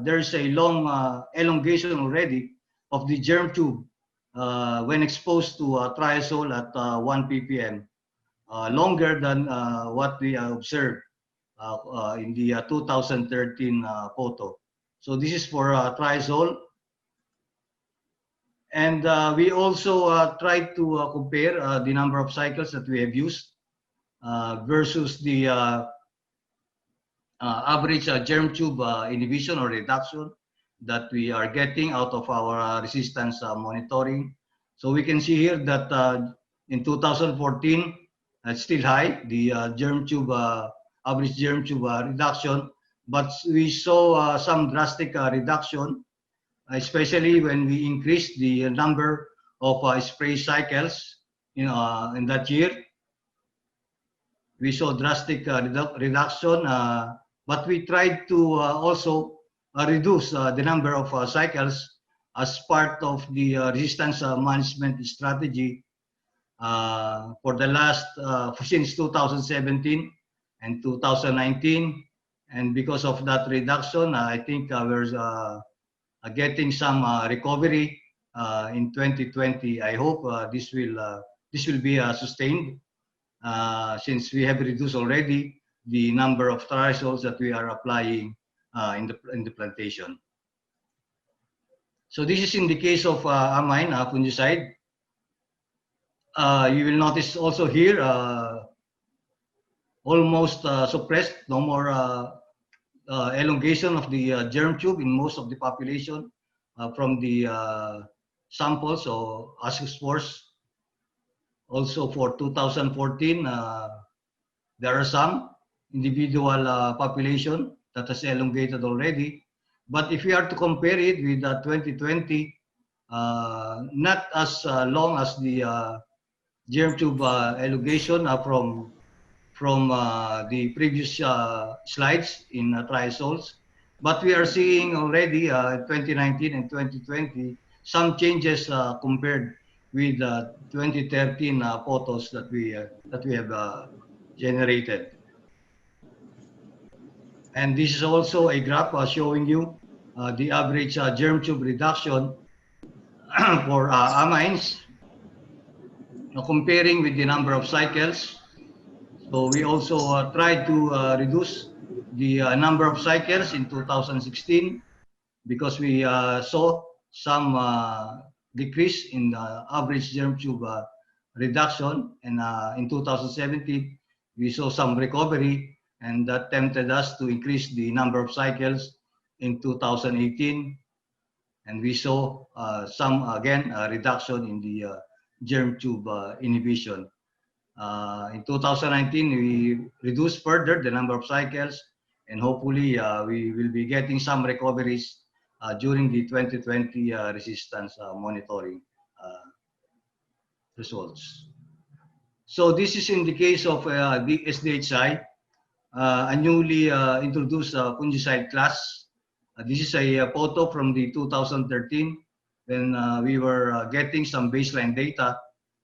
there's a long elongation already of the germ tube when exposed to triazole at 1 ppm, longer than what we observed in the 2013 photo. So this is for triazole. And we also tried to compare the number of cycles that we have used versus the average germ tube inhibition or reduction that we are getting out of our resistance monitoring. So we can see here that in 2014, it's still high, the germ tube, average germ tube reduction, but we saw some drastic reduction, especially when we increased the number of spray cycles in that year. We saw drastic reduction, but we tried to also reduce the number of cycles as part of the resistance management strategy for the last, since 2017 and 2019. And because of that reduction, I think we're getting some recovery in 2020. I hope this will be sustained since we have reduced already the number of triazoles that we are applying in the plantation. So this is in the case of amine fungicide. You will notice also here almost suppressed, no more elongation of the germ tube in most of the population from the samples or ascospores. Also for 2014, there are some individual population that has elongated already. But if we are to compare it with 2020, not as long as the germ tube elongation from the previous slides in triazoles, but we are seeing already 2019 and 2020 some changes compared with 2013 photos that we have generated. And this is also a graph showing you the average germ tube reduction for amines, comparing with the number of cycles. So we also tried to reduce the number of cycles in 2016 because we saw some decrease in the average germ tube reduction, and in 2017 we saw some recovery, and that tempted us to increase the number of cycles in 2018, and we saw some again reduction in the germ tube inhibition. In 2019 we reduced further the number of cycles, and hopefully we will be getting some recoveries during the 2020 resistance monitoring results. So this is in the case of the SDHI, a newly introduced fungicide class. This is a photo from the 2013 when we were getting some baseline data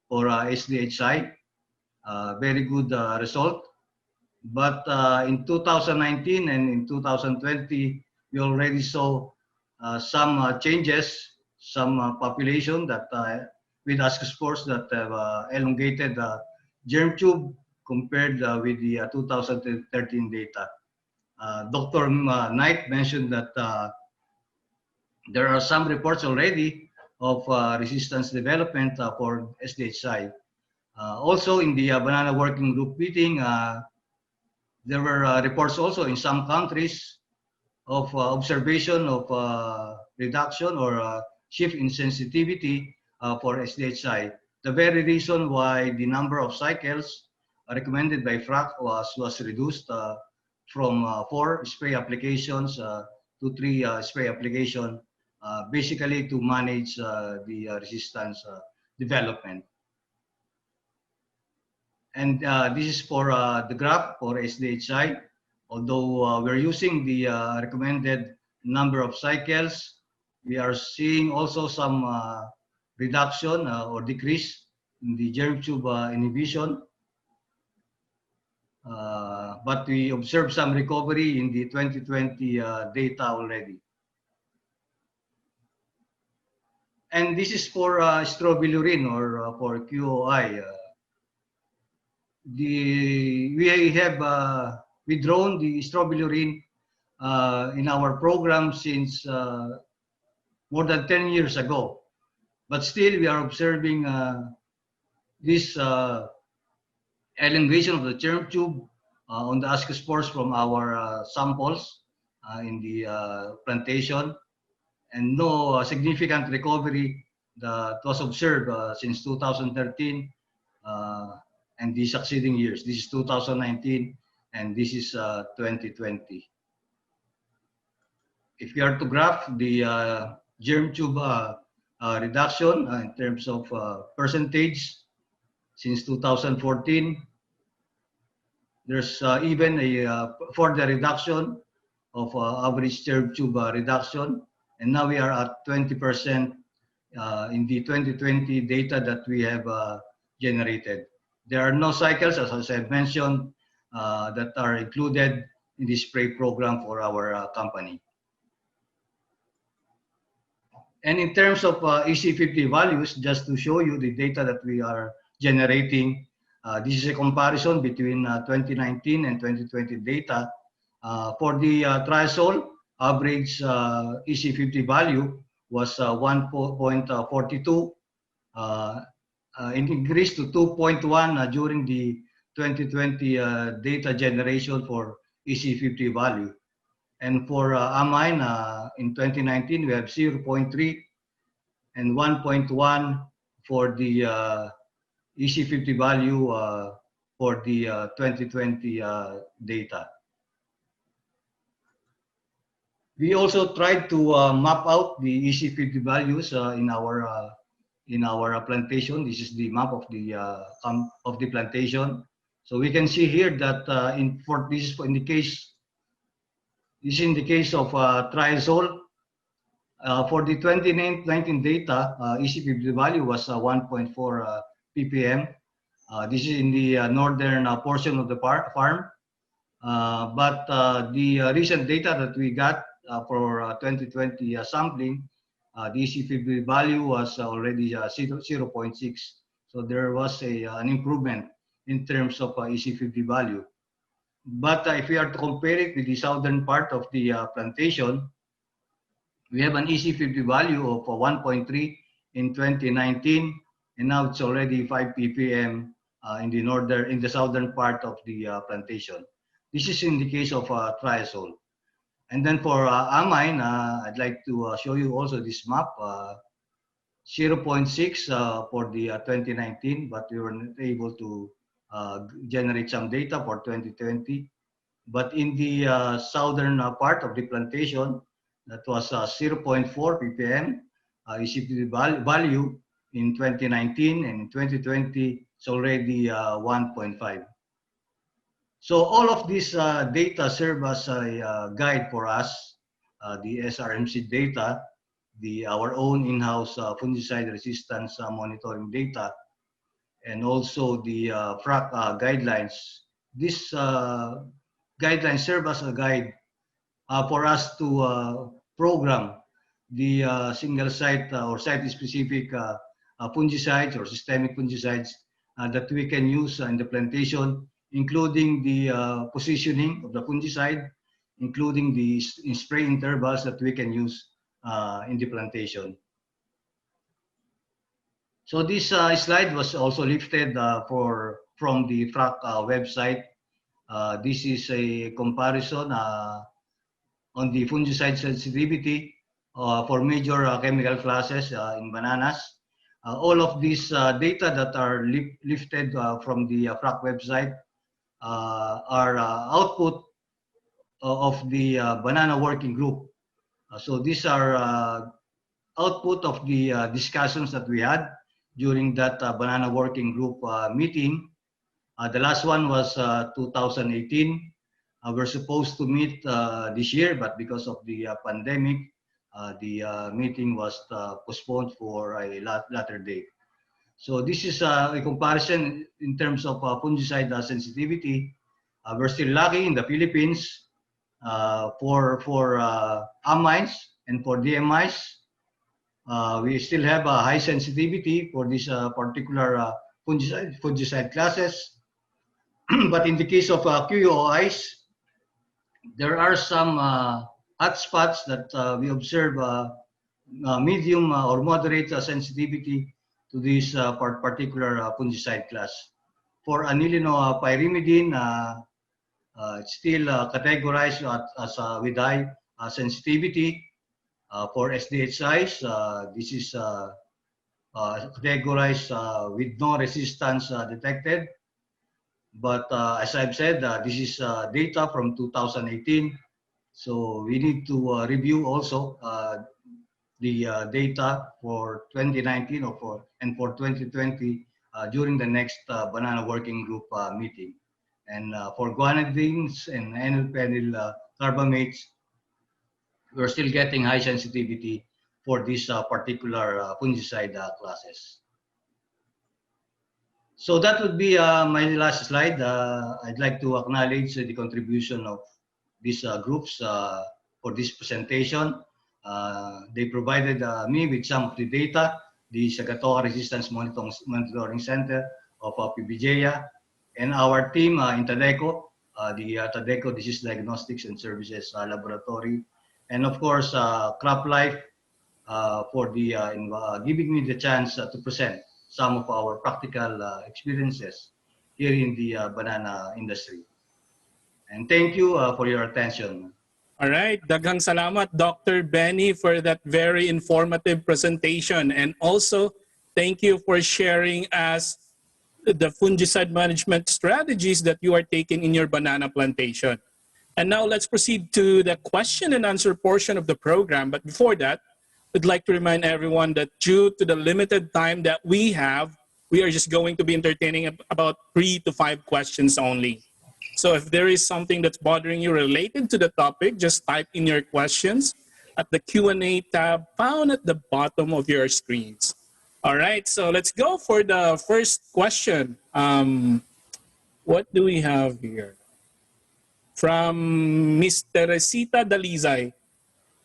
for SDHI. Very good result. But in 2019 and in 2020, we already saw some changes, some population that with ascospores that have elongated germ tube compared with the 2013 data. Dr. Knight mentioned that there are some reports already of resistance development for SDHI. Also in the banana working group meeting, there were reports also in some countries of observation of reduction or shift in sensitivity for SDHI. The very reason why the number of cycles recommended by FRAC was reduced from 4 spray applications to 3 spray application, basically to manage the resistance development. And this is for the graph for SDHI. Although we're using the recommended number of cycles, we are seeing also some reduction or decrease in the germ tube inhibition. But we observed some recovery in the 2020 data already. And this is for strobilurin or for QOI. We have withdrawn the strobilurin in our program since more than 10 years ago. But still, we are observing this elongation of the germ tube on the ascospores from our samples in the plantation, and no significant recovery that was observed since 2013 and the succeeding years. This is 2019 and this is 2020. If you are to graph the germ tube reduction in terms of percentage since 2014, there's even a further reduction of average germ tube reduction, and now we are at 20% in the 2020 data that we have generated. There are no cycles, as I mentioned, that are included in the spray program for our company. And in terms of EC50 values, just to show you the data that we are generating, this is a comparison between 2019 and 2020 data. For the triazole, average EC50 value was 1.42. It increased to 2.1 during the 2020 data generation for EC50 value. And for amine, in 2019, we have 0.3 and 1.1 for the EC50 value for the 2020 data. We also tried to map out the EC50 values in our plantation. This is the map of the plantation. So we can see here that this is in the case of triazole. For the 2019 data, EC50 value was 1.4 ppm. This is in the northern portion of the farm. But the recent data that we got for 2020 sampling, the EC50 value was already 0.6. So there was an improvement in terms of EC50 value. But if we are to compare it with the southern part of the plantation, we have an EC50 value of 1.3 in 2019, and now it's already 5 ppm in the southern part of the plantation. This is in the case of triazole. And then for amine, I'd like to show you also this map, 0.6 for the 2019, but we were not able to generate some data for 2020. But in the southern part of the plantation, that was 0.4 ppm EC50 value in 2019, and in 2020 it's already 1.5. So all of these data serve as a guide for us, the SRMC data, our own in-house fungicide resistance monitoring data, and also the FRAC guidelines. These guidelines serve as a guide for us to program the single site or site-specific fungicides or systemic fungicides that we can use in the plantation, including the positioning of the fungicide, including the spray intervals that we can use in the plantation. So this slide was also lifted from the FRAC website. This is a comparison on the fungicide sensitivity for major chemical classes in bananas. All of these data that are lifted from the FRAC website are output of the banana working group. So these are output of the discussions that we had during that banana working group meeting. The last one was 2018. We're supposed to meet this year, but because of the pandemic, the meeting was postponed for a later date. So this is a comparison in terms of fungicide sensitivity. We're still lucky in the Philippines for amines and for DMIs. We still have a high sensitivity for this particular fungicide classes. But in the case of QOIs, there are some hotspots that we observe medium or moderate sensitivity to this particular fungicide class. For anilino-pyrimidine, it's still categorized as with high sensitivity. For SDHIs, this is categorized with no resistance detected. But as I've said, this is data from 2018. So we need to review also the data for 2019 and for 2020 during the next banana working group meeting. And for guanidines and N-pentyl carbamates, we're still getting high sensitivity for these particular fungicide classes. So that would be my last slide. I'd like to acknowledge the contribution of these groups for this presentation. They provided me with some of the data, the Sagatoa Resistance Monitoring Center of PBJA, and our team in Tadeco, the Tadeco Disease Diagnostics and Services Laboratory, and of course Croplife for the giving me the chance to present some of our practical experiences here in the banana industry. And thank you for your attention. All right, daghang salamat Dr. Benny for that very informative presentation, and also thank you for sharing us the fungicide management strategies that you are taking in your banana plantation. And now let's proceed to the question and answer portion of the program. But before that, I'd like to remind everyone that due to the limited time that we have, we are just going to be entertaining about 3 to 5 questions only. So if there is something that's bothering you related to the topic, just type in your questions at the Q&A tab found at the bottom of your screens. All right, so let's go for the first question. What do we have here? From Ms. Teresita Dalizay.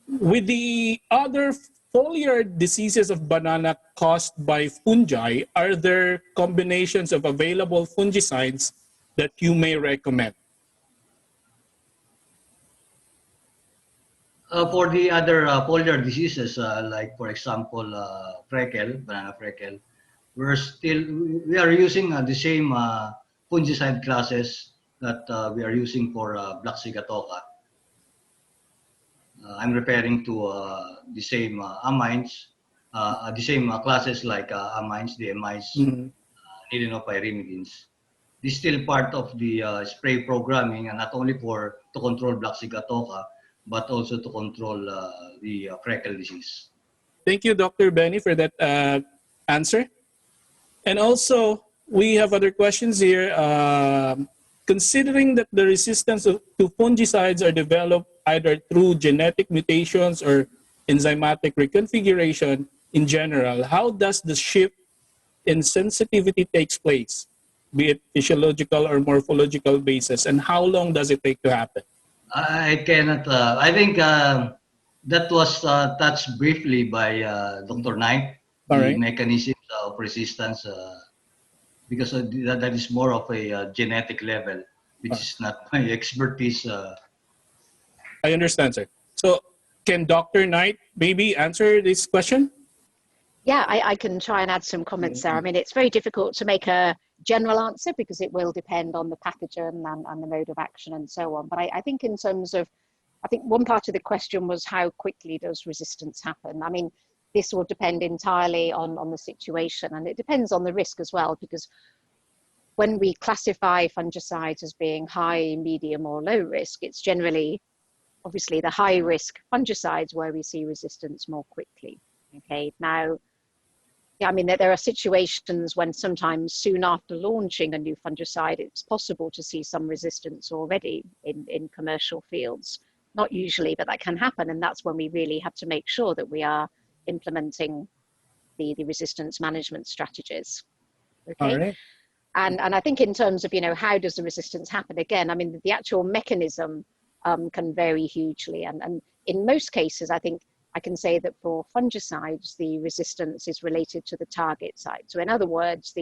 With the other foliar diseases of banana caused by fungi, are there combinations of available fungicides that you may recommend? For the other foliar diseases, like for example, banana freckle, we are using the same fungicide classes that we are using for black sigatoka. I'm referring to the same amines, the same classes like amines, DMIs, pyrimidines. This is still part of the spray programming, and not only to control black sigatoka, but also to control the freckle disease. Thank you, Dr. Benny, for that answer. And also, we have other questions here. Considering that the resistance to fungicides are developed either through genetic mutations or enzymatic reconfiguration in general, how does the shift in sensitivity takes place, be it physiological or morphological basis, and how long does it take to happen? I cannot. I think that was touched briefly by Dr. Knight, the mechanisms of resistance, because that is more of a genetic level, which is not my expertise. I understand, sir. So can Dr. Knight maybe answer this question? Yeah, I can try and add some comments there. I mean, it's very difficult to make a general answer because it will depend on the pathogen and the mode of action and so on. But I think in terms of, I think one part of the question was how quickly does resistance happen? I mean, this will depend entirely on the situation, and it depends on the risk as well, because when we classify fungicides as being high, medium or low risk, it's generally obviously the high risk fungicides where we see resistance more quickly. Okay, now I mean, there are situations when sometimes soon after launching a new fungicide, it's possible to see some resistance already in commercial fields. Not usually, but that can happen. And that's when we really have to make sure that we are implementing the resistance management strategies. Okay. All right. And I think in terms of, how does the resistance happen? Again, I mean, the actual mechanism can vary hugely. And in most cases, I think I can say that for fungicides, the resistance is related to the target site. So in other words,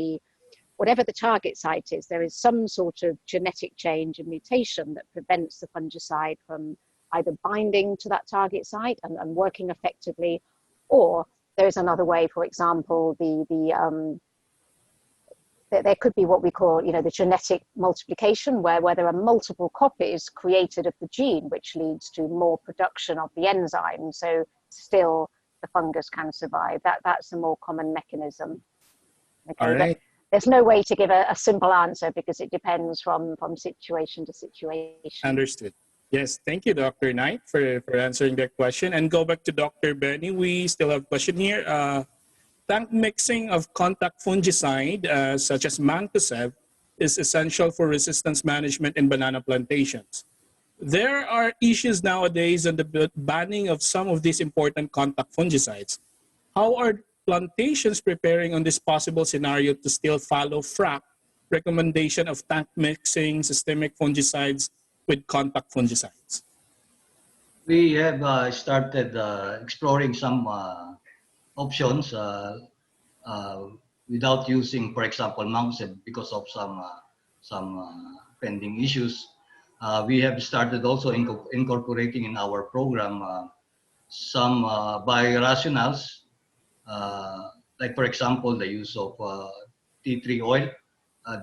whatever the target site is, there is some sort of genetic change and mutation that prevents the fungicide from either binding to that target site and working effectively, or there is another way. For example, there could be what we call, the genetic multiplication, where there are multiple copies created of the gene, which leads to more production of the enzyme. So still the fungus can survive. That's a more common mechanism. Okay, All right. but there's no way to give a simple answer because it depends from situation to situation. Understood. Yes, thank you, Dr. Knight, for answering that question. And go back to Dr. Benny. We still have a question here. Tank mixing of contact fungicide, such as Mancozeb, is essential for resistance management in banana plantations. There are issues nowadays on the banning of some of these important contact fungicides. How are plantations preparing on this possible scenario to still follow FRAC recommendation of tank mixing systemic fungicides with contact fungicides? We have started exploring some options without using, for example, Mancozeb because of some pending issues. We have started also incorporating in our program some biorationals, like for example the use of tea tree oil.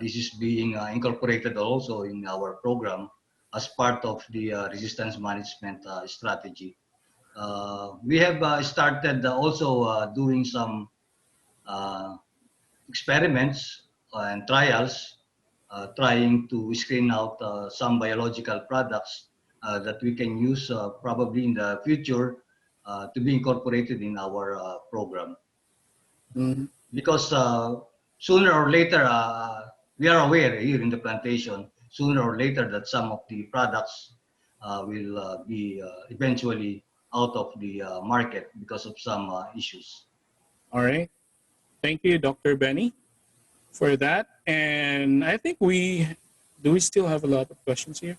This is being incorporated also in our program as part of the resistance management strategy. We have started also doing some experiments and trials, trying to screen out some biological products that we can use probably in the future to be incorporated in our program. Mm-hmm. Because sooner or later, we are aware here in the plantation, sooner or later that some of the products will be eventually out of the market because of some issues. All right. Thank you, Dr. Benny, for that. And I think we still have a lot of questions here?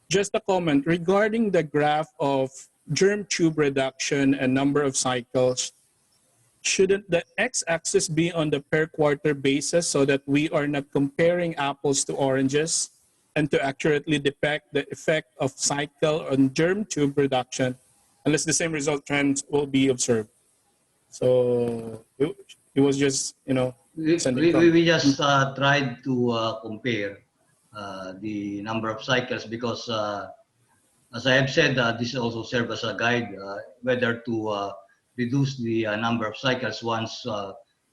Just a comment regarding the graph of germ tube reduction and number of cycles. Shouldn't the x-axis be on the per quarter basis so that we are not comparing apples to oranges, and to accurately depict the effect of cycle on germ tube reduction, unless the same result trends will be observed? So it was just, we just tried to compare the number of cycles because, as I have said, this also serves as a guide whether to reduce the number of cycles once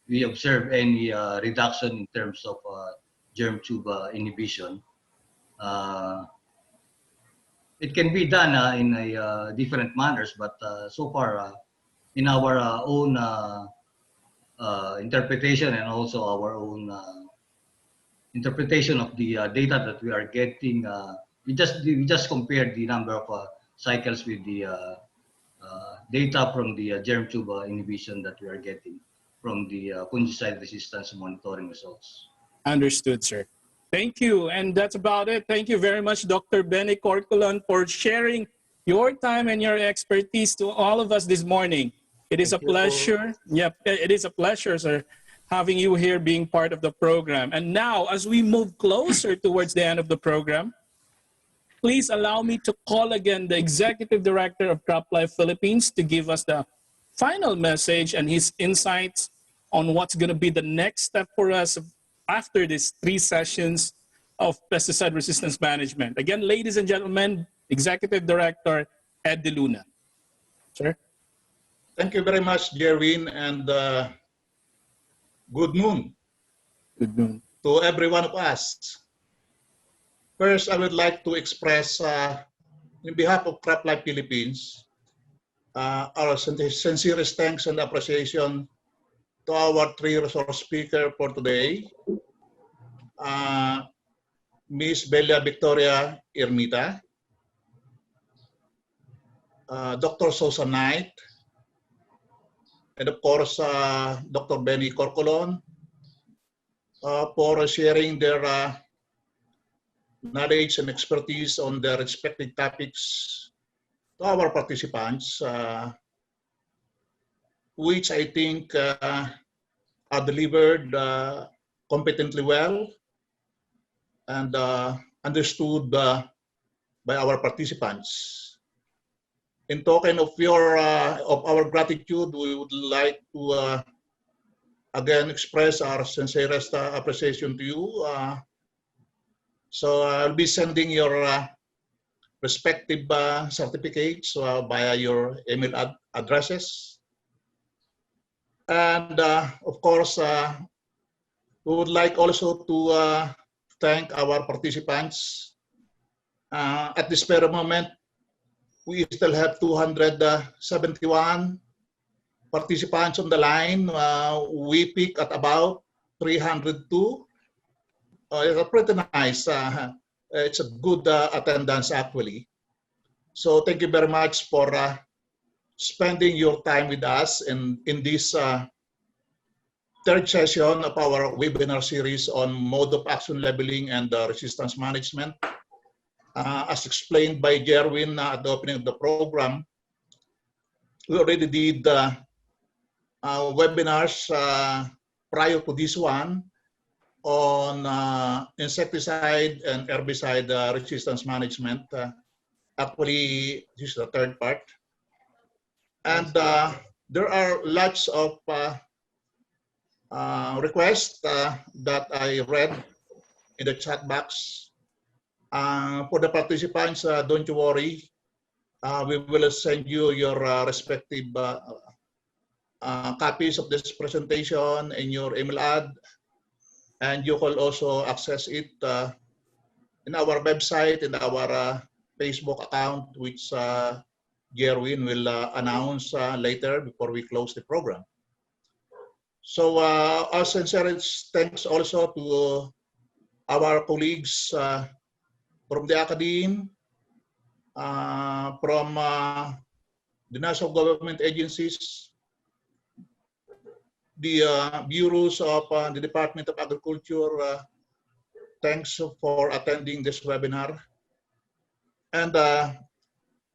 we observe any reduction in terms of germ tube inhibition. It can be done in a different manners, but so far in our own interpretation and also our own interpretation of the data that we are getting, we just compared the number of cycles with the data from the germ tube inhibition that we are getting from the fungicide resistance monitoring results. Understood, sir. Thank you. And that's about it. Thank you very much, Dr. Benny Corcolon, for sharing your time and your expertise to all of us this morning. It is a pleasure. Yep, it is a pleasure, sir, having you here being part of the program. And now, as we move closer towards the end of the program, please allow me to call again the Executive Director of Croplife Philippines to give us the final message and his insights on what's going to be the next step for us after these 3 sessions of pesticide resistance management. Again, ladies and gentlemen, Executive Director Ed De Luna. Sir? Thank you very much, Jerwin, and good noon. Good noon. To every one of us. First, I would like to express, on behalf of Croplife Philippines, our sincerest thanks and appreciation to our three resource speaker for today, Ms. Victoria Ermita, Dr. Susan Knight, and of course, Dr. Benny Corcolon, for sharing their knowledge and expertise on their respective topics to our participants, which I think are delivered competently well and understood by our participants. In token of our gratitude, we would like to again express our sincerest appreciation to you. So I'll be sending your respective certificates via your email addresses. And of course, we would like also to thank our participants. At this very moment, we still have 271 participants on the line. We peak at about 302. It's pretty nice. It's a good attendance actually. So thank you very much for spending your time with us in this third session of our webinar series on mode of action labeling and resistance management. As explained by Jerwin at the opening of the program, we already did webinars prior to this one on insecticide and herbicide resistance management. Actually, this is the third part. And there are lots of requests that I read in the chat box. For the participants, don't you worry. We will send you your respective copies of this presentation in your email ad, and you can also access it in our website, in our Facebook account, which Gerwin will announce later before we close the program. So our sincerest thanks also to our colleagues from the academe, from the national government agencies, the bureaus of the Department of Agriculture. Thanks for attending this webinar. And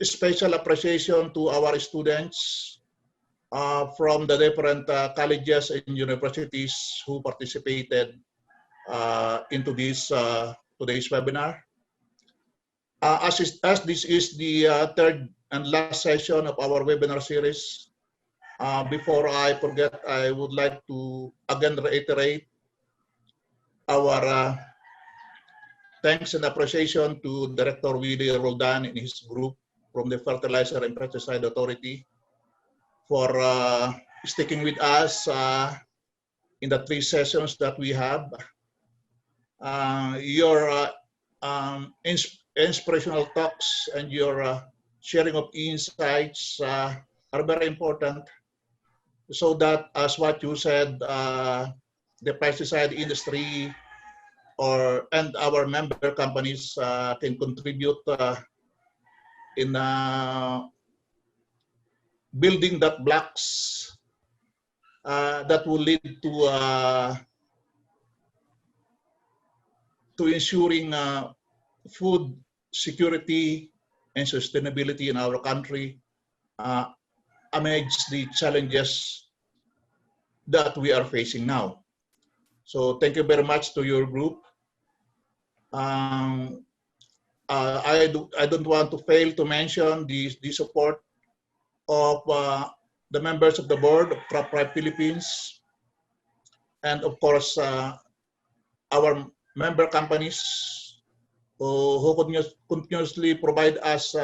special appreciation to our students from the different colleges and universities who participated into this today's webinar. As this is the third and last session of our webinar series, before I forget, I would like to again reiterate our thanks and appreciation to Director Willie Roldan and his group from the Fertilizer and Pesticide Authority for sticking with us in the 3 sessions that we have. Your inspirational talks and your sharing of insights are very important, so that, as what you said, the pesticide industry and our member companies can contribute in building that blocks that will lead to ensuring food security and sustainability in our country amidst the challenges that we are facing now. So thank you very much to your group. I don't want to fail to mention the support of the members of the board of Croplife Philippines, and of course our member companies who continuously provide us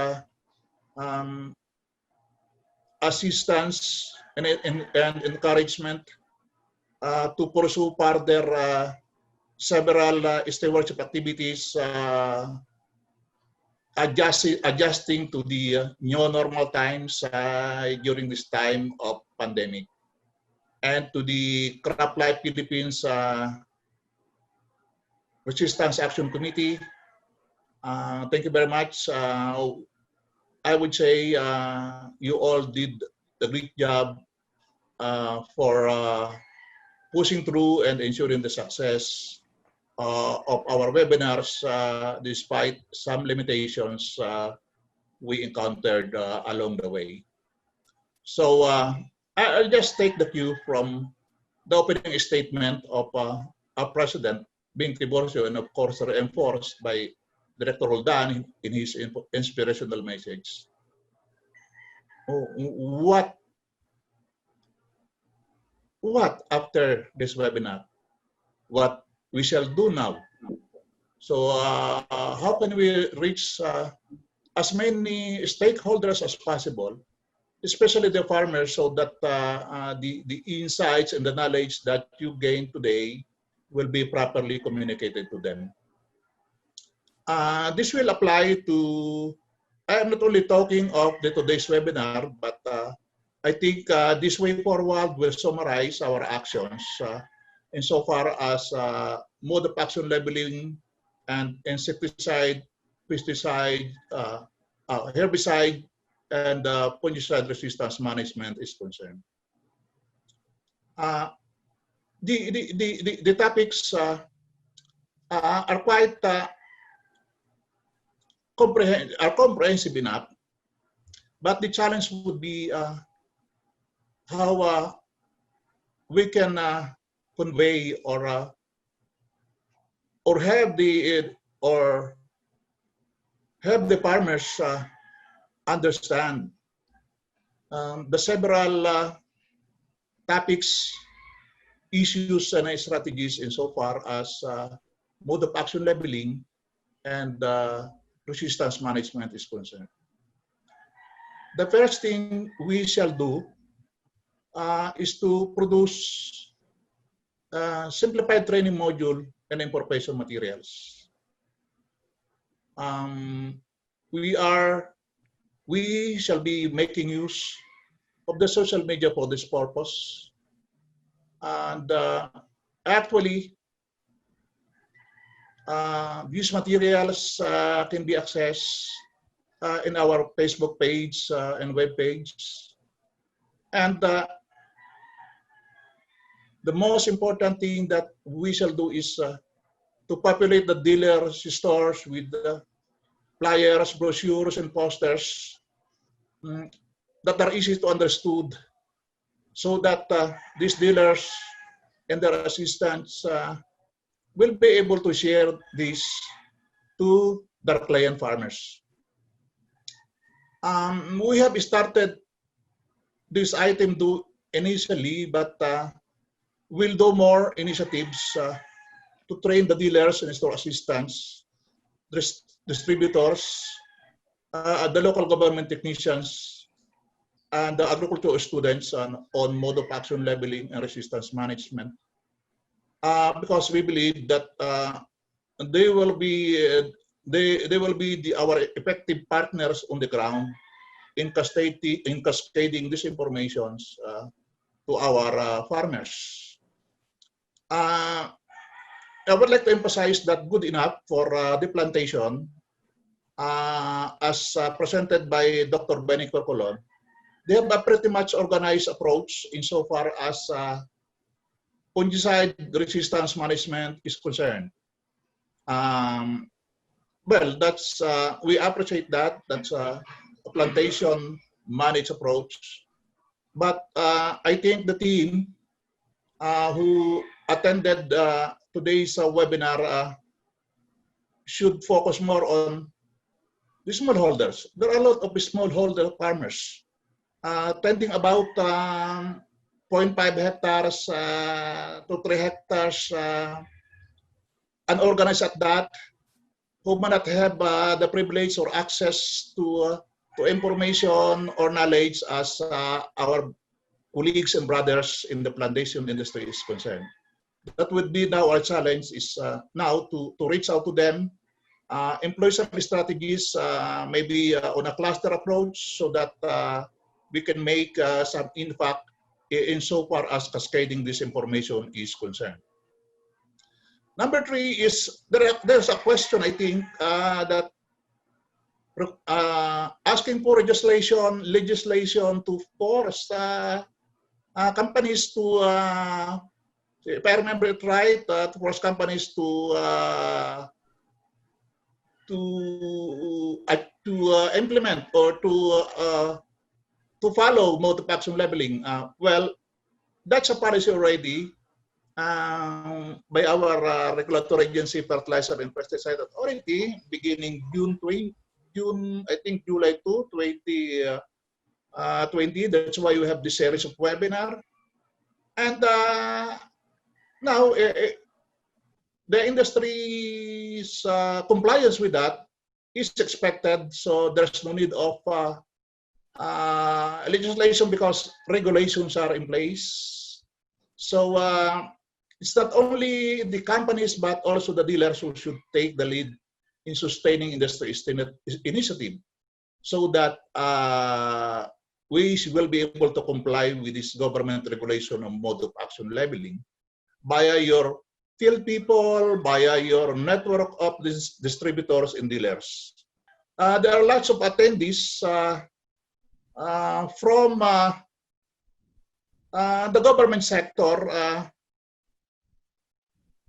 assistance and encouragement to pursue further several stewardship activities, adjusting to the new normal times during this time of pandemic. and to the Croplife Philippines Resistance Action Committee. Thank you very much. I would say you all did a great job for pushing through and ensuring the success of our webinars despite some limitations we encountered along the way. So I'll just take the cue from the opening statement of our President, Bing Tiborcio, and of course reinforced by Director Roldan in his inspirational message. What after this webinar? What we shall do now? So how can we reach as many stakeholders as possible, especially the farmers, so that the insights and the knowledge that you gain today will be properly communicated to them. This will apply to, I am not only talking of today's webinar, but I think this way forward will summarize our actions insofar as mode of action labeling and insecticide, pesticide, herbicide, and fungicide resistance management is concerned. The topics are quite comprehensive enough, but the challenge would be how we can convey or have the farmers understand the several topics, issues, and strategies insofar as mode of action labeling and resistance management is concerned. The first thing we shall do is to produce simplified training module and information materials. We shall be making use of the social media for this purpose. And actually, these materials can be accessed in our Facebook page and web page. And the most important thing that we shall do is to populate the dealers' stores with flyers, brochures, and posters that are easy to understood, so that these dealers and their assistants will be able to share this to their client farmers. We have started this item initially, but we'll do more initiatives to train the dealers and store assistants, distributors, the local government technicians, and the agricultural students on mode of action labeling and resistance management. Because we believe that they will be our effective partners on the ground in cascading these informations to our farmers. I would like to emphasize that good enough for the plantation, as presented by Dr. Benny Corcolon, they have a pretty much organized approach insofar as fungicide resistance management is concerned. Well, that's we appreciate that. That's a plantation managed approach. But I think the team who attended today's webinar should focus more on the smallholders. There are a lot of smallholder farmers, tending about 0.5 hectares to 3 hectares, unorganized at that, who may not have the privilege or access to information or knowledge as our colleagues and brothers in the plantation industry is concerned. That would be now our challenge is now to reach out to them, employ some strategies, maybe on a cluster approach, so that we can make some impact insofar as cascading disinformation is concerned. Number three is there's a question, I think, that asking for legislation to force companies to, if I remember it right, to force companies to implement or to follow mode of action labeling. Well, that's a policy already by our regulatory agency, Fertilizer and Pesticide Authority, beginning July 2, 2020. That's why we have this series of webinar. And now the industry's compliance with that is expected, so there's no need of legislation because regulations are in place. So it's not only the companies but also the dealers who should take the lead in sustaining industry initiative, so that we will be able to comply with this government regulation on mode of action labeling via your field people, via your network of distributors and dealers. There are lots of attendees from the government sector,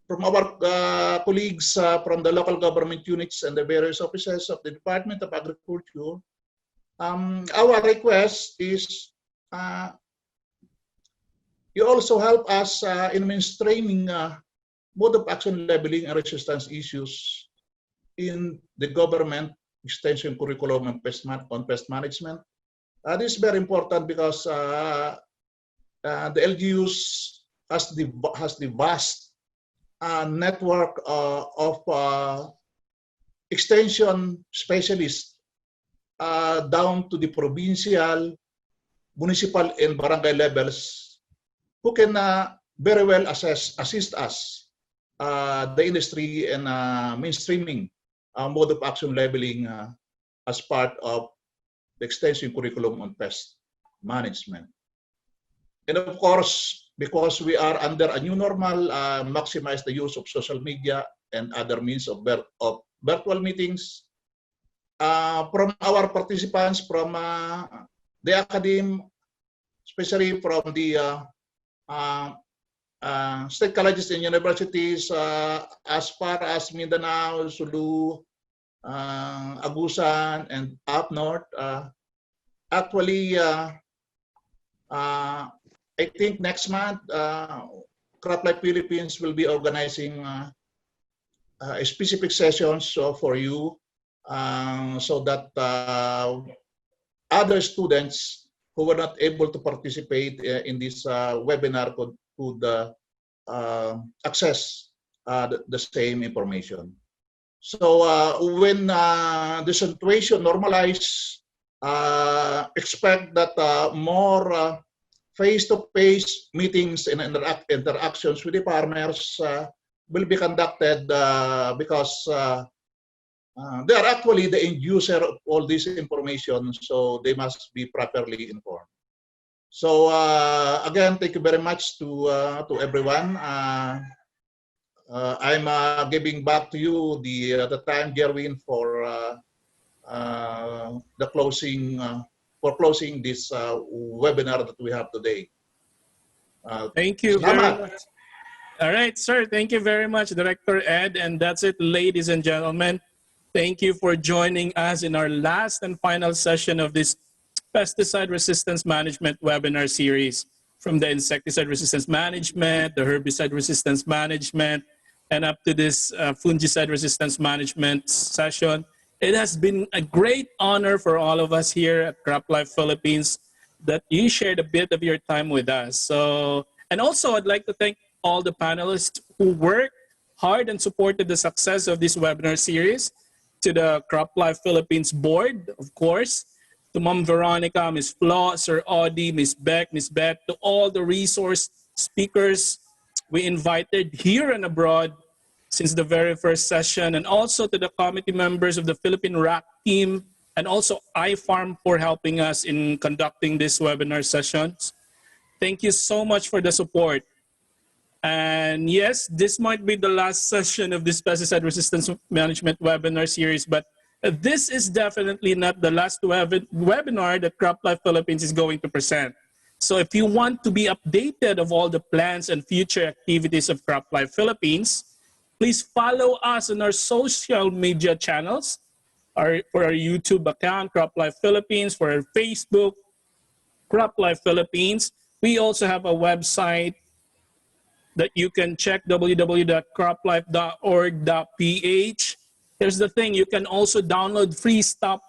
from our colleagues from the local government units and the various offices of the Department of Agriculture. Our request is you also help us in mainstreaming mode of action labeling and resistance issues in the government extension curriculum on pest management. This is very important because the LGUs has the vast network of extension specialists down to the provincial, municipal, and barangay levels who can very well assist us, the industry, in mainstreaming mode of action labeling as part of the extension curriculum on pest management. And of course, because we are under a new normal, maximize the use of social media and other means of virtual meetings. From our participants, from the academy, especially from the state colleges and universities, as far as Mindanao, Sulu, Agusan, and up north. Actually, I think next month, Croplife Philippines will be organizing specific sessions for you, so that other students who were not able to participate in this webinar could access the same information. So when the situation normalizes, expect that more face-to-face meetings and interactions with the farmers will be conducted, because they are actually the end user of all this information, so they must be properly informed. So again, thank you very much to everyone. I'm giving back to you the time, Gerwin, for the closing this webinar that we have today. Thank you very much. All right, sir. Thank you very much, Director Ed. And that's it, ladies and gentlemen. Thank you for joining us in our last and final session of this Pesticide Resistance Management webinar series, from the Insecticide Resistance Management, the Herbicide Resistance Management, and up to this Fungicide Resistance Management session. It has been a great honor for all of us here at Croplife Philippines that you shared a bit of your time with us. So, and also I'd like to thank all the panelists who worked hard and supported the success of this webinar series. To the Croplife Philippines board, of course, to Mom Veronica, Ms. Flo, Sir Audie, Ms. Beck, Ms. Beth, to all the resource speakers we invited here and abroad since the very first session, and also to the committee members of the Philippine RAC team, and also iFarm for helping us in conducting these webinar sessions. Thank you so much for the support. And yes, this might be the last session of this pesticide resistance management webinar series, but this is definitely not the last webinar that Croplife Philippines is going to present. So if you want to be updated of all the plans and future activities of Croplife Philippines, please follow us on our social media channels, for our YouTube account, Croplife Philippines, for our Facebook, Croplife Philippines. We also have a website that you can check, www.croplife.org.ph. Here's the thing, you can also download free stuff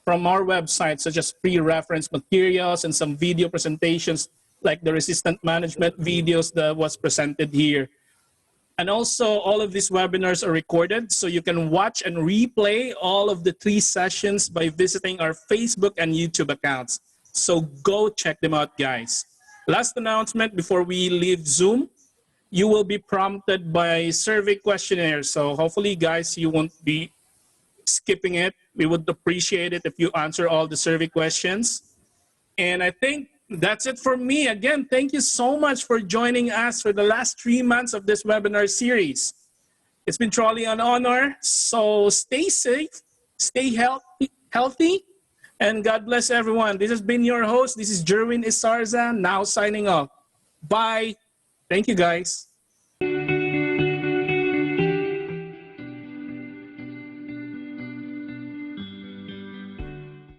from our website, such as free reference materials and some video presentations like the resistant management videos that was presented here. And also, all of these webinars are recorded, so you can watch and replay all of the 3 sessions by visiting our Facebook and YouTube accounts. So go check them out, guys. Last announcement before we leave Zoom, you will be prompted by survey questionnaire. So hopefully, guys, you won't be skipping it. We would appreciate it if you answer all the survey questions. And I think that's it for me. Again, thank you so much for joining us for the last 3 months of this webinar series. It's been truly an honor. So stay safe, stay healthy, and God bless everyone. This has been your host. This is Jerwin Isarza, now signing off. Bye. Thank you, guys.